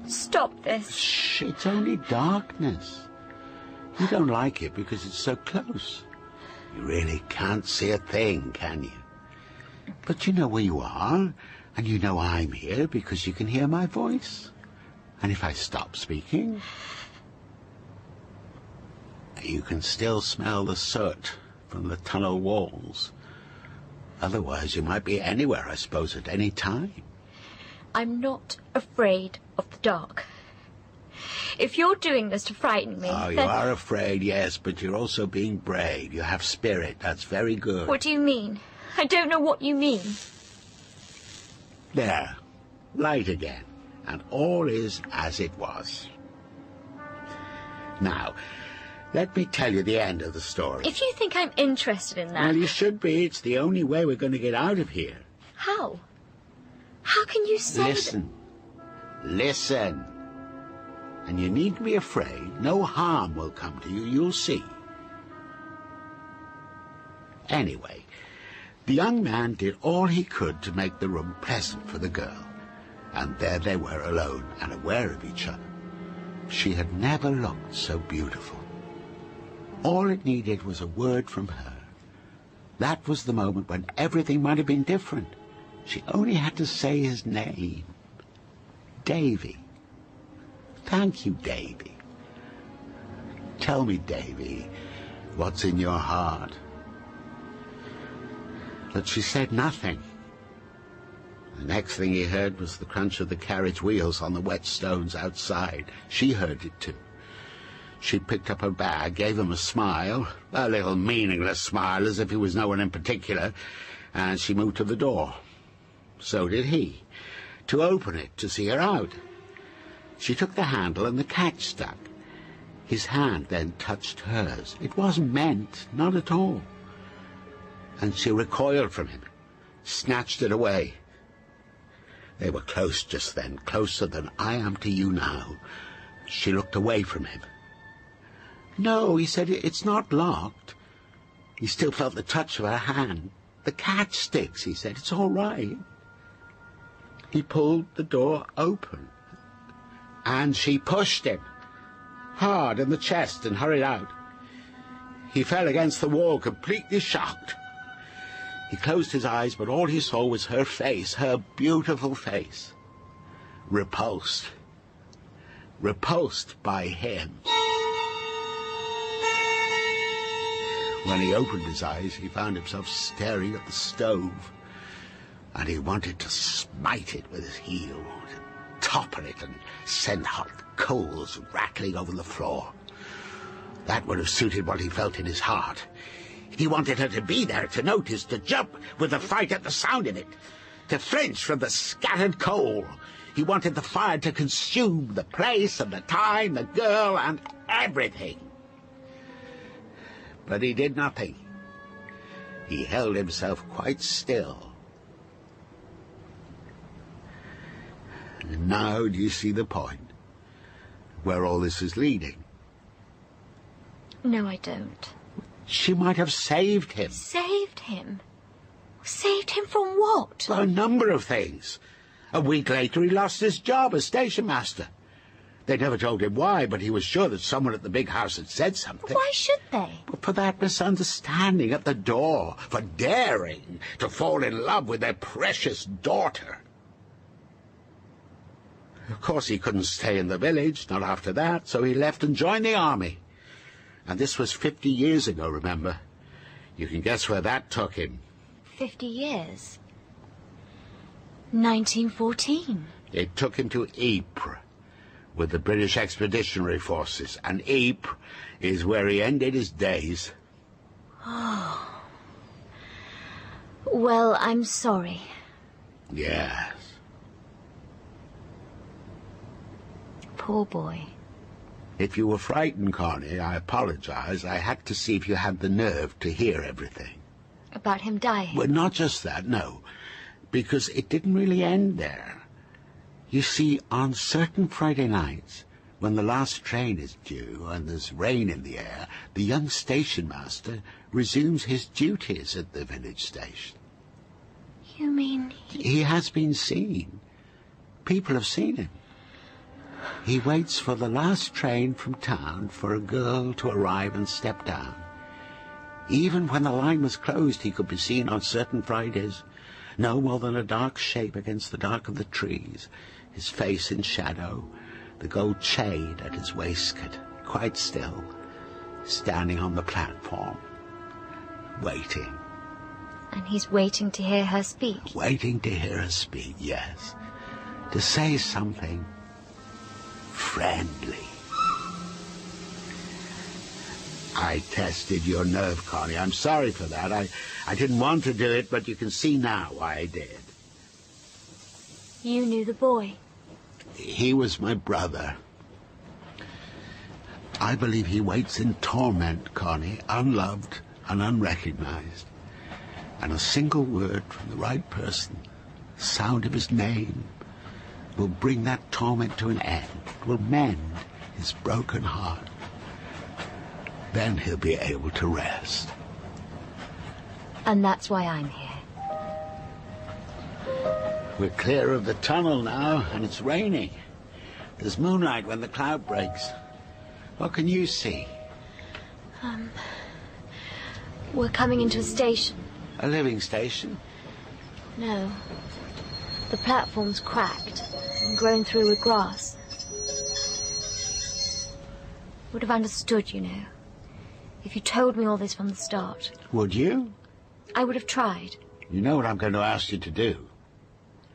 Stop this. Shh, it's only darkness. You don't like it because it's so close. You really can't see a thing, can you? But you know where you are, and you know I'm here because you can hear my voice. And if I stop speaking, you can still smell the soot from the tunnel walls. Otherwise, you might be anywhere, I suppose, at any time. I'm not afraid of the dark. If you're doing this to frighten me... Oh, you are afraid, yes, but you're also being brave. You have spirit. That's very good. What do you mean? I don't know what you mean. There. Light again. And all is as it was. Now, let me tell you the end of the story. If you think I'm interested in that... Well, you should be. It's the only way we're going to get out of here. How? How can you say... Listen. Listen. And you needn't be afraid. No harm will come to you. You'll see. Anyway, the young man did all he could to make the room pleasant for the girl. And there they were alone and aware of each other. She had never looked so beautiful. All it needed was a word from her. That was the moment when everything might have been different. She only had to say his name. Davy. Thank you, Davy. Tell me, Davy, what's in your heart? But she said nothing. The next thing he heard was the crunch of the carriage wheels on the wet stones outside. She heard it too. She picked up her bag, gave him a smile, a little meaningless smile, as if he was no one in particular, and she moved to the door. So did he, to open it, to see her out. She took the handle and the catch stuck. His hand then touched hers. It wasn't meant, not at all. And she recoiled from him, snatched it away. They were close just then, closer than I am to you now. She looked away from him. No, he said, it's not locked. He still felt the touch of her hand. The catch sticks, he said, it's all right. He pulled the door open. And she pushed him hard in the chest and hurried out. He fell against the wall, completely shocked. He closed his eyes, but all he saw was her face, her beautiful face. Repulsed. Repulsed by him. When he opened his eyes, he found himself staring at the stove, and he wanted to smite it with his heel, to topple it and send hot coals rattling over the floor. That would have suited what he felt in his heart. He wanted her to be there, to notice, to jump with the fright at the sound of it, to flinch from the scattered coal. He wanted the fire to consume the place and the time, the girl, and everything. But he did nothing. He held himself quite still. And now do you see the point? Where all this is leading? No, I don't. She might have saved him. Saved him? Saved him from what? A number of things. A week later he lost his job as station master. They never told him why, but he was sure that someone at the big house had said something. Why should they? Well, for that misunderstanding at the door, for daring to fall in love with their precious daughter. Of course, he couldn't stay in the village, not after that, so he left and joined the army. And this was 50 years ago, remember? You can guess where that took him. 50 years? 1914. It took him to Ypres with the British Expeditionary Forces, and Ypres is where he ended his days. Oh. Well, I'm sorry. Yes. Poor boy. If you were frightened, Connie, I apologize. I had to see if you had the nerve to hear everything. About him dying? Well, not just that, no. Because it didn't really end there. You see, on certain Friday nights, when the last train is due and there's rain in the air, the young station master resumes his duties at the village station. You mean He has been seen. People have seen him. He waits for the last train from town for a girl to arrive and step down. Even when the line was closed, he could be seen on certain Fridays, no more than a dark shape against the dark of the trees, his face in shadow, the gold chain at his waistcoat, quite still, standing on the platform, waiting. And he's waiting to hear her speak? Waiting to hear her speak, yes. To say something friendly. I tested your nerve, Connie. I'm sorry for that. I didn't want to do it, but you can see now why I did. You knew the boy? He was my brother. I believe he waits in torment, Connie, unloved and unrecognized. And a single word from the right person, sound of his name, will bring that torment to an end, will mend his broken heart. Then he'll be able to rest. And that's why I'm here. We're clear of the tunnel now, and it's raining. There's moonlight when the cloud breaks. What can you see? We're coming into a station. A living station? No. The platform's cracked and grown through with grass. Would have understood, you know, if you told me all this from the start. Would you? I would have tried. You know what I'm going to ask you to do.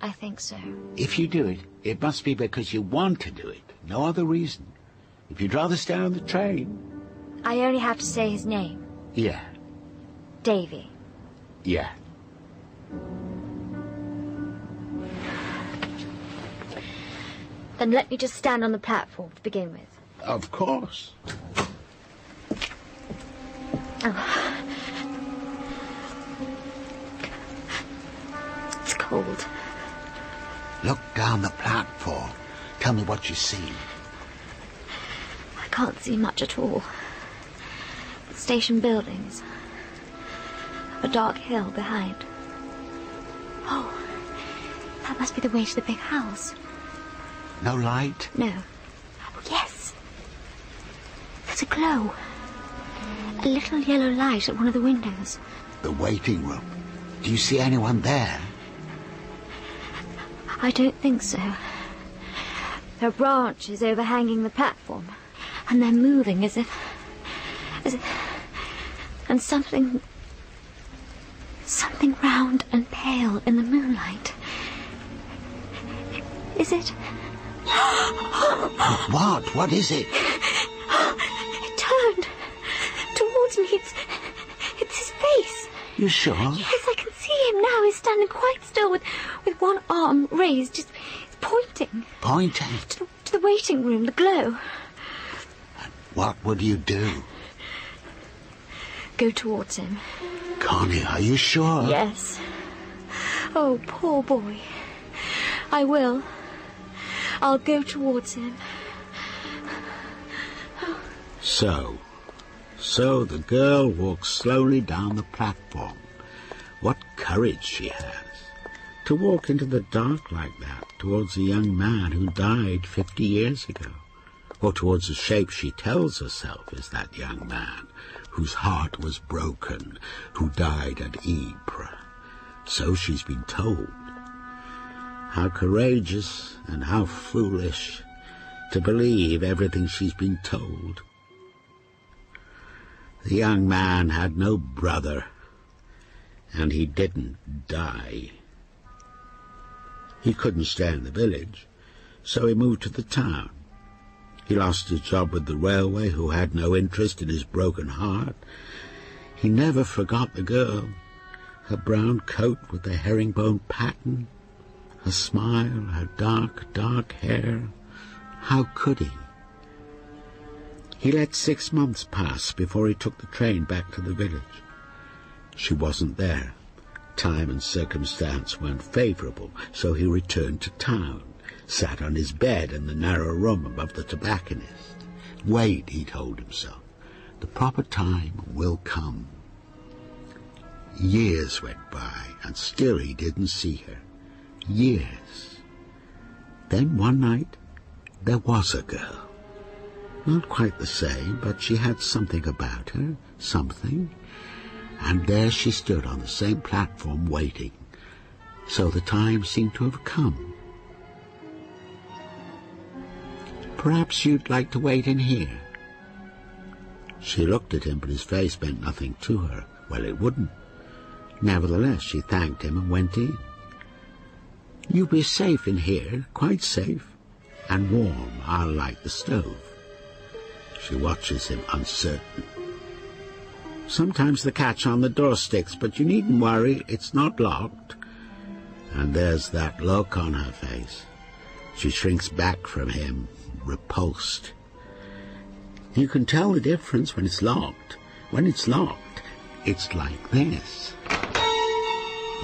I think so. If you do it, it must be because you want to do it. No other reason. If you'd rather stay on the train... I only have to say his name. Yeah. Davy. Yeah. Then let me just stand on the platform to begin with. Of course. Oh. It's cold. Look down the platform. Tell me what you see. I can't see much at all. Station buildings. A dark hill behind. Oh, that must be the way to the big house. No light? No. Oh, yes. There's a glow. A little yellow light at one of the windows. The waiting room. Do you see anyone there? I don't think so. There are branches overhanging the platform, and they're moving as if... And something round and pale in the moonlight. Is it? What? What is it? It turned towards me. It's his face. You sure? Yes, I can see him now. He's standing quite still with one arm raised, just pointing. Pointing? To the waiting room, the glow. What would you do? Go towards him. Connie, are you sure? Yes. Oh, poor boy. I will. I'll go towards him. So the girl walks slowly down the platform. What courage she has. To walk into the dark like that, towards a young man who died 50 years ago. Or towards the shape she tells herself is that young man, whose heart was broken, who died at Ypres. So she's been told. How courageous and how foolish to believe everything she's been told. The young man had no brother, and he didn't die. He couldn't stay in the village, so he moved to the town. He lost his job with the railway, who had no interest in his broken heart. He never forgot the girl, her brown coat with the herringbone pattern, her smile, her dark, dark hair. How could he? He let 6 months pass before he took the train back to the village. She wasn't there. Time and circumstance weren't favourable, so he returned to town, sat on his bed in the narrow room above the tobacconist. Wait, he told himself. The proper time will come. Years went by, and still he didn't see her. Years. Then one night, there was a girl. Not quite the same, but she had something about her, something. And there she stood on the same platform waiting. So the time seemed to have come. Perhaps you'd like to wait in here. She looked at him, but his face meant nothing to her. Well, it wouldn't. Nevertheless, she thanked him and went in. You'll be safe in here, quite safe, and warm. I'll light the stove. She watches him, uncertain. Sometimes the catch on the door sticks, but you needn't worry, it's not locked. And there's that look on her face. She shrinks back from him, repulsed. You can tell the difference when it's locked. When it's locked, it's like this.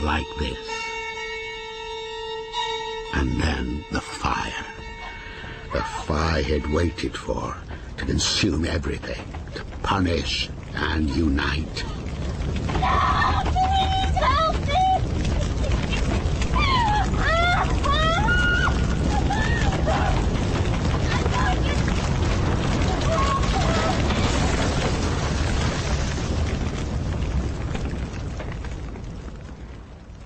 Like this. And then the fire. The fire he'd waited for, to consume everything, to punish and unite. No, please help me!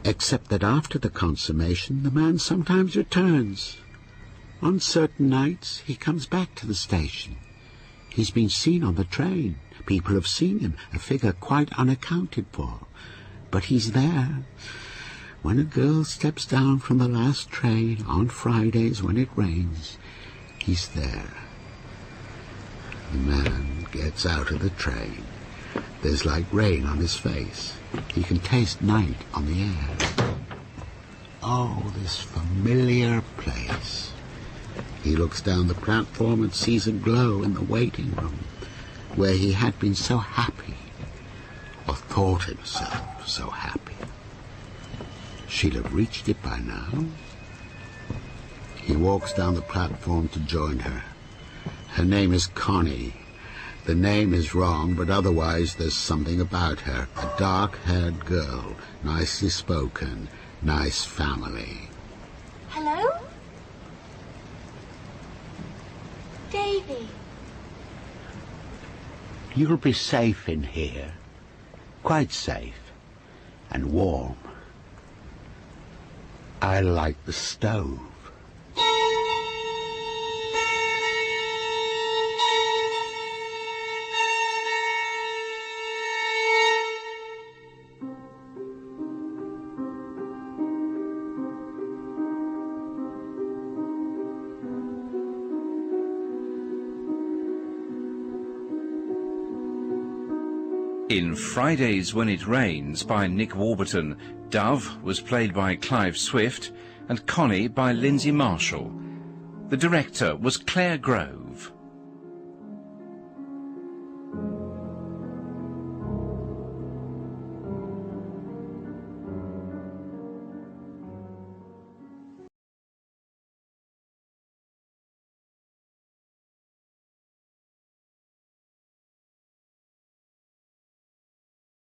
Except that after the consummation, the man sometimes returns. On certain nights, he comes back to the station. He's been seen on the train. People have seen him, a figure quite unaccounted for. But he's there. When a girl steps down from the last train on Fridays when it rains, he's there. The man gets out of the train. There's like rain on his face. He can taste night on the air. Oh, this familiar place. He looks down the platform and sees a glow in the waiting room, where he had been so happy, or thought himself so happy. She'll have reached it by now. He walks down the platform to join her. Her name is Connie. The name is wrong, but otherwise there's something about her. A dark-haired girl, nicely spoken, nice family. Hello? Davy. You'll be safe in here. Quite safe. And warm. I like the stove. In Fridays When It Rains by Nick Warburton, Dove was played by Clive Swift and Connie by Lindsay Marshall. The director was Claire Grove.